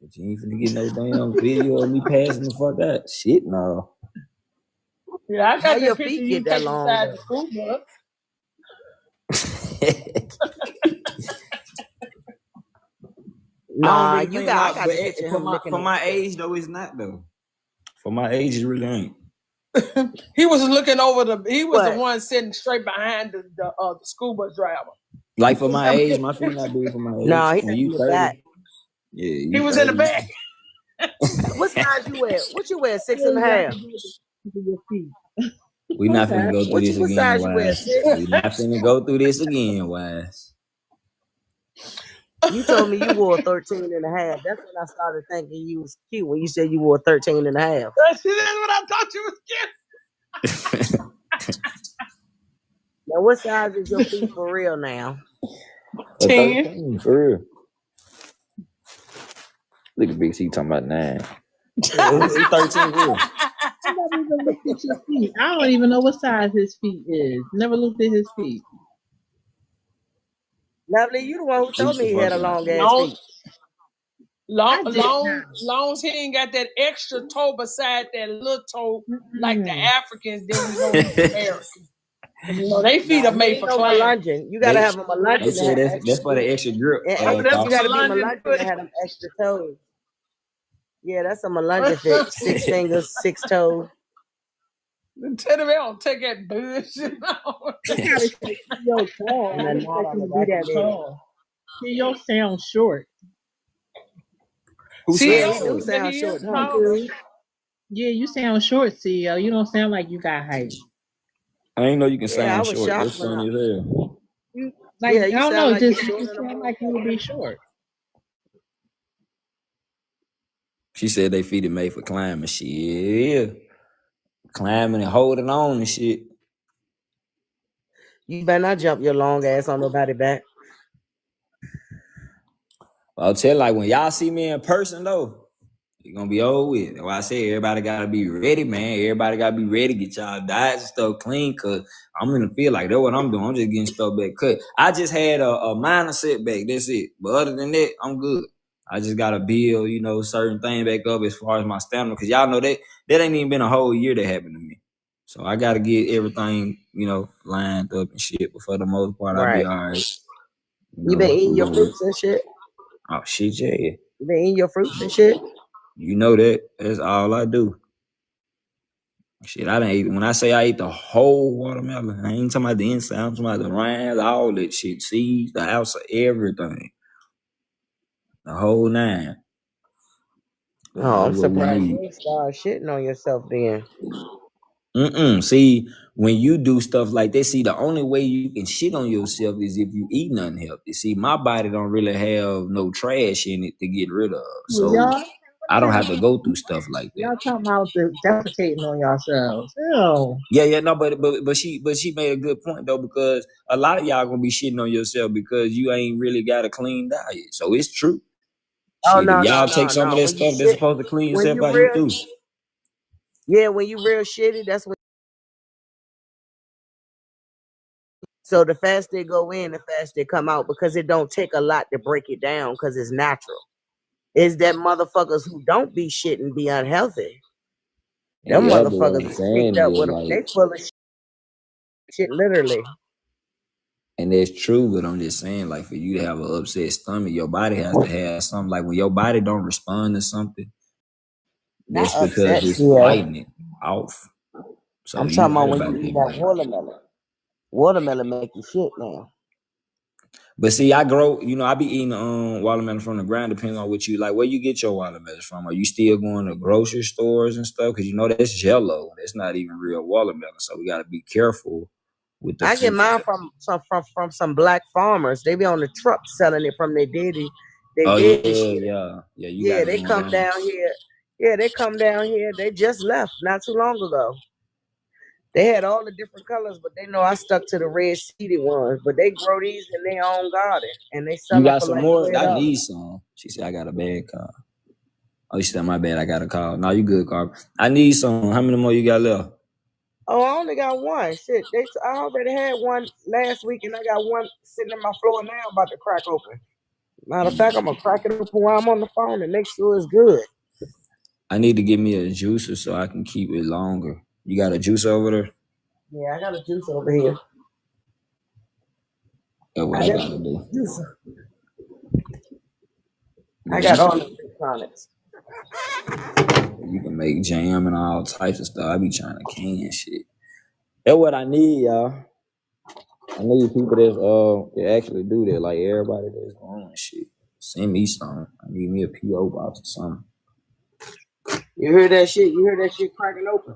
But you ain't finna get no damn video of me passing the fuck out. Shit, no. Yeah, I How got your that picture feet of you get that taking long? inside the Though? school bus. I don't Nah, really you think got. I not, got but the picture of for him my licking for the my window. age though, it's not though. For my age, it really ain't. He was looking over he was the What? one sitting straight behind the school bus driver. Like for my age, my feet not big for my age. Nah, he When was in you the 30, back. yeah, He you was in the 30. back. What size you wear? What you wear? 6 What and a does that half. have to do with your feet? We not finna Okay. go through this What again, size you wear? Wise. 6. We not finna go through this again, Wise. You told me you wore 13 and a half. That's when I started thinking you was cute when you said you wore 13 and a half. That's what I thought you was getting. Now, what size is your feet for real now? A 10. 13, for real. Look at Big C talking about 9. He 13 for real. I never even looked at your feet. I don't even know what size his feet is. Never looked at his feet. Lovely, you the one who told Shoot the me he had fuck a out. long ass feet. I did Long as he ain't got that extra toe beside that little toe like the not. Africans, then we know he's American. You know, they feet Nah, are he made ain't for no climbing. Melungeon. You gotta They have a Melungeon to say have that's extra for the feet. extra grip. Oh, that's You a gotta be Melungeon Melungeon to have them extra toes. Yeah, that's a Melungeon fit. 6 fingers, 6 toes. Tell them they don't take that bullshit out. They gotta say CEO tall. And I a didn't knot expect on him the to be back of that the neck. tall. CEO sounds short. Who Yeah, sounds he do short? sound He short, is don't tall. he? Yeah, you sound short, CEO. You don't sound like you got height. I ain't know you can Yeah, I sound was short. shocked That's when funny as hell. You yeah, I you don't sound know, like you're just you shorter than a sound like you would be short. She said they feet are made for climbing. Shit, yeah. Climbing and holding on and shit. You better not jump your long ass on nobody back. I'll tell you, like when y'all see me in person though, it's gonna be over with. That's why I say everybody gotta be ready, man. Everybody gotta be ready, get y'all diets and stuff clean, cause I'm gonna feel like that's what I'm doing. I'm just getting stuff back cut. I just had a minor setback, that's it. But other than that, I'm good. I just gotta build, certain things back up as far as my stamina. Cause y'all know that ain't even been a whole year that happened to me. So I gotta get everything, lined up and shit. But for the most part, I'll be Right. all right. You been eating We your gonna fruits and shit? oh shit, yeah. You been eating your fruits and shit? You know that. That's all I do. Shit, I done ate. When I say I ate the whole watermelon, I ain't talking about the inside. I'm talking about the rinds, all that shit, seeds, the outside, everything. The whole 9. Oh, I'm That's what we surprised need. you ain't start shitting on yourself then. See, when you do stuff like that, see, the only way you can shit on yourself is if you eat unhealthy. See, my body don't really have no trash in it to get rid of. Well, So y'all, I don't have to go through stuff like that. y'all talking about defecating on yourselves. Ew. Yeah, no, but she made a good point though, because a lot of y'all gonna be shitting on yourself because you ain't really got a clean diet. So it's true. Oh Shit, if no, y'all no, take no, some of no. that When you stuff that's shit, supposed to clean when yourself you out, you real, do. yeah, when you real shitty, that's when. So the faster it go in, the faster it come out because it don't take a lot to break it down because it's natural. It's that motherfuckers who don't be shitting be unhealthy. Them Yeah, but what motherfuckers I'm is saying picked up is with them. like, They full of shit, literally. and that's true, but I'm just saying, like, for you to have an upset stomach, your body has to have something. Like when your body don't respond to something, Not that's because upset, it's yeah. fighting it off. So I'm you talking right about when about you eat that that part. watermelon. Watermelon make you shit now. But see, I grow, I be eating watermelon from the ground, depending on what you like. Where you get your watermelons from? Are you still going to grocery stores and stuff? Because that's Jello. That's not even real watermelon. So we got to be careful with the I get fruit. mine from some black farmers. They be on the truck selling it from their daddy. They Oh did yeah, shit. yeah. You got Yeah, to they go come down. down here. Yeah, they come down here. They just left not too long ago. They had all the different colors, but they know I stuck to the red seeded ones. But they grow these in their own garden, and they sell You them got for some like more? I $12. need some. She said I got a bad car. Oh, you said my bad. I got a call. No, you good, Carl. I need some. How many more you got left? Oh, I only got one. Shit, I already had one last week, and I got one sitting on my floor now, about to crack open. Matter of fact, I'm gonna crack it open while I'm on the phone and make sure it's good. I need to give me a juicer so I can keep it longer. You got a juicer over there? Yeah, I got a juice over here. That's what I gotta do. Juicer. I got all the electronics. You can make jam and all types of stuff. I be trying to can shit. That's what I need, y'all. I need people that actually do that. Like everybody that's going shit. Send me some. I need me a PO box or something. You hear that shit? You hear that shit cracking open?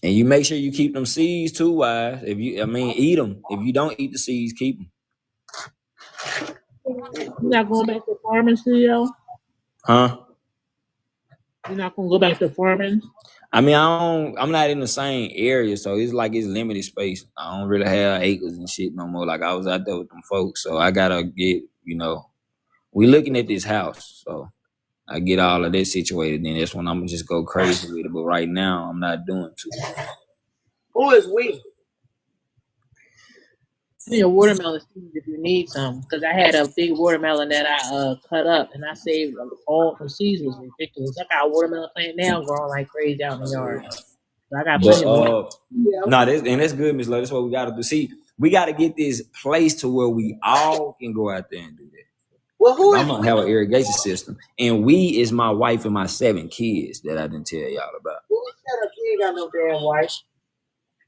And you make sure you keep them seeds too, wise. Eat them. If you don't eat the seeds, keep them. You're not going back to farming, CEO? Huh? You're not gonna go back to farming? I mean, I'm not in the same area, so it's like it's limited space. I don't really have acres and shit no more. Like I was out there with them folks, so I gotta get, we looking at this house, so I get all of that situated. Then that's when I'm gonna just go crazy with it. But right now, I'm not doing too much. Who is we? Your watermelon seeds if you need some, because I had a big watermelon that I cut up and I saved all from seeds was ridiculous. I got a watermelon plant now growing like crazy out in the yard. So I got plenty more. That's good, Miss Love. That's what we gotta do. See, we gotta get this place to where we all can go out there and do that. Well, who is I'm gonna have an irrigation system, and we is my wife and my 7 kids that I didn't tell y'all about. Who said you ain't got no damn wife?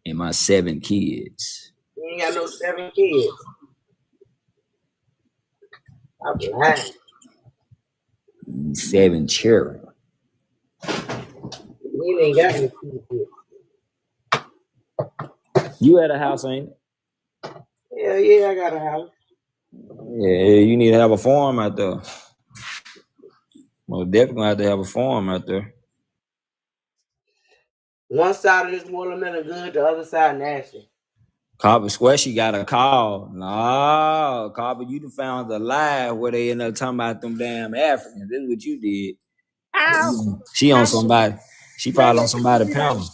And my 7 kids. You ain't got no 7 kids. I'm lying. 7 children. You ain't got no kids. You at a house, ain't it? Yeah, I got a house. Yeah, you need to have a farm out there. Well, definitely gonna have to have a farm out there. One side of this watermelon good, the other side nasty. Copper Squishy got a call. No, Copper, you done found the lie where they end up talking about them damn Africans. This is what you did. Ow. She on somebody. She probably on somebody panel.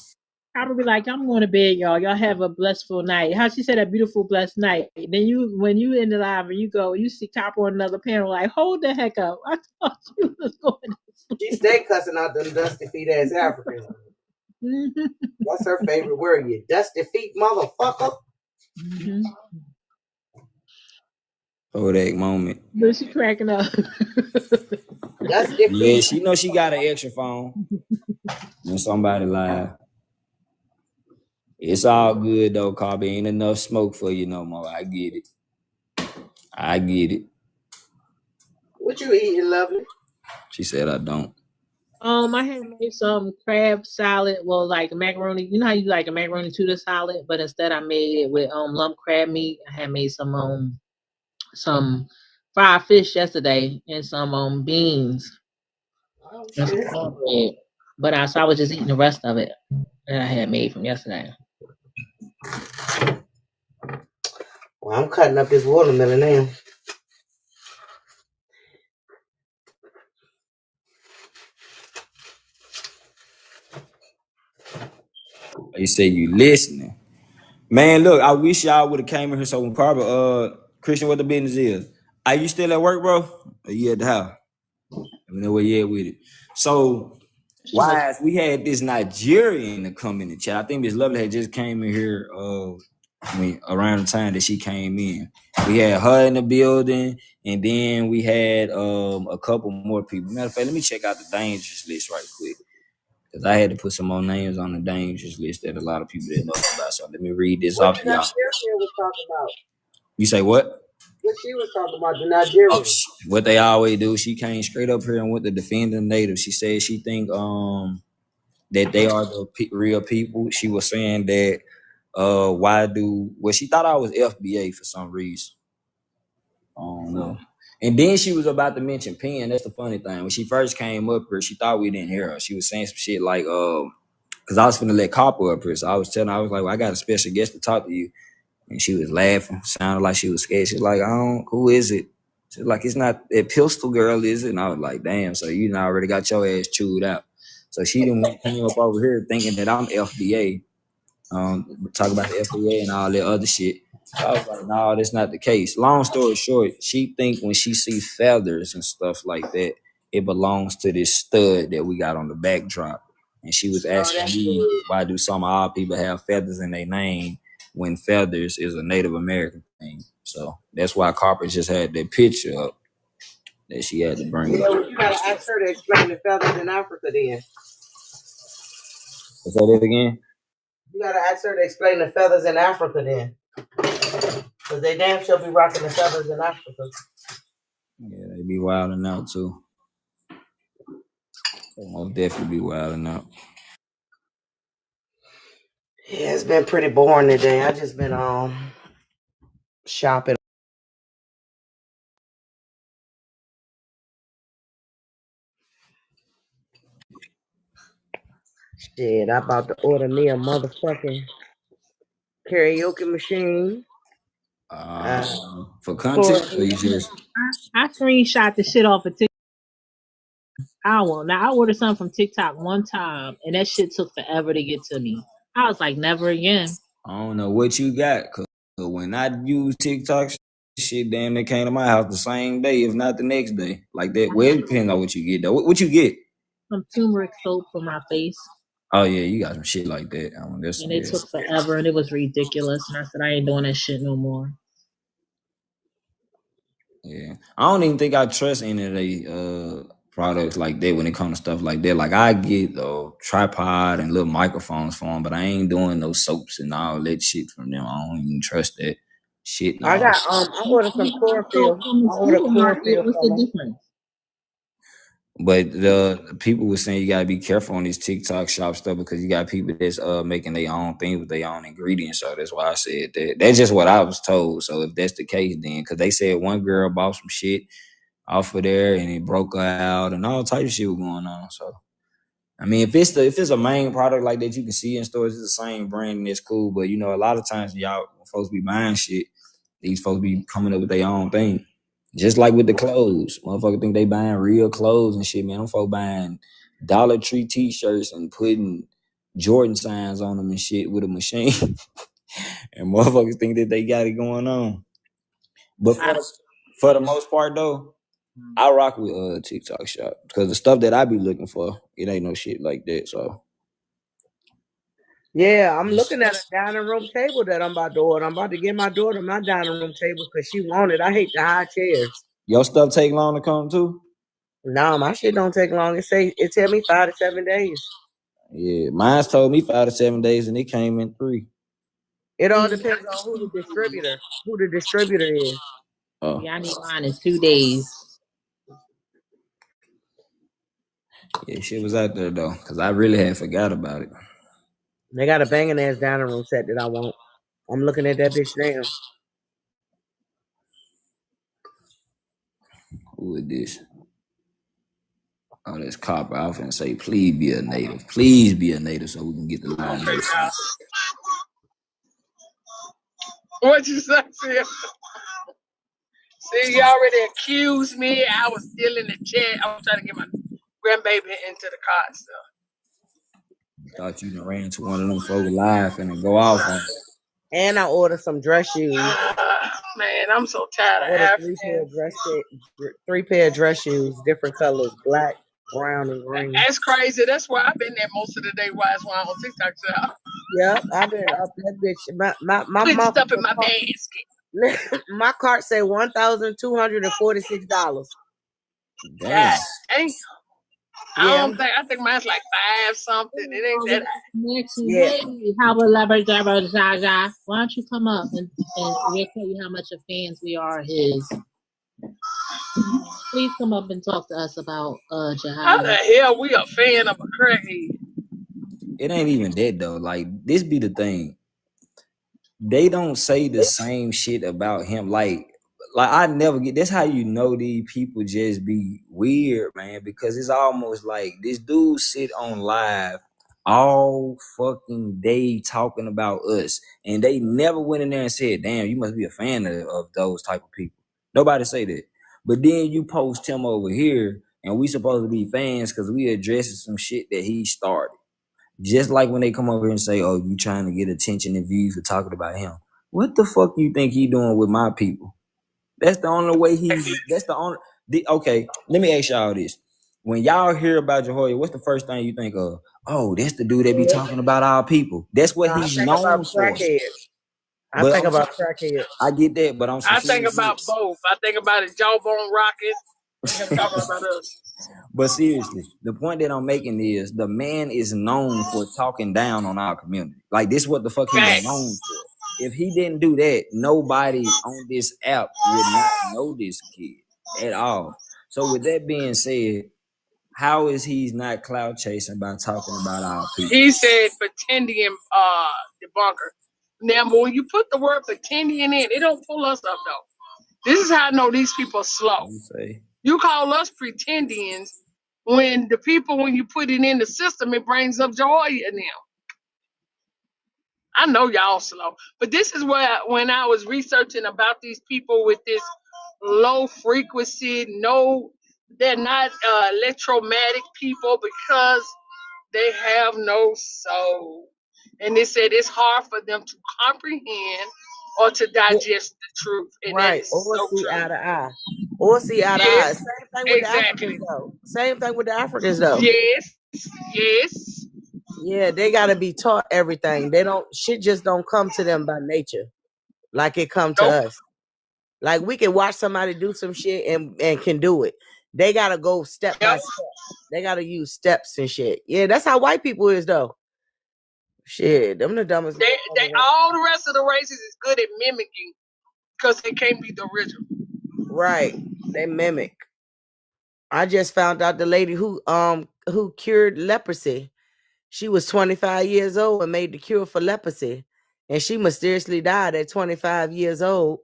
I would be like, I'm going to bed, y'all. Y'all have a blissful night. How she said a beautiful, blessed night. Then when you in the live and you see Copper on another panel, like, hold the heck up. I thought you was going to sleep. She stay cussing out them dusty feet ass Africans. That's her favorite word, you dusty feet motherfucker. Mm-hmm. Kodak moment. But she cracking up. Yeah, she know she got an extra phone. When somebody live. It's all good though, Carby. Ain't enough smoke for you no more. I get it. What you eating, lovely? She said I don't. I had made some crab salad. Well, like macaroni. You know how you like a macaroni Tudor salad, but instead I made it with lump crab meat. I had made some fried fish yesterday and some beans. Oh, And some cornbread. But I was just eating the rest of it that I had made from yesterday. Well, I'm cutting up this watermelon now. They say you listening. Man, look, I wish y'all would have came in here so when Carver, Christian, what the business is. Are you still at work, bro? Or you at the house? Let me know where you at with it. So, wise, we had this Nigerian to come in the chat. I think Miss Lovely had just came in here around the time that she came in. We had her in the building, and then we had a couple more people. Matter of fact, let me check out the dangerous list right quick. Because I had to put some more names on the dangerous list that a lot of people didn't know about. So let me read this off to y'all. Was talking about? You say what? What she was talking about, the Nigerian. What they always do. She came straight up here and went to defend the natives. She said she think that they are the real people. She was saying that she thought I was FBA for some reason. I don't know. And then she was about to mention Penn. That's the funny thing. When she first came up here, she thought we didn't hear her. She was saying some shit like, because I was finna let Copper up here. So I was telling her, I was like, well, I got a special guest to talk to you. And she was laughing. Sounded like she was scared. She's like, who is it? She's like, it's not that pistol girl, is it? And I was like, damn, so you done already got your ass chewed out. So she didn't came up over here thinking that I'm FBA, talk about the FBA and all that other shit. So I was like, no, that's not the case. Long story short, she think when she sees feathers and stuff like that, it belongs to this stud that we got on the backdrop. And she was asking me, why do some of our people have feathers in their name when feathers is a Native American thing? So that's why Carper just had that picture up that she had to bring Yeah, up. well, you gotta ask her to explain the feathers in Africa then. Say that again? You gotta ask her to explain the feathers in Africa then. Because they damn sure be rocking the feathers in Africa. Yeah, they be wilding out too. They most definitely be wilding out. Yeah, it's been pretty boring today. I just been shopping. Shit, I about to order me a motherfucking karaoke machine. For For content, or you just I screenshot the shit off of TikTok. Now I ordered something from TikTok one time, and that shit took forever to get to me. I was like, never again. I don't know what you got. Cause when I use TikTok, shit damn near came to my house the same day, if not the next day. Like that. Well, it depends on what you get though. What you get? Some turmeric soap for my face, Oh yeah, you got some shit like that. That's and it yes. took forever, and it was ridiculous. And I said, I ain't doing that shit no more. Yeah, I don't even think I trust any of the products like that when it comes to stuff like that. Like I get a tripod and little microphones for them, but I ain't doing no soaps and all that shit from them. I don't even trust that shit. I No. got I ordered some chlorophyll. I ordered chlorophyll What's from the them. difference? But the people were saying you gotta be careful on these TikTok shop stuff because you got people that's making their own thing with their own ingredients. So that's why I said that. That's just what I was told. So if that's the case, then because they said one girl bought some shit off of there and it broke her out and all types of shit was going on. So I mean, if it's a main product like that you can see in stores, it's the same brand and it's cool. But you know, a lot of times y'all folks be buying shit. These folks be coming up with their own thing. Just like with the clothes. Motherfuckers think they buying real clothes and shit, man. Them folks buying Dollar Tree t-shirts and putting Jordan signs on them and shit with a machine. And motherfuckers think that they got it going on. But for the most part though, I rock with TikTok shop. Because the stuff that I be looking for, it ain't no shit like that. So Yeah, I'm looking at a dining room table that I'm about to order. I'm about to get my daughter my dining room table because she wanted. I hate the high chairs. your stuff take long to come too? No, my shit don't take long. It tell me 5 to 7 days. Yeah, mine's told me 5 to 7 days and it came in 3. It all depends on who the distributor is. Oh, Yeah, I need mine in 2 days. yeah, shit was out there though, cause I really had forgot about it. They got a banging ass dining room set that I want. I'm looking at that bitch now. Who is this? Oh, that's Copper. I was finna say, please be a native. Please be a native so we can get the line. Okay, y'all. What you say? See, you already accused me. I was still in the chat. I was trying to get my grandbaby into the car. So. Thought you done ran into one of them folks live and go off on it. And I ordered some dress shoes. Man, I'm so tired of Africans. 3 pair of dress shoes, different colors, black, brown, and green. That's crazy. That's why I've been there most of the day. Why it's why I'm on TikTok. So. Yep, I've been up that bitch. My Put mom, stuff in my basket. my cart say $1,246. Damn. Dang. Yeah, I think mine's like 5 something. It ain't that. yeah. Hey, how about Zaza? Why don't you come up and we'll tell you how much of fans we are of his. Please come up and talk to us about How the Jahai. hell we a fan of a crackhead? It ain't even that though. Like, this be the thing. They don't say the same shit about him. Like I never get. That's how you know these people just be weird, man. Because it's almost like this dude sit on live all fucking day talking about us, and they never went in there and said, "Damn, you must be a fan of those type of people." Nobody say that. But then you post him over here, and we supposed to be fans because we addressing some shit that he started. Just like when they come over here and say, "Oh, you trying to get attention and views for talking about him." What the fuck you think he doing with my people? That's the only way that's the only. Okay, let me ask y'all this: when y'all hear about Jehoiada, what's the first thing you think of? Oh, that's the dude that be talking about our people. That's what I he's think about known for. crackhead. I But think about crackhead. I get that, but I'm I think seriously. about both. I think about a jawbone rocket and him talking about us. But seriously, the point that I'm making is the man is known for talking down on our community. Like this, is what the fuck he's known Facts. for. If he didn't do that, nobody on this app would not know this kid at all. So with that being said, how is he not cloud chasing by talking about our people? He said pretending debunker. Now, but when you put the word pretending in, it don't pull us up though. This is how I know these people are slow. You call us pretendians when the people, when you put it in the system, it brings up joy in them. I know y'all slow, but this is where when I was researching about these people with this low frequency, no, they're not electromagnetic people because they have no soul. And they said it's hard for them to comprehend or to digest the truth. And that Right. is Or so see true. eye to eye. Or see eye to eye. Yes, Same thing with the Africans exactly. though. Same thing with the Africans though. Yes, yes. Yeah, they gotta be taught everything. They don't shit just don't come to them by nature like it come to Nope. us. Like we can watch somebody do some shit and can do it. They gotta go step by Yep. step. They gotta use steps and shit. Yeah, that's how white people is though. Shit, them the dumbest. They all the rest of the races is good at mimicking because they can't be the original. Right. They mimic. I just found out the lady who cured leprosy. She was 25 years old and made the cure for leprosy. And she mysteriously died at 25 years old.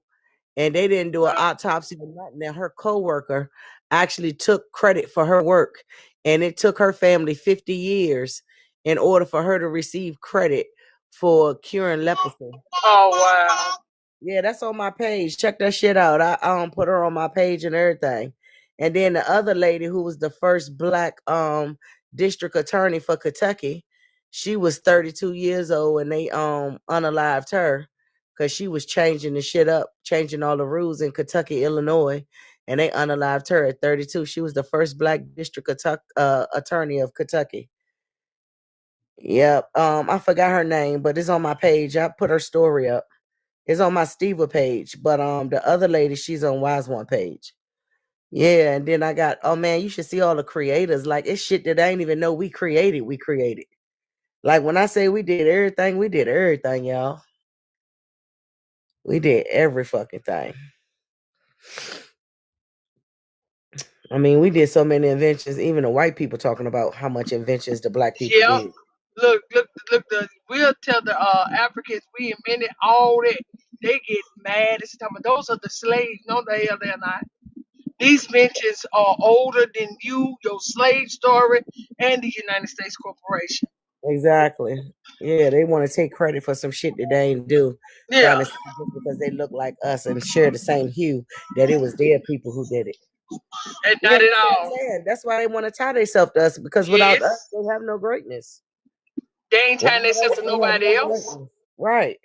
And they didn't do an autopsy or nothing. And her co-worker actually took credit for her work. And it took her family 50 years in order for her to receive credit for curing leprosy. Oh wow. Yeah, that's on my page. Check that shit out. I put her on my page and everything. And then the other lady who was the first black district attorney for Kentucky, she was 32 years old and they unalived her because she was changing the shit up, changing all the rules in Kentucky, Illinois, and they unalived her at 32. She was the first black district attorney of Kentucky. Yep. I forgot her name, but it's on my page. I put her story up. It's on my Steva page, but the other lady, she's on Wise One page. Yeah, and then I got, oh man, you should see all the creators. Like it's shit that I didn't even know we created. We created. Like when I say we did everything, y'all. We did every fucking thing. I mean, we did so many inventions. Even the white people talking about how much inventions the black people Yep. did. Look. We'll tell the Africans we invented all that. They get mad and stuff. Those are the slaves. No, the hell they're not. These inventions are older than you, your slave story, and the United States Corporation. Exactly. Yeah, they want to take credit for some shit that they ain't do. Yeah. Trying to say just because they look like us and share the same hue that it was their people who did it. And Yeah, not at that's what I'm all. saying. That's why they want to tie themselves to us because without us, Yes. they have no greatness. They ain't tying Without themselves us, to they have nobody no else. greatness. Right.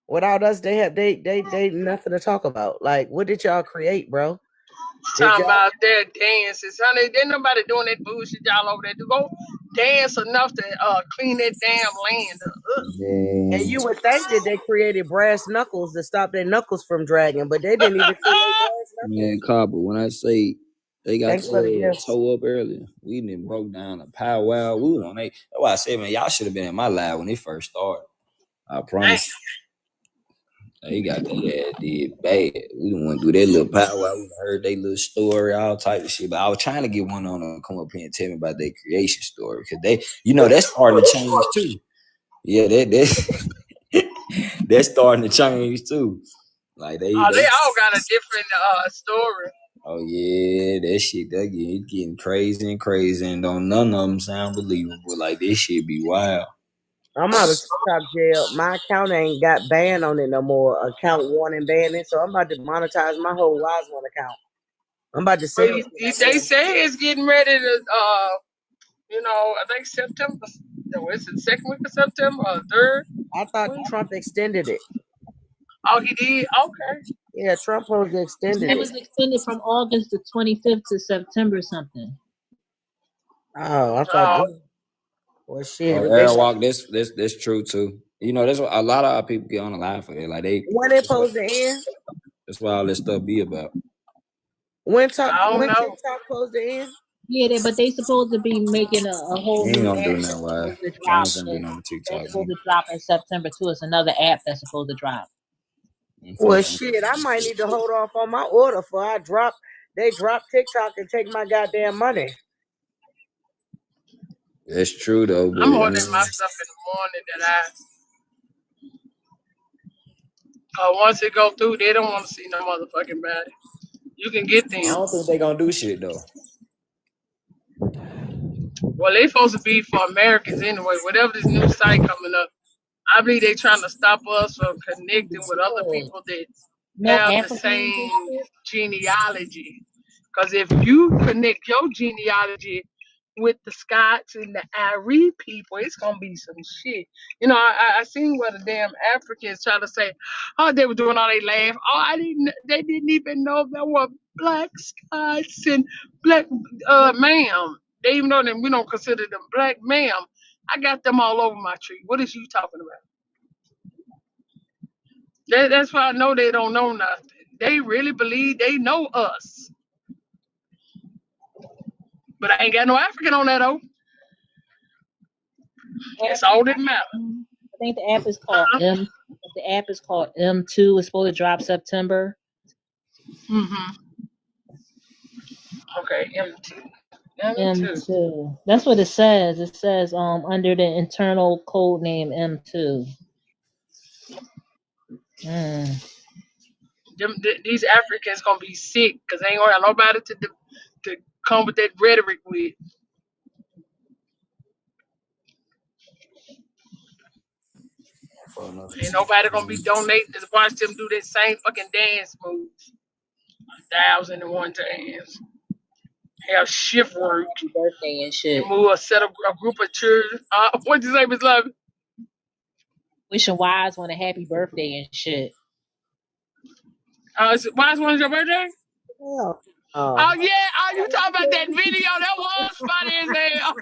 Without us, they nothing to talk about. Like, what did y'all create, bro? Did Talking y'all? about their dances. Honey, there's nobody doing that bullshit y'all over there. To go dance enough to clean that damn land up. And you would think that they created brass knuckles to stop their knuckles from dragging, but they didn't even create brass knuckles. Man, Copper, when I say they got Thanks for the your gifts. toe up earlier, we done broke down a powwow. We was on they. That's why I said, man, y'all should have been in my live when it first started. I Damn. promise. They got their ass did bad. We done went through that little powwow. We heard their little story, all type of shit. But I was trying to get one on them to come up here and tell me about their creation story. Because they, that's starting to change too. Yeah, that's starting to change too. Like They all got a different story. oh yeah, that shit getting crazy and crazy, and don't none of them sound believable. Like this shit be wild. I'm out of TikTok jail. My account ain't got banned on it no more. Account warning banning. So I'm about to monetize my whole Wise One account. I'm about to But sell they some. say it's getting ready to, I think September. No, it's the second week of September or third I thought week. Trump extended it. Oh, he did. Okay. Yeah, Trump supposed to extended It it. was extended from August the 25th to September something. Oh, I thought. Well, shit. Oh, If they Airwalk, this true too. You know, that's what a lot of our people get on the line for that. Like when they supposed to end? that's what all this stuff be about. When I don't know. TikTok supposed to end? Yeah, but they supposed to be making a whole You ain't new gonna do app nothing, that's why? supposed to I drop. ain't gonna do nothing to That's TikTok. supposed to drop in September too. It's another app that's supposed to drop. Well, shit, I might need to hold off on my order for they drop TikTok and take my goddamn money. That's true though, but I'm ordering my stuff in the morning that once it go through, they don't want to see no motherfucking body. You can get I them. don't think they gonna do shit though. Well, they supposed to be for Americans anyway. Whatever this new site coming up, I believe they trying to stop us from connecting with other people that No have the Africans and same shit. genealogy. Because if you connect your genealogy with the Scots and the Irie people, it's gonna be some shit. I seen where the damn Africans try to say, oh, they were doing all they laugh. Oh, they didn't even know there were black Scots and black ma'am. They even know that we don't consider them black ma'am. I got them all over my tree. What is you talking about? That's why I know they don't know nothing. They really believe they know us. But I ain't got no African on that though. That's all that matters. I think the app is called Uh-huh. M. The app is called M2. It's supposed to drop September. Mm-hmm. Okay, M2. M2. M2. That's what it says. It says under the internal code name M2. These Africans gonna be sick because they ain't gonna have nobody to come with that rhetoric with. Ain't nobody gonna be donating to watch them do that same fucking dance moves 1,001 times. Have shift work Happy birthday and shit. and move a group of children. What'd you say, Miss Love? Wishing Wise on a happy birthday and shit. Why is one your birthday? Yeah. Oh yeah, you talking about that video? That was funny as hell.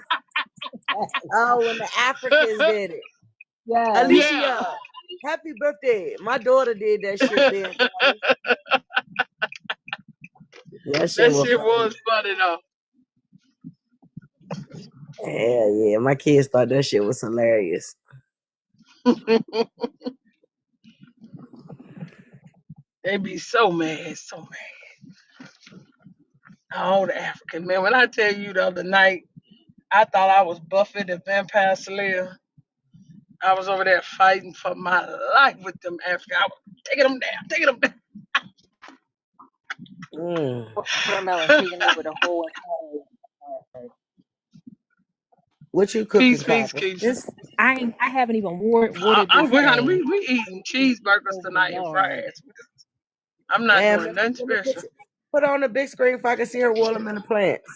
Oh, when the Africans did it. Yeah. Alicia, happy birthday. My daughter did that shit then. That shit was funny though. Yeah. My kids thought that shit was hilarious. They be so mad, so mad. Oh, the African man. When I tell you the other night, I thought I was Buffy the Vampire Slayer. I was over there fighting for my life with them Africans. I was taking them down. Watermelon taking over the whole entire. What you cooking, Peace, Copper? Keisha. I haven't even watered this honey, thing. we eating cheeseburgers tonight and fries. I'm not Man, doing nothing special. put on the big screen if I can see her watermelon plants.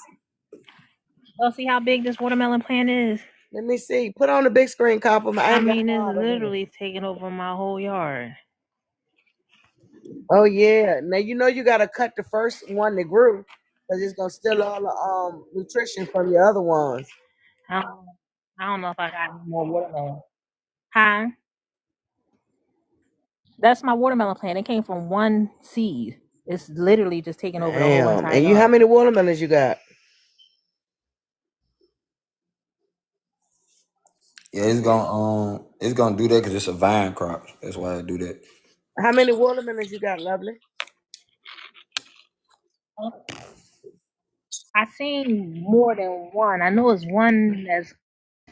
Oh, see how big this watermelon plant is? Let me see. Put on the big screen, Copper. I mean, it's literally taking over my whole yard. Oh yeah. Now you gotta cut the first one that grew because it's gonna steal all the nutrition from your other ones. I don't know if I got any more watermelon. Huh? That's my watermelon plant. It came from one seed. It's literally just taking over the whole entire And yard. how many watermelons you got? Yeah, it's gonna do that because it's a vine crop. That's why I do that. How many watermelons you got, Lovely? I seen more than one. I know it's one that's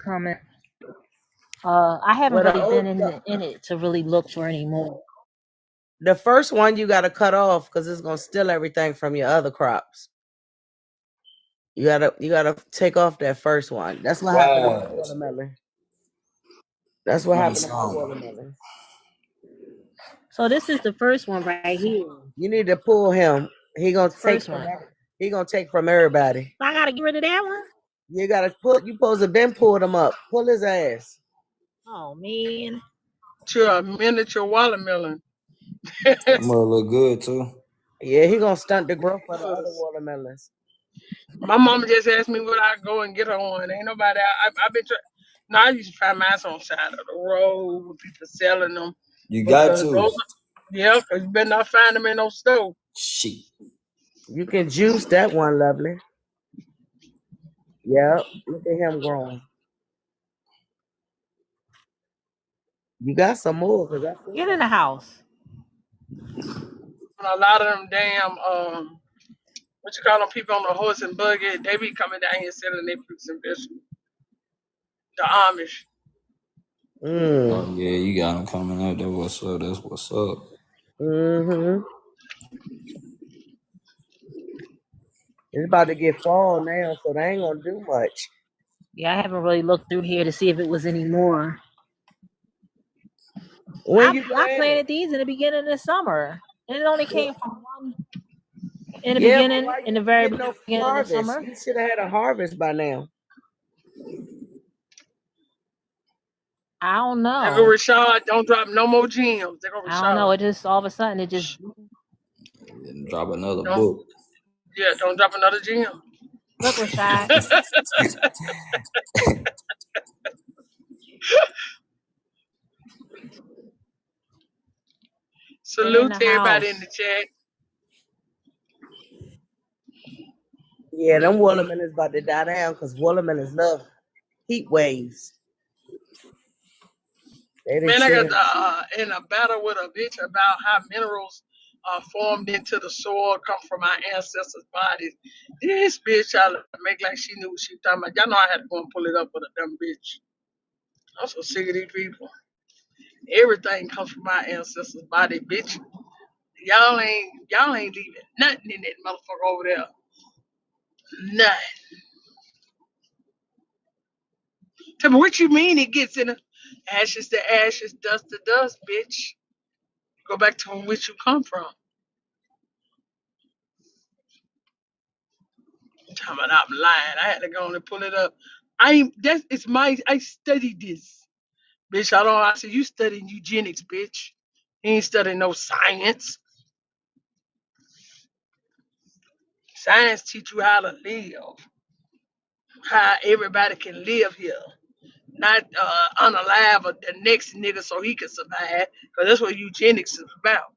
coming. I haven't really been in it to really look for any more. The first one you gotta cut off because it's gonna steal everything from your other crops. You gotta take off that first one. That's what happened to my watermelon. That's what happened to my watermelon. So this is the first one right here. You need to pull him. He gonna take First one. He gonna take from everybody. I gotta get rid of that one. You gotta pull. You supposed to been pulled him up. Pull his ass. Oh man. To a miniature watermelon. That mother look good too. Yeah, he gonna stunt the growth of the other Cause watermelons. my mama just asked me would I go and get her one. Ain't nobody. I've been trying. No, I used to find mine on the side of the road with people selling them You got because to. those. Yeah, because you better not find them in no store. Shit. You can juice that one, lovely. Yep. Look at him growing. You got some more because I Get feel in the house. And a lot of them damn what you call them people on the horse and buggy, they be coming down here selling their fruits and vegetables. The Amish. Mm. Oh yeah, you got them coming up. That's what's up. That's what's up. Mm-hmm. It's about to get fall now, so they ain't gonna do much. Yeah, I haven't really looked through here to see if it was any more. When you I planted? planted these in the beginning of the summer. And it only came from one in the Yeah, but beginning, why in the you very get no beginning of the harvest? summer. You should have had a harvest by now. I don't They go know. Rashad, don't drop no more gems. They go I don't know. Rashad. It just all of a sudden it just And drop another Don't book. don't drop another gem. look, Rashad. Get in Salute the to everybody in house. the chat. Yeah, them watermelons about to die down because watermelons love heat waves. They done Man, I got changed. in a battle with a bitch about how minerals are formed into the soil come from our ancestors' bodies. This bitch tried to make like she knew what she was talking about. Y'all know I had to go and pull it up with a dumb bitch. I'm so sick of these people. Everything comes from my ancestors' body, bitch. Y'all ain't leaving nothing in that motherfucker over there. Nothing. Tell me what you mean it gets in the ashes to ashes, dust to dust, bitch. Go back to which you come from. Talking about I'm lying. I had to go on and pull it up. I studied this. Bitch, I said you studying eugenics, bitch. You ain't studying no science. Science teach you how to live. How everybody can live here. Not unalive the next nigga so he can survive. Cause that's what eugenics is about.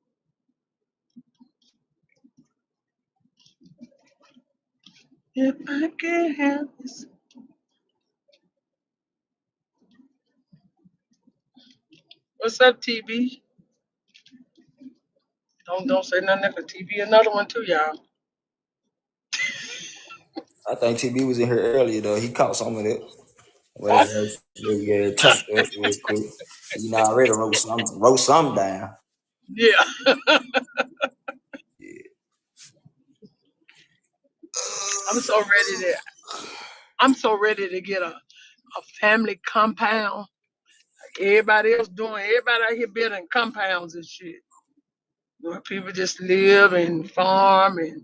If I could have this. What's up, TB? Don't say nothing. Cause TB another one too, y'all. I think TB was in here earlier though. He caught some of it. What is that? Yeah, tapped up real quick. You know, I already wrote some down. Yeah. Yeah. I'm so ready to I'm so ready to get a family compound. Everybody else doing everybody out here building compounds and shit. Where people just live and farm and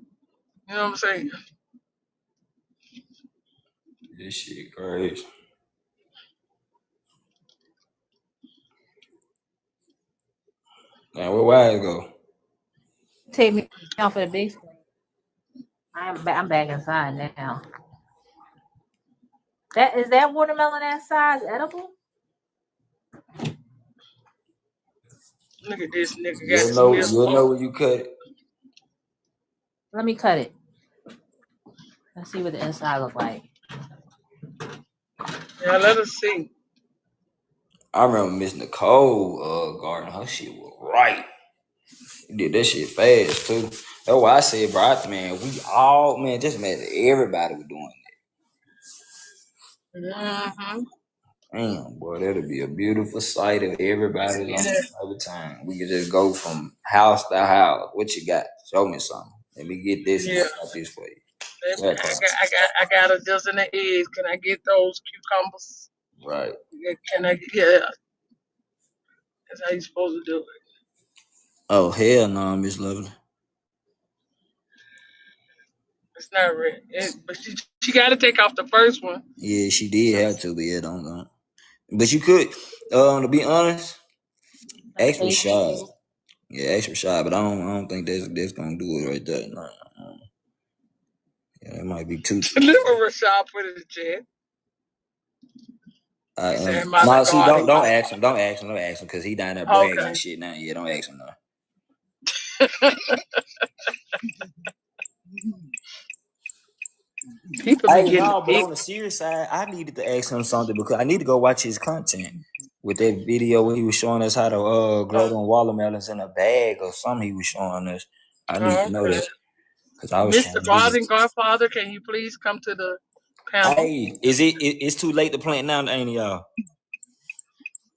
you know what I'm saying? This shit crazy. Man, where Wise go? Take me off of the big screen. I'm back inside now. That watermelon that size edible? Look at this nigga got You'll know. Smith. You'll know when you cut it. Let me cut it. Let's see what the inside look like. Yeah, let us see. I remember Miss Nicole garden. Her shit was right. She did that shit fast too. That's why I said, bro, man, we all just man, everybody was doing Mm-hmm. that. Damn, boy, that'd be a beautiful sight if everybody's See on that? all the time. We could just go from house to house. What you got? Show me something. Let me get this and I Yeah. got this for you. Baby, That part. I got a dozen of eggs. Can I get those cucumbers? Right. Yeah, can I yeah, that's how you supposed to do it. Oh hell no, Miss Lovely. It's not red. But she got to take off the first one. Yeah, she did have to, but yeah, don't. But you could, to be honest, ask Rashad. Yeah, ask Rashad, but I don't think that's gonna do it right there. No. Yeah, it might be too. Little Rashad put in the chat. He said, "My No, see, God, don't ask him, because he down there bragging okay." and shit now. Yeah, don't ask him now. People be Hey, getting no, but big. on the serious side, I needed to ask him something because I need to go watch his content with that video where he was showing us how to grow them watermelons in a bag or something. He was showing us. I need to know Okay. that because I was trying Mr. to do Father it. and Godfather, can you please come to the panel? Hey, it's too late to plant now, ain't it, y'all?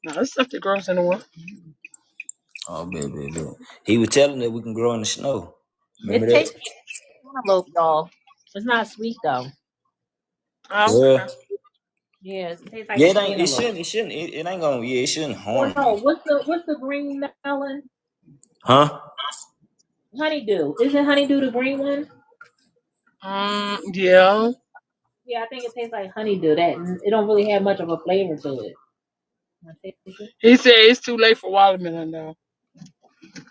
No, it's stuff that grows in the world. Oh, baby. He was telling that we can grow in the snow. Remember It that? tastes cantaloupe, y'all. It's not sweet though. Okay. Yeah. Yeah, it tastes like Yeah, a it ain't. cantaloupe. It ain't gonna. Yeah, it shouldn't Or harm no, you. what's the green melon? Huh? Honeydew. Isn't honeydew the green one? Yeah. Yeah, I think it tastes like honeydew. That it don't really have much of a flavor to it. He said it's too late for watermelon though.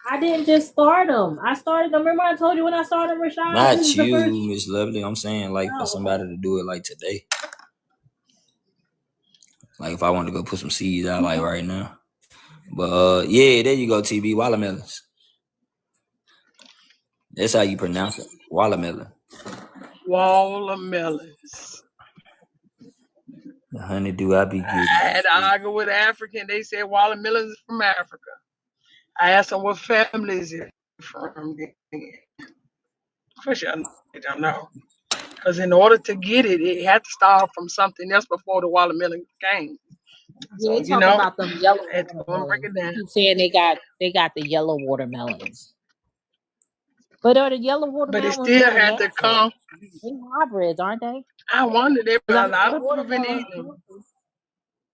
I didn't just start them. I started them. Remember I told you when I started Rashad? This Not is the you, first. Miss Lovely. I'm saying like for Oh, somebody to do it like today. Like if I wanted to go put some seeds out like right now. But yeah, there you go, TB. Watermelons. That's how you pronounce it. Watermelon. Watermelons. The honeydew I be getting. I had to argue with an African. They said watermelons is from Africa. I asked them what family is it from. For sure, they don't know. Because in order to get it, it had to start from something else before the watermelon came. yeah, So, they talk about them yellow I had to go and break watermelons. it down. Keep saying they got the yellow watermelons. But are the yellow But it watermelons still are had to natural? come. They hybrids, aren't they? I wondered if Because a I mean, lot the of people been watermelon. eating them.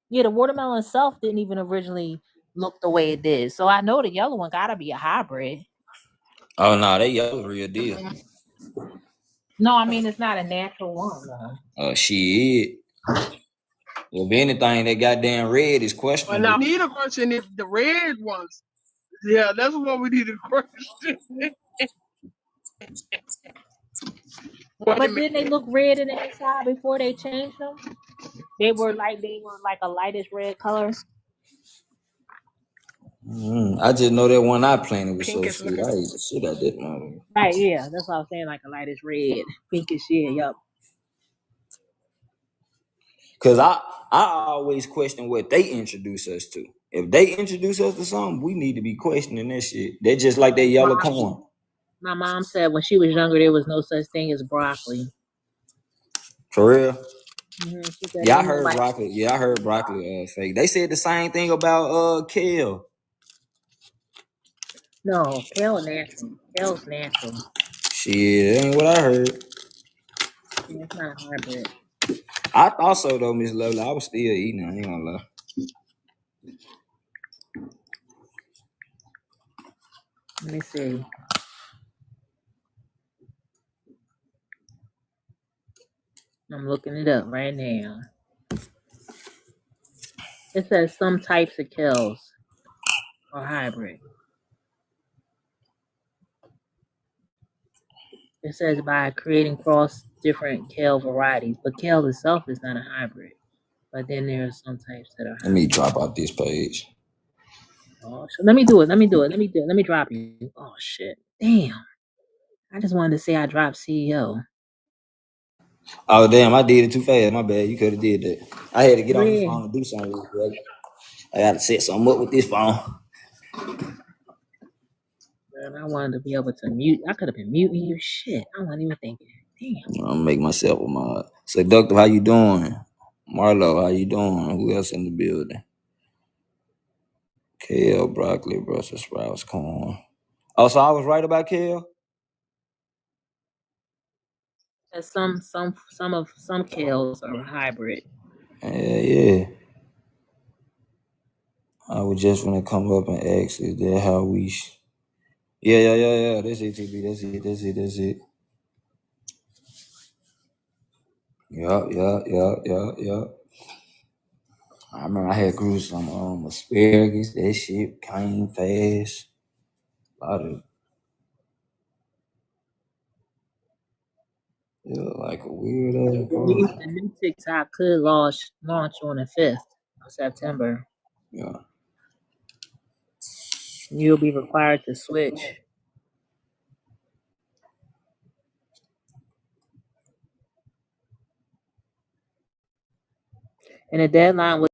Yeah, the watermelon itself didn't even originally look the way it did. So I know the yellow one gotta be a hybrid. Oh no, they yellow real deal. No, I mean it's not a natural one though. Oh shit. Well, if anything, that goddamn red is Well, now questionable. we need a question if the red ones. Yeah, that's what we need a question. But didn't they look red in the inside before they changed them? They were like a lightish red color. I just know that one I planted was so Pinkish sweet. looking. I ate the shit out that motherfucker. Right, yeah. That's what I was saying, like a lightish red. Pinkish, yeah, yup. Cause I always question what they introduce us to. If they introduce us to something, we need to be questioning that shit. They're just like that yellow corn. My mom said when she was younger there was no such thing as broccoli. For real? She said, Yeah, I "Ain't heard nobody." broccoli. Yeah, I heard broccoli fake. They said the same thing about kale. No, kale natural. Kale's natural. Shit, that ain't what I heard. Yeah, it's not hybrid. I thought so though, Miss Lovely. I was still eating. I ain't gonna lie. Let me see. I'm looking it up right now. It says some types of kales are hybrid. It says by creating cross different kale varieties, but kale itself is not a hybrid. But then there are some types that are hybrid. Let me drop out this page. Oh, so let me do it. Let me drop you. Oh shit. Damn. I just wanted to say I dropped CEO. Oh damn, I did it too fast. My bad. You could have did that. I had to get on this Yeah. phone and do something real quick. I gotta set something up with this phone. And I wanted to be able to mute. I could have been muting you. Shit. I wasn't even thinking. Damn. I'm gonna make myself a mod. Seductive, how you doing? Marlo, how you doing? Who else in the building? Kale, broccoli, Brussels sprouts, corn. Oh, so I was right about kale? Some kales are hybrid. Yeah. I was just gonna come up and ask, is that how we Yeah. That's it, TB. That's it. Yeah. I remember I had grew some asparagus. That shit came fast. A lot of like a weird ass growth. The new TikTok could launch on the 5th of September. Yeah. You'll be required to switch. And the deadline was